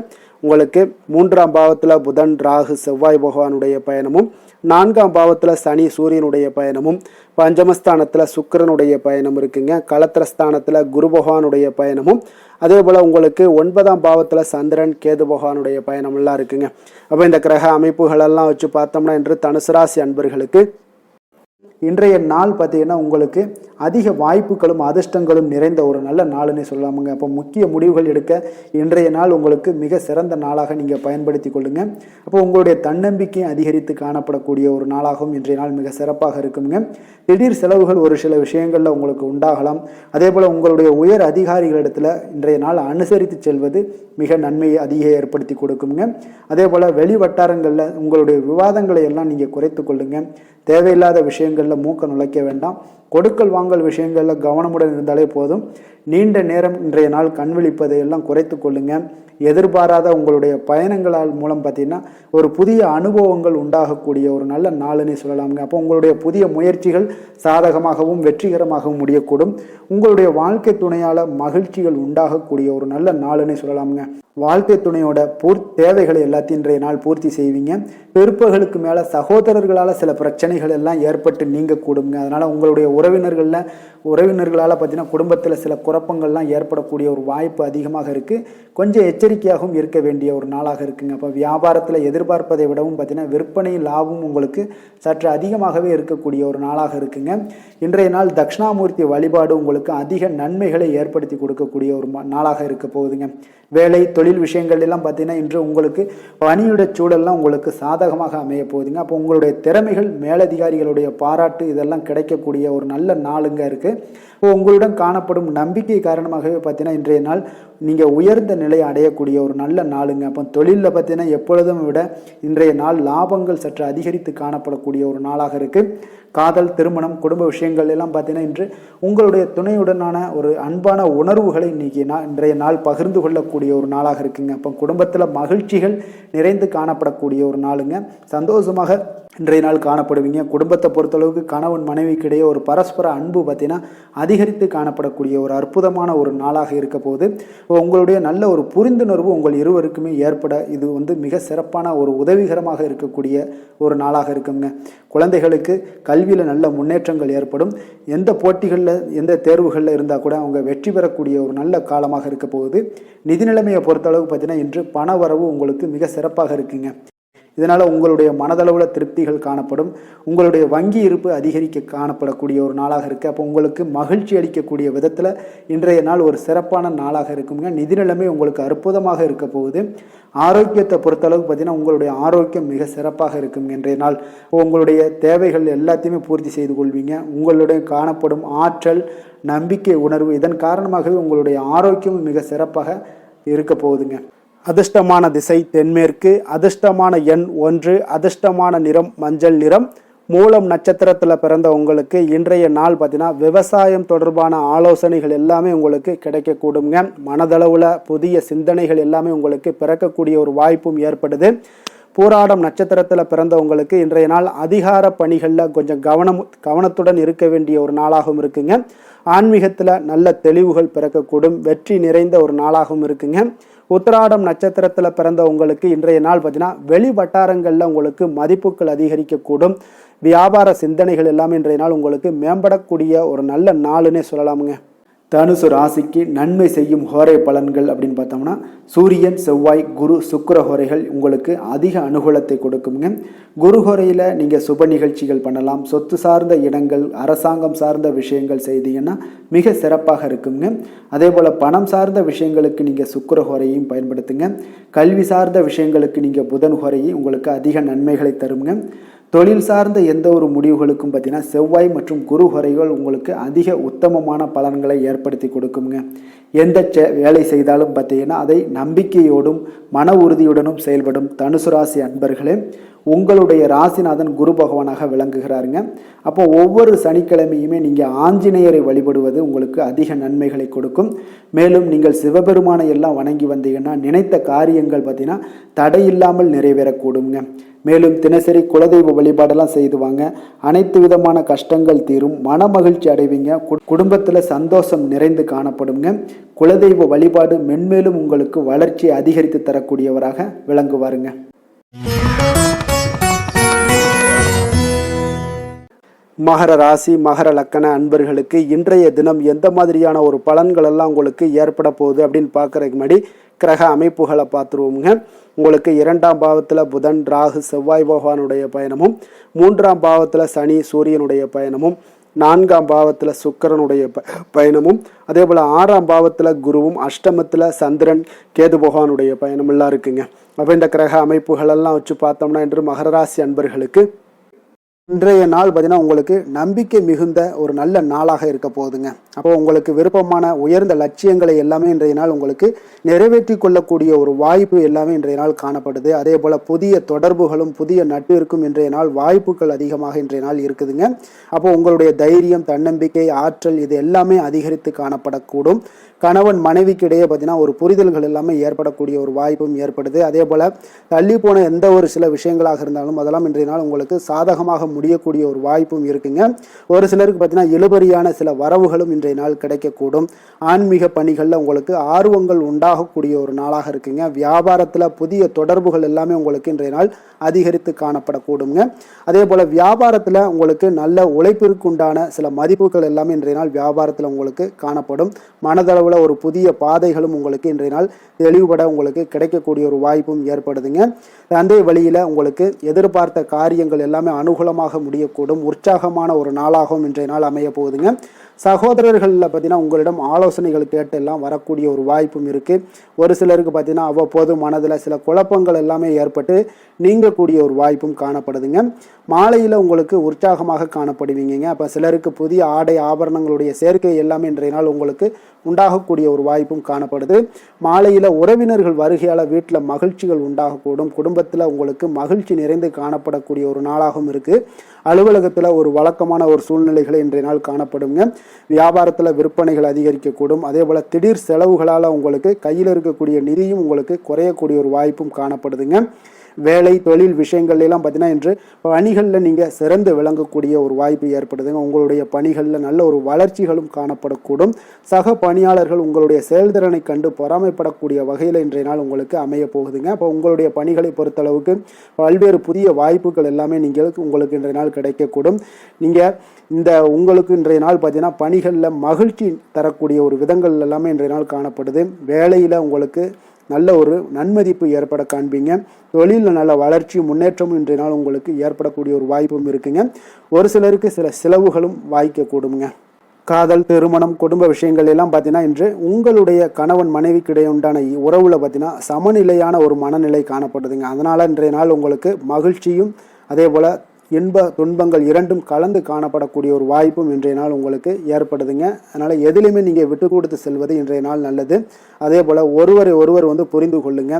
உங்களுக்கு 3ஆம் பாவத்தில் புதன் ராகு செவ்வாய் பகவானுடைய பயணமும், 4ஆம் பாவத்தில் சனி சூரியனுடைய பயணமும், பஞ்சமஸ்தானத்தில் சுக்கிரனுடைய பயணம் இருக்குங்க. களத்திரஸ்தானத்தில் குரு பகவானுடைய பயணமும், அதே போல் உங்களுக்கு 9ஆம் பாவத்தில் சந்திரன் கேது பகவானுடைய பயணமெல்லாம் இருக்குங்க. அப்போ இந்த கிரக அமைப்புகளெல்லாம் வச்சு பார்த்தோம்னா இன்று தனுசு ராசி அன்பர்களுக்கு இன்றைய நாள் பார்த்தீங்கன்னா உங்களுக்கு அதிக வாய்ப்புகளும் அதிர்ஷ்டங்களும் நிறைந்த ஒரு நல்ல நாளுன்னே சொல்லலாமுங்க. அப்போ முக்கிய முடிவுகள் எடுக்க இன்றைய நாள் உங்களுக்கு மிக சிறந்த நாளாக நீங்கள் பயன்படுத்தி கொள்ளுங்க. அப்போ உங்களுடைய தன்னம்பிக்கை அதிகரித்து காணப்படக்கூடிய ஒரு நாளாகவும் இன்றைய நாள் மிக சிறப்பாக இருக்குங்க. திடீர் செலவுகள் ஒரு சில விஷயங்களில் உங்களுக்கு உண்டாகலாம். அதே போல் உங்களுடைய உயர் அதிகாரிகளிடத்தில் இன்றைய நாள் அனுசரித்து செல்வது மிக நன்மையை அதிக ஏற்படுத்தி கொடுக்குங்க. அதே போல் வெளி வட்டாரங்களில் உங்களுடைய விவாதங்களை எல்லாம் நீங்கள் குறைத்து கொள்ளுங்க. தேவையில்லாத விஷயங்களில் மூக்க நுழைக்க வேண்டாம். கொடுக்கல் வாங்கல் விஷயங்களில் கவனமுடன் இருந்தாலே போதும். நீண்ட நேரம் இன்றைய நாள் கண் விழிப்பதை எல்லாம் குறைத்து கொள்ளுங்க. எதிர்பாராத உங்களுடைய பயணங்களால் மூலம் பார்த்தீங்கன்னா ஒரு புதிய அனுபவங்கள் உண்டாகக்கூடிய ஒரு நல்ல நாளுன்னே சொல்லலாமுங்க. அப்போ உங்களுடைய புதிய முயற்சிகள் சாதகமாகவும் வெற்றிகரமாகவும் முடியக்கூடும். உங்களுடைய வாழ்க்கை துணையால் மகிழ்ச்சிகள் உண்டாகக்கூடிய ஒரு நல்ல நாளுன்னே சொல்லலாமுங்க. வாழ்க்கை துணையோட தேவைகளை எல்லாத்தையும் இன்றைய நாள் பூர்த்தி செய்வீங்க. பிற்பகலுக்கு மேலே சகோதரர்களால் சில பிரச்சனைகள் எல்லாம் ஏற்பட்டு நீங்கக்கூடுங்க. அதனால் உங்களுடைய உறவினர்களால் பார்த்தீங்கன்னா குடும்பத்தில் சில குழப்பங்கள்லாம் ஏற்படக்கூடிய ஒரு வாய்ப்பு அதிகமாக இருக்குது. கொஞ்சம் எச்சரிக்கையாகவும் இருக்க வேண்டிய ஒரு நாளாக இருக்குங்க. அப்போ வியாபாரத்தில் எதிர்பார்ப்பதை விடவும் பார்த்தீங்கன்னா விற்பனை லாபம் உங்களுக்கு சற்று அதிகமாகவே இருக்கக்கூடிய ஒரு நாளாக இருக்குங்க. இன்றைய நாள் தட்சிணாமூர்த்தி வழிபாடு உங்களுக்கு அதிக நன்மைகளை ஏற்படுத்தி கொடுக்கக்கூடிய ஒரு நாளாக இருக்க போகுதுங்க. வேலை தொழில் விஷயங்கள் எல்லாம் பார்த்தீங்கன்னா இன்று உங்களுக்கு பணியுடைய சூழல்லாம் உங்களுக்கு சாதகமாக அமைய போகுதுங்க. அப்போ உங்களுடைய திறமைகள் மேலதிகாரிகளுடைய பாராட்டு இதெல்லாம் கிடைக்கக்கூடிய ஒரு நல்ல நாளுங்க இருக்குது. உங்களுடன் காணப்படும் நம்பிக்கை காரணமாகவே பார்த்தீங்கன்னா இன்றைய நாள் நீங்கள் உயர்ந்த நிலையை அடையக்கூடிய ஒரு நல்ல நாளுங்க. அப்போ தொழிலில் பார்த்தீங்கன்னா எப்பொழுதும் விட இன்றைய நாள் லாபங்கள் சற்று அதிகரித்து காணப்படக்கூடிய ஒரு நாளாக இருக்குது. காதல் திருமணம் குடும்ப விஷயங்கள் எல்லாம் பார்த்தீங்கன்னா இன்று உங்களுடைய துணையுடனான ஒரு அன்பான உணர்வுகளை இன்றைய நாள் பகிர்ந்து கொள்ளக்கூடிய ஒரு நாளாக இருக்குங்க. அப்போ குடும்பத்தில் மகிழ்ச்சிகள் நிறைந்து காணப்படக்கூடிய ஒரு நாளுங்க. சந்தோஷமாக இன்றைய நாள் காணப்படுவீங்க. குடும்பத்தை பொறுத்தளவுக்கு கணவன் மனைவிக்கிடையே ஒரு பரஸ்பர அன்பு பார்த்தீங்கன்னா அதிகரித்து காணப்படக்கூடிய ஒரு அற்புதமான ஒரு நாளாக இருக்க போது உங்களுடைய நல்ல ஒரு புரிந்துணர்வு உங்கள் இருவருக்குமே ஏற்பட இது மிக சிறப்பான ஒரு உதவிகரமாக இருக்கக்கூடிய ஒரு நாளாக இருக்குங்க. குழந்தைகளுக்கு கல்வியில் நல்ல முன்னேற்றங்கள் ஏற்படும். எந்த போட்டிகளில் எந்த தேர்வுகளில் இருந்தால் கூட அவங்க வெற்றி பெறக்கூடிய ஒரு நல்ல காலமாக இருக்க போகுது. நிதி நிலைமையை பொறுத்தளவுக்கு பார்த்தீங்கன்னா இன்று பண வரவு உங்களுக்கு மிக சிறப்பாக இருக்குங்க. இதனால் உங்களுடைய மனதளவில் திருப்திகள் காணப்படும். உங்களுடைய வங்கி இருப்பு அதிகரிக்க காணப்படக்கூடிய ஒரு நாளாக இருக்குது. அப்போ உங்களுக்கு மகிழ்ச்சி அளிக்கக்கூடிய விதத்தில் இன்றைய நாள் ஒரு சிறப்பான நாளாக இருக்குங்க. நிதி நிலைமை உங்களுக்கு அற்புதமாக இருக்க போகுது. ஆரோக்கியத்தை பொறுத்தளவுக்கு பார்த்தீங்கன்னா உங்களுடைய ஆரோக்கியம் மிக சிறப்பாக இருக்கும். இன்றைய நாள் உங்களுடைய தேவைகள் எல்லாத்தையுமே பூர்த்தி செய்து கொள்வீங்க. உங்களுடைய காணப்படும் ஆற்றல் நம்பிக்கை உணர்வு இதன் காரணமாகவே உங்களுடைய ஆரோக்கியம் மிக சிறப்பாக இருக்க போகுதுங்க. அதிர்ஷ்டமான திசை தென்மேற்கு, அதிர்ஷ்டமான எண் 1, அதிர்ஷ்டமான நிறம் மஞ்சள் நிறம். மூலம் நட்சத்திரத்தில் பிறந்த உங்களுக்கு இன்றைய நாள் பார்த்தீங்கன்னா விவசாயம் தொடர்பான ஆலோசனைகள் எல்லாமே உங்களுக்கு கிடைக்கக்கூடுங்க. மனதளவில் புதிய சிந்தனைகள் எல்லாமே உங்களுக்கு பிறக்கக்கூடிய ஒரு வாய்ப்பும் ஏற்படுது. பூராடம் நட்சத்திரத்தில் பிறந்தவங்களுக்கு இன்றைய நாள் அதிகார பணிகளில் கொஞ்சம் கவனத்துடன் இருக்க வேண்டிய ஒரு நாளாகவும் இருக்குங்க. ஆன்மீகத்தில் நல்ல தெளிவுகள் பிறக்கக்கூடும். வெற்றி நிறைந்த ஒரு நாளாகவும் இருக்குங்க. உத்திராடம் நட்சத்திரத்தில் பிறந்த உங்களுக்கு இன்றைய நாள் பார்த்தீங்கன்னா வெளி வட்டாரங்களில் உங்களுக்கு மதிப்புகள் அதிகரிக்கக்கூடும். வியாபார சிந்தனைகள் எல்லாமே இன்றைய நாள் உங்களுக்கு மேம்படக்கூடிய ஒரு நல்ல நாளுன்னே சொல்லலாமுங்க. தனுசு ராசிக்கு நன்மை செய்யும் ஹோரை பலன்கள் அப்படின்னு பார்த்தோம்னா சூரியன் செவ்வாய் குரு சுக்கிர ஹோரைகள் உங்களுக்கு அதிக அனுகூலத்தை கொடுக்குங்க. குரு ஹோரையில் நீங்கள் சுப நிகழ்ச்சிகள் பண்ணலாம். சொத்து சார்ந்த இடங்கள் அரசாங்கம் சார்ந்த விஷயங்கள் செய்தீங்கன்னா மிக சிறப்பாக இருக்குங்க. அதே போல் பணம் சார்ந்த விஷயங்களுக்கு நீங்கள் சுக்கிர ஹோரையும் பயன்படுத்துங்க. கல்வி சார்ந்த விஷயங்களுக்கு நீங்கள் புதன் ஹோரையும் உங்களுக்கு அதிக நன்மைகளை தருங்க. தொழில் சார்ந்த எந்த ஒரு முடிவுகளுக்கும் பார்த்தீங்கன்னா செவ்வாய் மற்றும் குரு ஹோரைகள் உங்களுக்கு அதிக உத்தமமான பலன்களை ஏற்படுத்தி கொடுக்குங்க. எந்த வேலை செய்தாலும் பார்த்தீங்கன்னா அதை நம்பிக்கையோடும் மன உறுதியுடனும் செயல்படும் தனுசு ராசி அன்பர்களே உங்களுடைய ராசிநாதன் குரு பகவானாக விளங்குகிறாருங்க. அப்போ ஒவ்வொரு சனிக்கிழமையுமே நீங்கள் ஆஞ்சநேயரை வழிபடுவது உங்களுக்கு அதிக நன்மைகளை கொடுக்கும். மேலும் நீங்கள் சிவபெருமானை எல்லாம் வணங்கி வந்தீங்கன்னா நினைத்த காரியங்கள் பார்த்தீங்கன்னா தடையில்லாமல் நிறைவேறக்கூடுங்க. மேலும் தினசரி குலதெய்வ வழிபாடெல்லாம் செய்து வாங்க. அனைத்து விதமான கஷ்டங்கள் தீரும், மன மகிழ்ச்சி அடைவீங்க, குடும்பத்தில் சந்தோஷம் நிறைந்து காணப்படுங்க. குலதெய்வ வழிபாடு மென்மேலும் உங்களுக்கு வளர்ச்சியை அதிகரித்து தரக்கூடியவராக விளங்குவாருங்க. மகர ராசி மகர லக்கண அன்பர்களுக்கு இன்றைய தினம் எந்த மாதிரியான ஒரு பலன்கள் எல்லாம் உங்களுக்கு ஏற்பட போகுது அப்படின்னு பார்க்கறதுக்கு முன்னாடி கிரக அமைப்புகளை பார்த்துருவோங்க. உங்களுக்கு 2ஆம் பாவத்தில் புதன் ராகு செவ்வாய் பகவானுடைய பயணமும், 3ஆம் பாவத்தில் சனி சூரியனுடைய பயணமும், 4ஆம் பாவத்தில் சுக்கிரனுடைய பயணமும், அதே போல் 6ஆம் பாவத்தில் குருவும், அஷ்டமத்தில் சந்திரன் கேது பகவானுடைய பயணம் எல்லாம் இருக்குங்க. அப்போ இந்த கிரக அமைப்புகளெல்லாம் வச்சு பார்த்தோம்னா இன்று மகர ராசி அன்பர்களுக்கு இன்றைய நாள் பார்த்தீங்கன்னா உங்களுக்கு நம்பிக்கை மிகுந்த ஒரு நல்ல நாளாக இருக்க போகுதுங்க. அப்போ உங்களுக்கு விருப்பமான உயர்ந்த லட்சியங்களை எல்லாமே இன்றைய நாள் உங்களுக்கு நிறைவேற்றி கொள்ளக்கூடிய ஒரு வாய்ப்பு எல்லாமே இன்றைய நாள் காணப்படுது. அதே போல் புதிய தொடர்புகளும் புதிய நட்பிற்கும் இன்றைய நாள் வாய்ப்புகள் அதிகமாக இன்றைய நாள் இருக்குதுங்க. அப்போ உங்களுடைய தைரியம், தன்னம்பிக்கை, ஆற்றல் இது எல்லாமே அதிகரித்து காணப்படக்கூடும். கணவன் மனைவிக்கு இடையே பார்த்தீங்கன்னா ஒரு புரிதல்கள் எல்லாமே ஏற்படக்கூடிய ஒரு வாய்ப்பும் ஏற்படுது. அதே போல் தள்ளி போன எந்த ஒரு சில விஷயங்களாக இருந்தாலும் அதெல்லாம் இன்றைய நாள் உங்களுக்கு சாதகமாக முடியக்கூடிய ஒரு வாய்ப்பும் இருக்குங்க. ஒரு சிலருக்கு பார்த்தீங்கன்னா இழுபறியான சில வரவுகளும் இன்றைய நாள் கிடைக்கக்கூடும். ஆன்மீக பணிகளில் உங்களுக்கு ஆர்வங்கள் உண்டாகக்கூடிய ஒரு நாளாக இருக்குங்க. வியாபாரத்தில் புதிய தொடர்புகள் எல்லாமே உங்களுக்கு இன்றைய நாள் அதிகரித்து காணப்படக்கூடுங்க. அதே போல் வியாபாரத்தில் உங்களுக்கு நல்ல உழைப்பிற்கு உண்டான சில மதிப்புகள் எல்லாமே இன்றைய நாள் வியாபாரத்தில் உங்களுக்கு காணப்படும். மனதளவு ஒரு புதிய பாதைகளும் உங்களுக்கு இன்றைய நாள் தெளிவுபட உங்களுக்கு கிடைக்கக்கூடிய ஒரு வாய்ப்பும் ஏற்படுதுங்க. தந்தை வழியில உங்களுக்கு எதிர்பார்த்த காரியங்கள் எல்லாமே அனுகூலமாக முடியக்கூடும். உற்சாகமான ஒரு நாளாகவும் இன்றைய நாள் அமைய போகுதுங்க. சகோதரர்களில் பார்த்தீங்கன்னா உங்களிடம் ஆலோசனைகள் கேட்டு எல்லாம் வரக்கூடிய ஒரு வாய்ப்பும் இருக்குது. ஒரு சிலருக்கு பார்த்தீங்கன்னா அவ்வப்போது மனதில் சில குழப்பங்கள் எல்லாமே ஏற்பட்டு நீங்கக்கூடிய ஒரு வாய்ப்பும் காணப்படுதுங்க. மாலையில் உங்களுக்கு உற்சாகமாக காணப்படுவீங்க. அப்போ சிலருக்கு புதிய ஆடை ஆபரணங்களுடைய சேர்க்கை எல்லாமே இன்றைய நாள் உங்களுக்கு உண்டாகக்கூடிய ஒரு வாய்ப்பும் காணப்படுது. மாலையில் உறவினர்கள் வருகையால் வீட்டில் மகிழ்ச்சிகள் உண்டாகக்கூடும். குடும்பத்தில் உங்களுக்கு மகிழ்ச்சி நிறைந்து காணப்படக்கூடிய ஒரு நாளாகவும் இருக்குது. அலுவலகத்தில் ஒரு வழக்கமான ஒரு சூழ்நிலைகளை இன்றைய நாள் காணப்படுங்க. வியாபாரத்தில் விற்பனைகள் அதிகரிக்கக்கூடும். அதே போல் திடீர் செலவுகளால் உங்களுக்கு கையில் இருக்கக்கூடிய நிதியும் உங்களுக்கு குறையக்கூடிய ஒரு வாய்ப்பும் காணப்படுதுங்க. வேலை தொழில் விஷயங்கள் எல்லாம் பார்த்தீங்கன்னா இன்று பணிகளில் நீங்கள் சிறந்து விளங்கக்கூடிய ஒரு வாய்ப்பு ஏற்படுதுங்க. உங்களுடைய பணிகளில் நல்ல ஒரு வளர்ச்சிகளும் காணப்படக்கூடும். சக பணியாளர்கள் உங்களுடைய செயல்திறனை கண்டு பொறாமைப்படக்கூடிய வகையில் இன்றைய நாள் உங்களுக்கு அமைய போகுதுங்க. அப்போ உங்களுடைய பணிகளை பொறுத்தளவுக்கு பல்வேறு புதிய வாய்ப்புகள் எல்லாமே உங்களுக்கு இன்றைய நாள் கிடைக்கக்கூடும். உங்களுக்கு இன்றைய நாள் பார்த்தீங்கன்னா பணிகளில் மகிழ்ச்சி தரக்கூடிய ஒரு விதங்கள் எல்லாமே இன்றைய நாள் காணப்படுது. வேலையில் உங்களுக்கு நல்ல ஒரு நன்மதிப்பு ஏற்பட காண்பீங்க. தொழிலில் நல்ல வளர்ச்சி முன்னேற்றமும் இன்றைய நாள் உங்களுக்கு ஏற்படக்கூடிய ஒரு வாய்ப்பும் இருக்குங்க. ஒரு சிலருக்கு சில செலவுகளும் வாய்க்கக்கூடுங்க. காதல், திருமணம், குடும்ப விஷயங்கள் எல்லாம் பார்த்தீங்கன்னா இன்று உங்களுடைய கணவன் மனைவிக்கு இடையே உண்டான உறவுல பார்த்தீங்கன்னா சமநிலையான ஒரு மனநிலை காணப்படுதுங்க. அதனால் இன்றைய நாள் உங்களுக்கு மகிழ்ச்சியும் அதே போல் இன்ப துன்பங்கள் இரண்டும் கலந்து காணப்படக்கூடிய ஒரு வாய்ப்பும் இன்றைய நாள் உங்களுக்கு ஏற்படுதுங்க. அதனால் எதிலுமே நீங்கள் விட்டு கொடுத்து செல்வது இன்றைய நாள் நல்லது. அதே போல் ஒருவர் புரிந்து கொள்ளுங்க.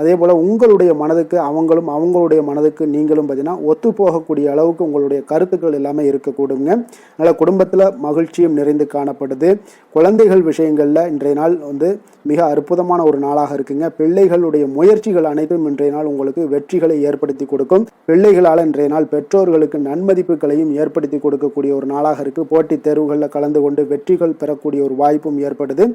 அதே போல் உங்களுடைய மனதுக்கு அவங்களும் அவங்களுடைய மனதுக்கு நீங்களும் பார்த்தீங்கன்னா ஒத்து போகக்கூடிய அளவுக்கு உங்களுடைய கருத்துக்கள் எல்லாமே இருக்கக்கூடுங்க. அதனால் குடும்பத்தில் மகிழ்ச்சியும் நிறைந்து காணப்படுது. குழந்தைகள் விஷயங்களில் இன்றைய நாள் மிக அற்புதமான ஒரு நாளாக இருக்குங்க. பிள்ளைகளுடைய முயற்சிகள் அனைத்தும் இன்றைய நாள் உங்களுக்கு வெற்றிகளை ஏற்படுத்தி கொடுக்கும். பிள்ளைகளால் இன்றைய நாள் பெற்றோர்களுக்கு நன்மதிப்புகளையும் ஏற்படுத்தி கொடுக்கக்கூடிய ஒரு நாளாக இருக்குது. போட்டித் தேர்வுகளில் கலந்து கொண்டு வெற்றிகள் பெறக்கூடிய ஒரு வாய்ப்பும் ஏற்படுது.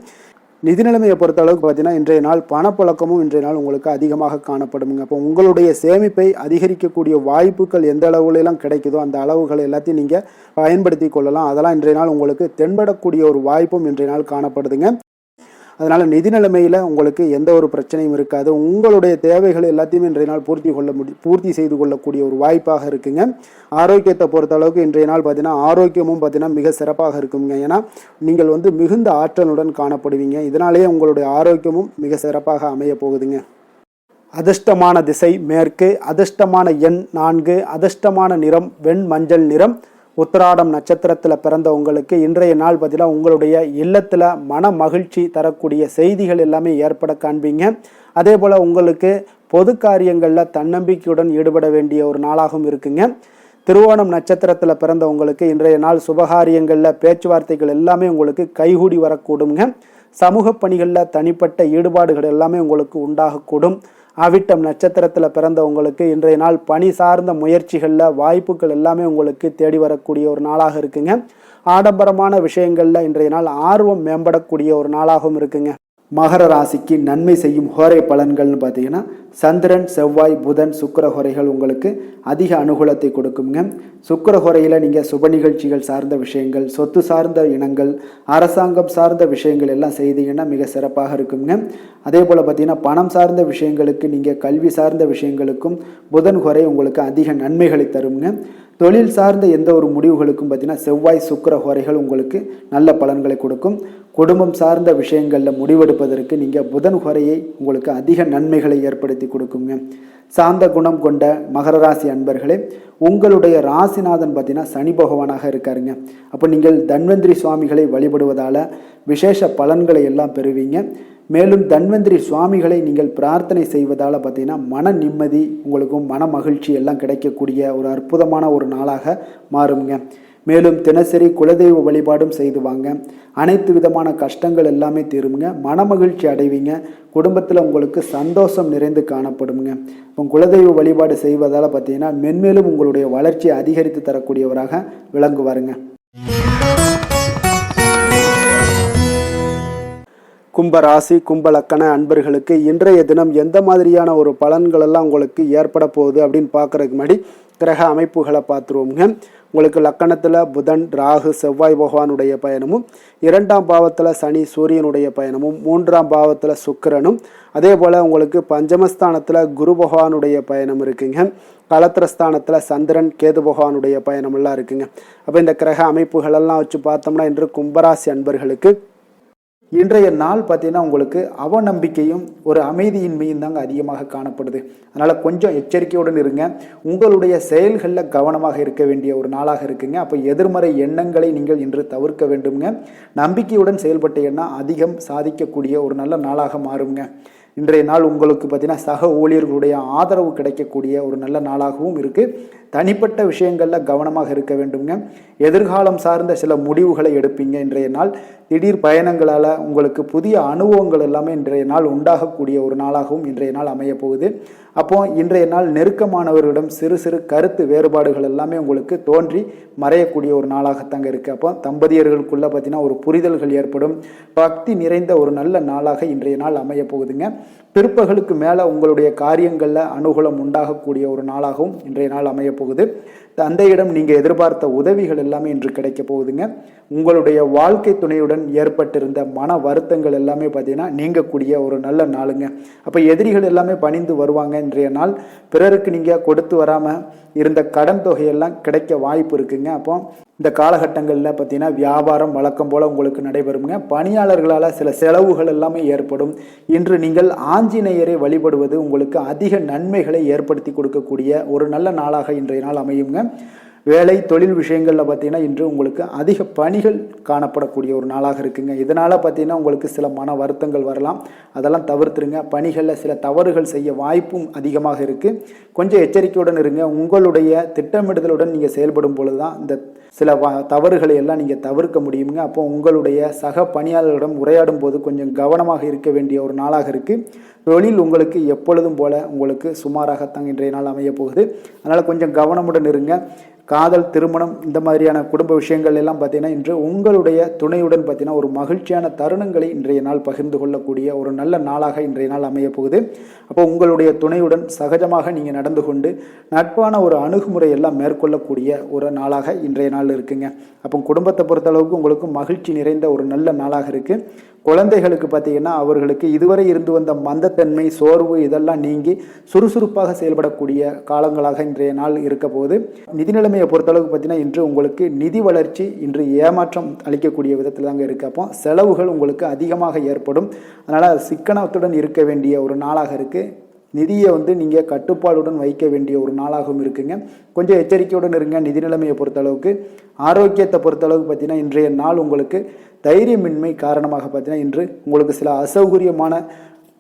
நிதி நிலைமையை பொறுத்த அளவுக்கு பார்த்தீங்கன்னா இன்றைய நாள் பணப்புழக்கமும் இன்றைய நாள் உங்களுக்கு அதிகமாக காணப்படுங்க. அப்போ உங்களுடைய சேமிப்பை அதிகரிக்கக்கூடிய வாய்ப்புகள் எந்த அளவுலாம் கிடைக்குதோ அந்த அளவுகள் எல்லாத்தையும் நீங்கள் பயன்படுத்தி கொள்ளலாம். அதெல்லாம் இன்றைய நாள் உங்களுக்கு தென்படக்கூடிய ஒரு வாய்ப்பும் இன்றைய நாள் காணப்படுதுங்க. அதனால் நிதி நிலைமையில் உங்களுக்கு எந்த ஒரு பிரச்சனையும் இருக்காது. உங்களுடைய தேவைகள் எல்லாத்தையுமே இன்றைய நாள் பூர்த்தி செய்து கொள்ளக்கூடிய ஒரு வாய்ப்பாக இருக்குங்க. ஆரோக்கியத்தை பொறுத்த அளவுக்கு இன்றைய நாள் ஆரோக்கியமும் மிக சிறப்பாக இருக்குங்க. ஏன்னா நீங்கள் மிகுந்த ஆற்றலுடன் காணப்படுவீங்க. இதனாலேயே உங்களுடைய ஆரோக்கியமும் மிக சிறப்பாக அமைய போகுதுங்க. அதிர்ஷ்டமான திசை மேற்கு, அதிர்ஷ்டமான எண் 4, அதிர்ஷ்டமான நிறம் வெண் மஞ்சள் நிறம். உத்திராடம் நட்சத்திரத்தில் பிறந்த உங்களுக்கு இன்றைய நாள் பார்த்தீங்கன்னா உங்களுடைய இல்லத்தில் மன மகிழ்ச்சி தரக்கூடிய செய்திகள் எல்லாமே ஏற்பட காண்பீங்க. அதே போல் உங்களுக்கு பொது காரியங்களில் தன்னம்பிக்கையுடன் ஈடுபட வேண்டிய ஒரு நாளாகவும் இருக்குங்க. திருவோணம் நட்சத்திரத்தில் பிறந்த உங்களுக்கு இன்றைய நாள் சுபகாரியங்களில் பேச்சுவார்த்தைகள் எல்லாமே உங்களுக்கு கைகூடி வரக்கூடுங்க. சமூக பணிகளில் தனிப்பட்ட ஈடுபாடுகள் எல்லாமே உங்களுக்கு உண்டாகக்கூடும். அவிட்டம் நட்சத்திரத்தில் பிறந்தவங்களுக்கு இன்றைய நாள் பணி சார்ந்த முயற்சிகளில் வாய்ப்புகள் எல்லாமே உங்களுக்கு தேடி வரக்கூடிய ஒரு நாளாக இருக்குங்க. ஆடம்பரமான விஷயங்களில் இன்றைய நாள் ஆர்வம் மேம்படக்கூடிய ஒரு நாளாகவும் இருக்குங்க. மகர ராசிக்கு நன்மை செய்யும் ஹோரை பலன்கள்னு பார்த்தீங்கன்னா சந்திரன், செவ்வாய், புதன், சுக்கிர ஹோரைகள் உங்களுக்கு அதிக அனுகூலத்தை கொடுக்குங்க. சுக்கிர ஹோரையில் நீங்கள் சுப நிகழ்ச்சிகள் சார்ந்த விஷயங்கள், சொத்து சார்ந்த இனங்கள், அரசாங்கம் சார்ந்த விஷயங்கள் எல்லாம் செய்தீங்கன்னா மிக சிறப்பாக இருக்குங்க. அதே போல் பார்த்தீங்கன்னா பணம் சார்ந்த விஷயங்களுக்கு, நீங்கள் கல்வி சார்ந்த விஷயங்களுக்கும் புதன் ஹோரை உங்களுக்கு அதிக நன்மைகளை தருங்க. தொழில் சார்ந்த எந்த ஒரு முடிவுகளுக்கும் பார்த்தீங்கன்னா செவ்வாய், சுக்கிர ஹோரைகள் உங்களுக்கு நல்ல பலன்களை கொடுக்கும். குடும்பம் சார்ந்த விஷயங்களில் முடிவெடுப்பதற்கு நீங்கள் புதன் ஹோரையை உங்களுக்கு அதிக நன்மைகளை ஏற்படுத்தி கொடுக்குங்க. சாந்த குணம் கொண்ட மகர ராசி அன்பர்களே, உங்களுடைய ராசிநாதன் பார்த்தீங்கன்னா சனி பகவானாக இருக்காருங்க. அப்போ நீங்கள் தன்வந்திரி சுவாமிகளை வழிபடுவதால் விசேஷ பலன்களை எல்லாம் பெறுவீங்க. மேலும் தன்வந்திரி சுவாமிகளை நீங்கள் பிரார்த்தனை செய்வதால் பார்த்தீங்கன்னா மன நிம்மதி, உங்களுக்கும் மன மகிழ்ச்சி எல்லாம் கிடைக்கக்கூடிய ஒரு அற்புதமான ஒரு நாளாக மாறுங்க. மேலும் தினசரி குலதெய்வ வழிபாடும் செய்து வாங்க. அனைத்து விதமான கஷ்டங்கள் எல்லாமே தீருங்க. மனமகிழ்ச்சி அடைவீங்க. குடும்பத்தில் உங்களுக்கு சந்தோஷம் நிறைந்து காணப்படுங்க. இப்போ குலதெய்வ வழிபாடு செய்வதால் பார்த்தீங்கன்னா மென்மேலும் உங்களுடைய வளர்ச்சியை அதிகரித்து தரக்கூடியவராக விளங்குவாருங்க. கும்ப ராசி, கும்ப லக்கண அன்பர்களுக்கு இன்றைய தினம் எந்த மாதிரியான ஒரு பலன்கள் எல்லாம் உங்களுக்கு ஏற்பட போகுது அப்படின்னு பார்க்கறதுக்கு முன்னாடி கிரக அமைப்புகளை பார்த்துருவோங்க. உங்களுக்கு லக்கணத்தில் புதன், ராகு, செவ்வாய் பகவானுடைய பயணமும், 2ஆம் பாவத்தில் சனி, சூரியனுடைய பயணமும், 3ஆம் பாவத்தில் சுக்கிரனும், அதே போல் உங்களுக்கு பஞ்சமஸ்தானத்தில் குரு பகவானுடைய பயணம் இருக்குங்க. கலத்திரஸ்தானத்தில் சந்திரன், கேது பகவானுடைய பயணமெல்லாம் இருக்குங்க. அப்போ இந்த கிரக அமைப்புகளெல்லாம் வச்சு பார்த்தோம்னா இன்று கும்பராசி அன்பர்களுக்கு இன்றைய நாள் பார்த்தீங்கன்னா உங்களுக்கு அவநம்பிக்கையும் ஒரு அமைதியின்மையும் தாங்க அதிகமாக காணப்படுது. அதனால் கொஞ்சம் எச்சரிக்கையுடன் இருங்க. உங்களுடைய செயல்களில் கவனமாக இருக்க வேண்டிய ஒரு நாளாக இருக்குங்க. அப்போ எதிர்மறை எண்ணங்களை நீங்கள் இன்று தவிர்க்க வேண்டுங்க. நம்பிக்கையுடன் செயல்பட்டீங்கன்னா அதிகம் சாதிக்கக்கூடிய ஒரு நல்ல நாளாக மாறுங்க. இன்றைய நாள் உங்களுக்கு பார்த்தீங்கன்னா சக ஊழியர்களுடைய ஆதரவு கிடைக்கக்கூடிய ஒரு நல்ல நாளாகவும் இருக்குது. தனிப்பட்ட விஷயங்களில் கவனமாக இருக்க வேண்டுங்க. எதிர்காலம் சார்ந்த சில முடிவுகளை எடுப்பீங்க. இன்றைய நாள் திடீர் பயணங்களால் உங்களுக்கு புதிய அனுபவங்கள் எல்லாமே இன்றைய நாள் உண்டாகக்கூடிய ஒரு நாளாகவும் இன்றைய நாள் அமைய போகுது. அப்போ இன்றைய நாள் நெருக்கமானவர்களிடம் சிறு சிறு கருத்து வேறுபாடுகள் எல்லாமே உங்களுக்கு தோன்றி மறையக்கூடிய ஒரு நாளாகத்தாங்க இருக்குது. அப்போ தம்பதியர்களுக்குள்ளே பார்த்தீங்கன்னா ஒரு புரிதல்கள் ஏற்படும். பக்தி நிறைந்த ஒரு நல்ல நாளாக இன்றைய நாள் அமைய போகுதுங்க. பிற்பகலுக்கு மேலே உங்களுடைய காரியங்களில் அனுகூலம் உண்டாகக்கூடிய ஒரு நாளாகவும் இன்றைய நாள் அமைய போகுது. தந்தையிடம் நீங்கள் எதிர்பார்த்த உதவிகள் எல்லாமே இன்று கிடைக்க போகுதுங்க. உங்களுடைய வாழ்க்கை துணையுடன் ஏற்பட்டிருந்த மன வருத்தங்கள் எல்லாமே பார்த்தீங்கன்னா நீங்கக்கூடிய ஒரு நல்ல நாளுங்க. அப்போ எதிரிகள் எல்லாமே பணிந்து வருவாங்க. இன்றைய நாள் பிறருக்கு நீங்கள் கொடுத்து வராமல் இருந்த கடன் தொகையெல்லாம் கிடைக்க வாய்ப்பு இருக்குங்க. அப்போ இந்த காலகட்டங்களில் பார்த்தீங்கன்னா வியாபாரம் வழக்கம் போல் உங்களுக்கு நடைபெறுங்க. பணியாளர்களால் சில செலவுகள் எல்லாமே ஏற்படும். இன்று நீங்கள் ஆஞ்சநேயரை வழிபடுவது உங்களுக்கு அதிக நன்மைகளை ஏற்படுத்தி கொடுக்கக்கூடிய ஒரு நல்ல நாளாக இன்றைய நாள் அமையுங்க. வேலை தொழில் விஷயங்களில் பார்த்தீங்கன்னா இன்று உங்களுக்கு அதிக பணிகள் காணப்படக்கூடிய ஒரு நாளாக இருக்குங்க. இதனால் பார்த்தீங்கன்னா உங்களுக்கு சில மன வருத்தங்கள் வரலாம். அதெல்லாம் தவிர்த்துருங்க. பணிகளில் சில தவறுகள் செய்ய வாய்ப்பும் அதிகமாக இருக்குது. கொஞ்சம் எச்சரிக்கையுடன் இருங்க. உங்களுடைய திட்டமிடுதலுடன் நீங்கள் செயல்படும் பொழுது தான் இந்த சில தவறுகளை எல்லாம் நீங்கள் தவிர்க்க முடியுங்க. அப்போ உங்களுடைய சக பணியாளர்களிடம் உரையாடும் போது கொஞ்சம் கவனமாக இருக்க வேண்டிய ஒரு நாளாக இருக்குது. தொழில் உங்களுக்கு எப்பொழுதும் போல உங்களுக்கு சுமாராகத்தான் இன்றைய நாள் அமைய போகுது. அதனால் கொஞ்சம் கவனமுடன் இருங்க. காதல், திருமணம் இந்த மாதிரியான குடும்ப விஷயங்கள் எல்லாம் பார்த்தீங்கன்னா இன்று உங்களுடைய துணையுடன் பார்த்தீங்கன்னா ஒரு மகிழ்ச்சியான தருணங்களை இன்றைய நாள் பகிர்ந்து கொள்ளக்கூடிய ஒரு நல்ல நாளாக இன்றைய நாள் அமைய போகுது. அப்போ உங்களுடைய துணையுடன் சகஜமாக நீங்கள் நடந்து கொண்டு நட்பான ஒரு அணுகுமுறை எல்லாம் மேற்கொள்ளக்கூடிய ஒரு நாளாக இன்றைய நாள் இருக்குங்க. அப்போ குடும்பத்தை பொறுத்தளவுக்கு உங்களுக்கு மகிழ்ச்சி நிறைந்த ஒரு நல்ல நாளாக இருக்குது. குழந்தைகளுக்கு பார்த்தீங்கன்னா அவர்களுக்கு இதுவரை இருந்து வந்த மந்தத்தன்மை, சோர்வு இதெல்லாம் நீங்கி சுறுசுறுப்பாக செயல்படக்கூடிய காலங்களாக இன்றைய நாள் இருக்க போது. நிதி நிலைமையை பொறுத்தளவுக்கு பார்த்தீங்கன்னா இன்று உங்களுக்கு நிதி வளர்ச்சி இன்று ஏமாற்றம் அளிக்கக்கூடிய விதத்தில் தாங்க இருக்குது. அப்போ செலவுகள் உங்களுக்கு அதிகமாக ஏற்படும். அதனால் சிக்கனத்துடன் இருக்க வேண்டிய ஒரு நாளாக இருக்குது. நிதியை நீங்கள் கட்டுப்பாடுடன் வைக்க வேண்டிய ஒரு நாளாகவும் இருக்குங்க. கொஞ்சம் எச்சரிக்கையுடன் இருங்க. நிதி நிலைமையை பொறுத்தளவுக்கு ஆரோக்கியத்தை பொறுத்தளவுக்கு பார்த்தீங்கன்னா இன்றைய நாள் உங்களுக்கு தைரியமின்மை காரணமாக பார்த்தீங்கன்னா இன்று உங்களுக்கு சில அசௌகரியமான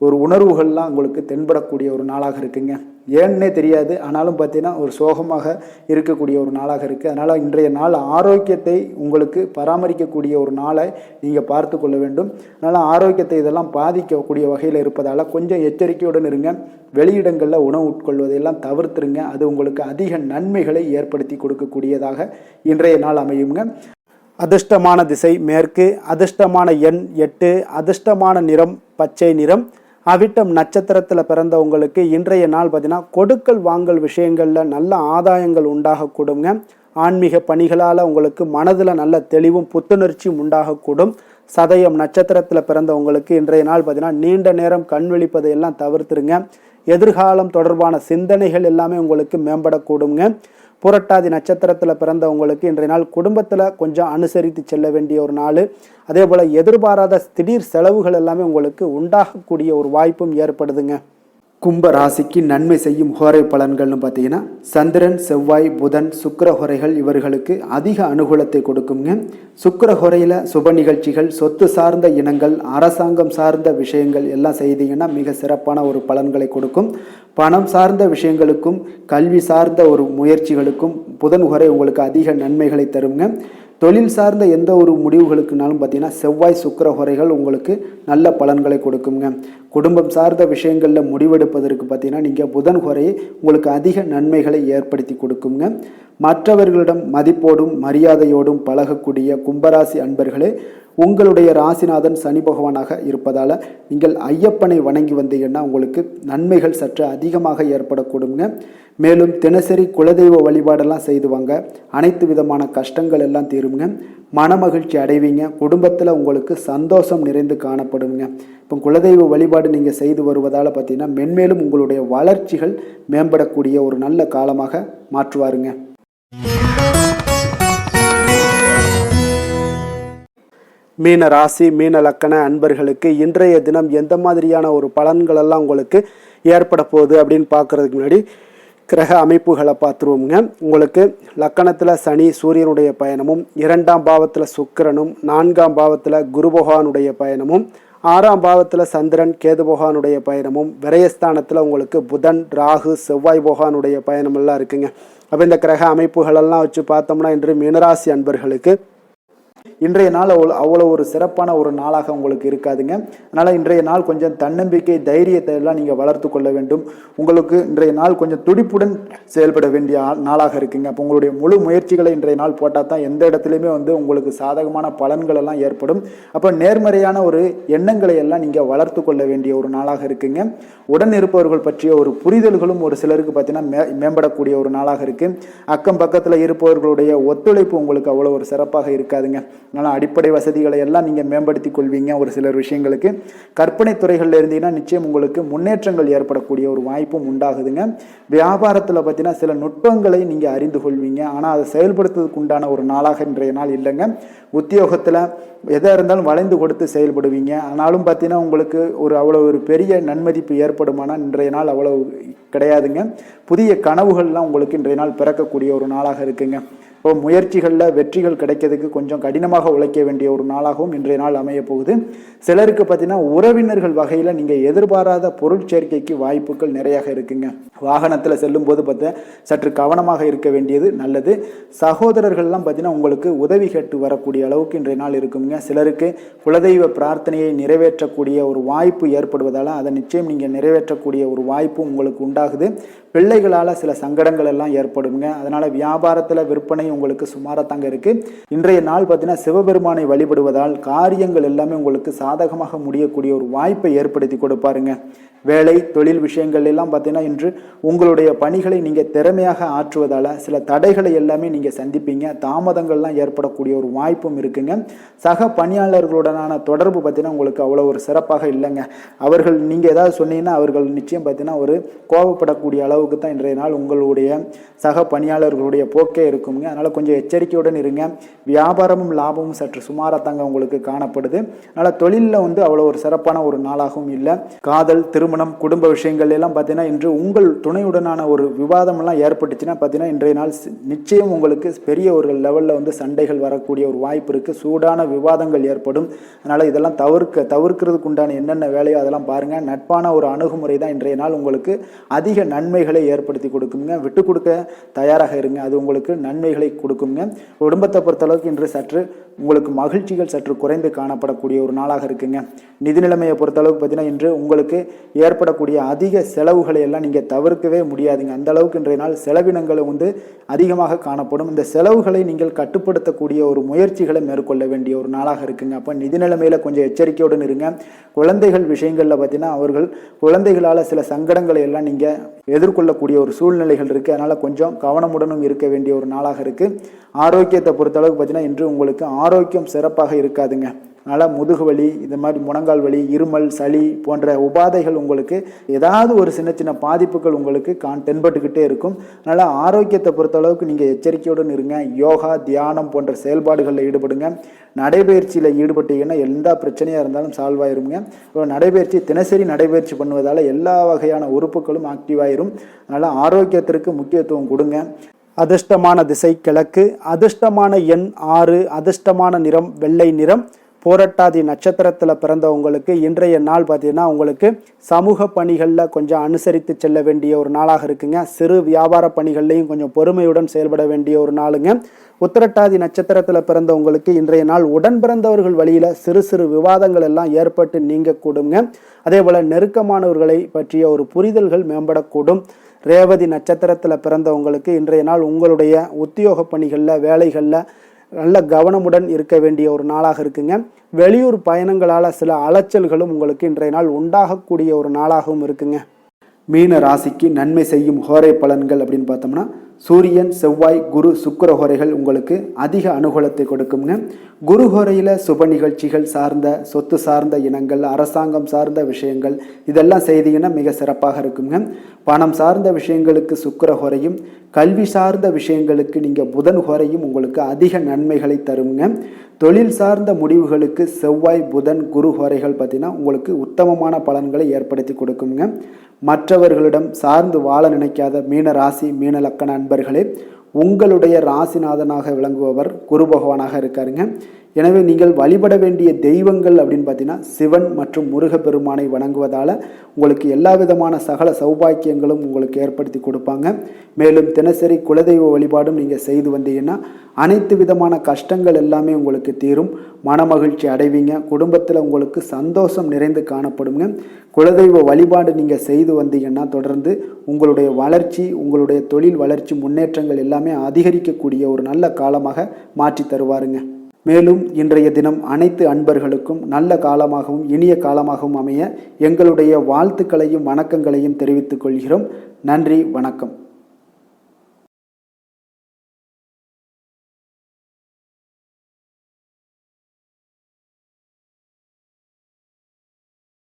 ஒரு உணர்வுகள்லாம் உங்களுக்கு தென்படக்கூடிய ஒரு நாளாக இருக்குங்க. ஏன்னே தெரியாது, ஆனாலும் பார்த்தீங்கன்னா ஒரு சோகமாக இருக்கக்கூடிய ஒரு நாளாக இருக்குது. அதனால் இன்றைய நாள் ஆரோக்கியத்தை உங்களுக்கு பராமரிக்கக்கூடிய ஒரு நாளை நீங்கள் பார்த்து கொள்ள வேண்டும். அதனால் ஆரோக்கியத்தை இதெல்லாம் பாதிக்கக்கூடிய வகையில் இருப்பதால் கொஞ்சம் எச்சரிக்கையுடன் இருங்க. வெளியிடங்களில் உணவு உட்கொள்வதையெல்லாம் தவிர்த்துருங்க. அது உங்களுக்கு அதிக நன்மைகளை ஏற்படுத்தி கொடுக்கக்கூடியதாக இன்றைய நாள் அமையுங்க. அதிர்ஷ்டமான திசை மேற்கு, அதிர்ஷ்டமான எண் 8, அதிர்ஷ்டமான நிறம் பச்சை நிறம். அவிட்டம் நட்சத்திரத்தில் பிறந்தவங்களுக்கு இன்றைய நாள் பார்த்தீங்கன்னா கொடுக்கல் வாங்கல் விஷயங்களில் நல்ல ஆதாயங்கள் உண்டாகக்கூடுங்க. ஆன்மீக பணிகளால் உங்களுக்கு மனதில் நல்ல தெளிவும் புத்துணர்ச்சியும் உண்டாகக்கூடும். சதயம் நட்சத்திரத்தில் பிறந்தவங்களுக்கு இன்றைய நாள் பார்த்தீங்கன்னா நீண்ட நேரம் கண் விழிப்பதையெல்லாம் தவிர்த்துருங்க. எதிர்காலம் தொடர்பான சிந்தனைகள் எல்லாமே உங்களுக்கு மேம்படக்கூடுங்க. புரட்டாதி நட்சத்திரத்தில் பிறந்தவங்களுக்கு இன்றைய நாள் குடும்பத்தில் கொஞ்சம் அனுசரித்து செல்ல வேண்டிய ஒரு நாள். அதே போல் எதிர்பாராத திடீர் செலவுகள் எல்லாமே உங்களுக்கு உண்டாகக்கூடிய ஒரு வாய்ப்பும் ஏற்படுதுங்க. கும்ப ராசிக்கு நன்மை செய்யும் ஹோரை பலன்கள்னு பார்த்தீங்கன்னா சந்திரன், செவ்வாய், புதன், சுக்கிர ஹோரைகள் இவர்களுக்கு அதிக அனுகூலத்தை கொடுக்குங்க. சுக்கிர ஹோரையில் சுப நிகழ்ச்சிகள், சொத்து சார்ந்த இனங்கள், அரசாங்கம் சார்ந்த விஷயங்கள் எல்லாம் செய்தீங்கன்னா மிக சிறப்பான ஒரு பலன்களை கொடுக்கும். பணம் சார்ந்த விஷயங்களுக்கும் கல்வி சார்ந்த ஒரு முயற்சிகளுக்கும் புதன் ஹோரை உங்களுக்கு அதிக நன்மைகளை தருங்க. தொழில் சார்ந்த எந்த ஒரு முடிவுகளுக்குனாலும் பார்த்தீங்கன்னா செவ்வாய், சுக்கிர ஹோரைகள் உங்களுக்கு நல்ல பலன்களை கொடுக்குங்க. குடும்பம் சார்ந்த விஷயங்களில் முடிவெடுப்பதற்கு பார்த்தீங்கன்னா நீங்கள் புதன் ஹோரையை உங்களுக்கு அதிக நன்மைகளை ஏற்படுத்தி கொடுக்குங்க. மற்றவர்களிடம் மதிப்போடும் மரியாதையோடும் பழகக்கூடிய கும்பராசி அன்பர்களே, உங்களுடைய ராசிநாதன் சனி பகவானாக இருப்பதால் நீங்கள் ஐயப்பனை வணங்கி வந்தீங்கன்னா உங்களுக்கு நன்மைகள் சற்று அதிகமாக ஏற்படக்கூடுங்க. மேலும் தினசரி குலதெய்வ வழிபாடெல்லாம் செய்து வாங்க. அனைத்து விதமான கஷ்டங்கள் எல்லாம் தீருங்க. மனமகிழ்ச்சி அடைவீங்க. குடும்பத்தில் உங்களுக்கு சந்தோஷம் நிறைந்து காணப்படுங்க. இப்போ குலதெய்வ வழிபாடு நீங்கள் செய்து வருவதால் பார்த்தீங்கன்னா மென்மேலும் உங்களுடைய வளர்ச்சிகள் மேம்படக்கூடிய ஒரு நல்ல காலமாக மாற்றுவாருங்க. மீன ராசி, மீன லக்கண அன்பர்களுக்கு இன்றைய தினம் எந்த மாதிரியான ஒரு பலன்களெல்லாம் உங்களுக்கு ஏற்பட போகுது அப்படின்னு பார்க்குறதுக்கு முன்னாடி கிரக அமைப்புகளை பார்த்துருவோங்க. உங்களுக்கு லக்கணத்தில் சனி சூரியனுடைய பயணமும், 2ஆம் பாவத்தில் சுக்கிரனும், 4ஆம் பாவத்தில் குரு பகவானுடைய பயணமும், 6ஆம் பாவத்தில் சந்திரன் கேது பகவானுடைய பயணமும், விரயஸ்தானத்தில் உங்களுக்கு புதன் ராகு செவ்வாய் பகவானுடைய பயணமெல்லாம் இருக்குங்க. அப்போ இந்த கிரக அமைப்புகளெல்லாம் வச்சு பார்த்தோம்னா இன்று மீனராசி அன்பர்களுக்கு இன்றைய நாள் அவ்வளோ ஒரு சிறப்பான ஒரு நாளாக உங்களுக்கு இருக்காதுங்க. அதனால் இன்றைய நாள் கொஞ்சம் தன்னம்பிக்கை தைரியத்தை எல்லாம் நீங்கள் வளர்த்து கொள்ள வேண்டும். உங்களுக்கு இன்றைய நாள் கொஞ்சம் துடிப்புடன் செயல்பட வேண்டிய நாளாக இருக்குங்க. அப்போ உங்களுடைய முழு முயற்சிகளை இன்றைய நாள் போட்டால் தான் எந்த இடத்துலையுமே உங்களுக்கு சாதகமான பலன்கள் எல்லாம் ஏற்படும். அப்போ நேர்மறையான ஒரு எண்ணங்களை எல்லாம் நீங்கள் வளர்த்து கொள்ள வேண்டிய ஒரு நாளாக இருக்குங்க. உடன் இருப்பவர்கள் பற்றிய ஒரு புரிதல்களும் ஒரு சிலருக்கு பார்த்தீங்கன்னா மேம்படக்கூடிய ஒரு நாளாக இருக்குது. அக்கம் பக்கத்தில் இருப்பவர்களுடைய ஒத்துழைப்பு உங்களுக்கு அவ்வளோ ஒரு சிறப்பாக இருக்காதுங்க. அதனால் அடிப்படை வசதிகளை எல்லாம் நீங்கள் மேம்படுத்தி கொள்வீங்க. ஒரு சிலர் விஷயங்களுக்கு கற்பனை துறைகளில் இருந்தீங்கன்னா நிச்சயம் உங்களுக்கு முன்னேற்றங்கள் ஏற்படக்கூடிய ஒரு வாய்ப்பும் உண்டாகுதுங்க. வியாபாரத்தில் பார்த்தீங்கன்னா சில நுட்பங்களை நீங்கள் அறிந்து கொள்வீங்க. ஆனால் அதை செயல்படுத்துவதற்கு உண்டான ஒரு நாளாக இன்றைய நாள் இல்லைங்க. உத்தியோகத்தில் எதாக இருந்தாலும் வளைந்து கொடுத்து செயல்படுவீங்க. ஆனாலும் பார்த்தீங்கன்னா உங்களுக்கு அவ்வளோ ஒரு பெரிய நன்மதிப்பு ஏற்படுமானால் இன்றைய நாள் அவ்வளோ கிடையாதுங்க. புதிய கனவுகள்லாம் உங்களுக்கு இன்றைய நாள் பிறக்கக்கூடிய ஒரு நாளாக இருக்குங்க. இப்போ முயற்சிகளில் வெற்றிகள் கிடைக்கிறதுக்கு கொஞ்சம் கடினமாக உழைக்க வேண்டிய ஒரு நாளாகவும் இன்றைய நாள் அமைய போகுது. சிலருக்கு பார்த்தீங்கன்னா உறவினர்கள் வகையில் நீங்கள் எதிர்பாராத பொருட்சேர்க்கைக்கு வாய்ப்புகள் நிறையாக இருக்குங்க. வாகனத்தில் செல்லும் போது பார்த்தா சற்று கவனமாக இருக்க வேண்டியது நல்லது. சகோதரர்கள்லாம் பார்த்தீங்கன்னா உங்களுக்கு உதவி கேட்டு வரக்கூடிய அளவுக்கு இன்றைய நாள் இருக்குங்க. சிலருக்கு குலதெய்வ பிரார்த்தனையை நிறைவேற்றக்கூடிய ஒரு வாய்ப்பு ஏற்படுவதால் அதை நிச்சயம் நீங்கள் நிறைவேற்றக்கூடிய ஒரு வாய்ப்பும் உங்களுக்கு உண்டாகுது. பிள்ளைகளால் சில சங்கடங்கள் எல்லாம் ஏற்படுங்க. அதனால் வியாபாரத்தில் விற்பனை உங்களுக்கு சுமாராக இருக்குது. இன்றைய நாள் பார்த்தீங்கன்னா சிவபெருமானை வழிபடுவதால் காரியங்கள் எல்லாமே உங்களுக்கு சாதகமாக முடியக்கூடிய ஒரு வாய்ப்பை ஏற்படுத்தி கொடுப்பாருங்க. வேலை தொழில் விஷயங்கள் எல்லாம் பார்த்தீங்கன்னா இன்று உங்களுடைய பணிகளை நீங்கள் திறமையாக ஆற்றுவதால் சில தடைகளை எல்லாமே நீங்கள் சந்திப்பீங்க. தாமதங்கள்லாம் ஏற்படக்கூடிய ஒரு வாய்ப்பும் இருக்குங்க. சக பணியாளர்களுடனான தொடர்பு பார்த்தீங்கன்னா உங்களுக்கு அவ்வளோ ஒரு சிறப்பாக இல்லைங்க. அவர்கள் நீங்கள் ஏதாவது சொன்னீங்கன்னா அவர்கள் நிச்சயம் பார்த்தீங்கன்னா ஒரு கோபப்படக்கூடிய அளவு அளவுக்கு தான் இன்றைய நாள் உங்களுடைய சக பணியாளர்களுடைய போக்கே இருக்குங்க. அதனால் கொஞ்சம் எச்சரிக்கையுடன் இருங்க. வியாபாரமும் லாபமும் சற்று சுமாராக தாங்க உங்களுக்கு காணப்படுது. அதனால் தொழிலில் அவ்வளோ ஒரு சிறப்பான ஒரு நாளாகவும் இல்லை. காதல், திருமணம், குடும்ப விஷயங்கள் எல்லாம் பார்த்தீங்கன்னா இன்று உங்கள் துணையுடனான ஒரு விவாதமெல்லாம் ஏற்பட்டுச்சுன்னா பார்த்தீங்கன்னா இன்றைய நாள் நிச்சயம் உங்களுக்கு பெரிய ஒரு லெவலில் சண்டைகள் வரக்கூடிய ஒரு வாய்ப்பு இருக்குது. சூடான விவாதங்கள் ஏற்படும். அதனால் இதெல்லாம் தவிர்க்கிறதுக்கு உண்டான என்னென்ன வேலையோ அதெல்லாம் பாருங்கள். நட்பான ஒரு அணுகுமுறை தான் இன்றைய நாள் உங்களுக்கு அதிக நன்மைகளை ஏற்படுத்தி கொடுக்குங்க. விட்டு கொடுக்க தயாராக இருங்க, அது உங்களுக்கு நன்மைகளை கொடுக்குங்க. குடும்பத்தை பொறுத்தளவுக்கு இன்று சற்று உங்களுக்கு மகிழ்ச்சிகள் சற்று குறைந்து காணப்படக்கூடிய ஒரு நாளாக இருக்குங்க. நிதி நிலைமையை பொறுத்தளவுக்கு பார்த்தீங்கன்னா இன்று உங்களுக்கு ஏற்படக்கூடிய அதிக செலவுகளை எல்லாம் நீங்கள் தவிர்க்கவே முடியாதுங்க. அந்த அளவுக்கு இன்றைய நாள் செலவினங்கள் அதிகமாக காணப்படும். இந்த செலவுகளை நீங்கள் கட்டுப்படுத்தக்கூடிய ஒரு முயற்சிகளை மேற்கொள்ள வேண்டிய ஒரு நாளாக இருக்குங்க. அப்போ நிதி நிலைமையில் கொஞ்சம் எச்சரிக்கையுடன் இருங்க. குழந்தைகள் விஷயங்களில் பார்த்தீங்கன்னா அவர்கள் குழந்தைகளால் சில சங்கடங்களை எல்லாம் நீங்கள் எதிர்கொள்ளக்கூடிய ஒரு சூழ்நிலைகள் இருக்குது. அதனால் கொஞ்சம் கவனமுடனும் இருக்க வேண்டிய ஒரு நாளாக இருக்குது. ஆரோக்கியத்தை பொறுத்தளவுக்கு பார்த்தீங்கன்னா இன்று உங்களுக்கு ஆரோக்கியம் சிறப்பாக இருக்காதுங்க. அதனால் முதுகு வலி, இந்த மாதிரி முழங்கால் வலி, இருமல், சளி போன்ற உபாதைகள் உங்களுக்கு ஏதாவது ஒரு சின்ன சின்ன பாதிப்புகள் உங்களுக்கு தென்பட்டுக்கிட்டே இருக்கும். அதனால் ஆரோக்கியத்தை பொறுத்தளவுக்கு நீங்கள் எச்சரிக்கையுடன் இருங்க. யோகா, தியானம் போன்ற செயல்பாடுகளில் ஈடுபடுங்க. நடைபயிற்சியில் ஈடுபட்டீங்கன்னா எந்த பிரச்சனையாக இருந்தாலும் சால்வ் ஆயிருங்க. நடைபயிற்சி தினசரி நடைபயிற்சி பண்ணுவதால் எல்லா வகையான உறுப்புகளும் ஆக்டிவாயிரும். அதனால் ஆரோக்கியத்திற்கு முக்கியத்துவம் கொடுங்க. அதிர்ஷ்டமான திசை கிழக்கு, அதிர்ஷ்டமான எண் 6, அதிர்ஷ்டமான நிறம் வெள்ளை நிறம். போராட்டாதி நட்சத்திரத்தில் பிறந்தவங்களுக்கு இன்றைய நாள் பார்த்தீங்கன்னா உங்களுக்கு சமூக பணிகளில் கொஞ்சம் அனுசரித்து செல்ல வேண்டிய ஒரு நாளாக இருக்குங்க. சிறு வியாபார பணிகள்லையும் கொஞ்சம் பொறுமையுடன் செயல்பட வேண்டிய ஒரு நாளுங்க. உத்திரட்டாதி நட்சத்திரத்தில் பிறந்தவங்களுக்கு இன்றைய நாள் உடன் பிறந்தவர்கள் வழியில் சிறு சிறு விவாதங்கள் எல்லாம் ஏற்பட்டு நீங்கக்கூடுங்க. அதே போல் நெருக்கமானவர்களை பற்றிய ஒரு புரிதல்கள் மேம்படக்கூடும். ரேவதி நட்சத்திரத்தில் பிறந்தவங்களுக்கு இன்றைய நாள் உங்களுடைய உத்தியோக பணிகளில், வேலைகளில் நல்ல கவனமுடன் இருக்க வேண்டிய ஒரு நாளாக இருக்குங்க. வெளியூர் பயணங்களால் சில அலைச்சல்களும் உங்களுக்கு இன்றைய நாள் உண்டாகக்கூடிய ஒரு நாளாகவும் இருக்குங்க. மீன ராசிக்கு நன்மை செய்யும் ஹோரை பலன்கள் அப்படின்னு பார்த்தோம்னா சூரியன், செவ்வாய், குரு, சுக்கிர ஹோரைகள் உங்களுக்கு அதிக அனுகூலத்தை கொடுக்குங்க. குரு ஹோரையில் சுப நிகழ்ச்சிகள் சார்ந்த, சொத்து சார்ந்த இனங்கள், அரசாங்கம் சார்ந்த விஷயங்கள் இதெல்லாம் செய்தீங்கன்னா மிக சிறப்பாக இருக்குங்க. பணம் சார்ந்த விஷயங்களுக்கு சுக்கிர ஹோரையும், கல்வி சார்ந்த விஷயங்களுக்கு நீங்கள் புதன் ஹோரையும் உங்களுக்கு அதிக நன்மைகளை தருங்க. தொழில் சார்ந்த முடிவுகளுக்கு செவ்வாய், புதன், குரு ஹோரைகள் பார்த்தீங்கன்னா உங்களுக்கு உத்தமமான பலன்களை ஏற்படுத்தி கொடுக்குங்க. மற்றவர்களிடம் சார்ந்து வாழ நினைக்காத மீன ராசி, மீன லக்கண அன்பர்களே, உங்களுடைய ராசிநாதனாக விளங்குபவர் குரு பகவானாக இருக்காருங்க. எனவே நீங்கள் வழிபட வேண்டிய தெய்வங்கள் அப்படின்னு பார்த்தீங்கன்னா சிவன் மற்றும் முருகப்பெருமானை வணங்குவதால் உங்களுக்கு எல்லா விதமான சகல சௌபாக்கியங்களும் உங்களுக்கு ஏற்படுத்தி கொடுப்பாங்க. மேலும் தினசரி குலதெய்வ வழிபாடும் நீங்கள் செய்து வந்தீங்கன்னா அனைத்து விதமான கஷ்டங்கள் எல்லாமே உங்களுக்கு தீரும். மனமகிழ்ச்சி அடைவீங்க. குடும்பத்தில் உங்களுக்கு சந்தோஷம் நிறைந்து காணப்படுங்க. குலதெய்வ வழிபாடு நீங்கள் செய்து வந்தீங்கன்னா தொடர்ந்து உங்களுடைய வளர்ச்சி, உங்களுடைய தொழில் வளர்ச்சி, முன்னேற்றங்கள் எல்லாமே அதிகரிக்கக்கூடிய ஒரு நல்ல காலமாக மாற்றி தருவாருங்க. மேலும் இன்றைய தினம் அனைத்து அன்பர்களுக்கும் நல்ல காலமாகவும் இனிய காலமாகவும் அமைய எங்களுடைய வாழ்த்துக்களையும் வணக்கங்களையும் தெரிவித்துக் கொள்கிறோம். நன்றி, வணக்கம்.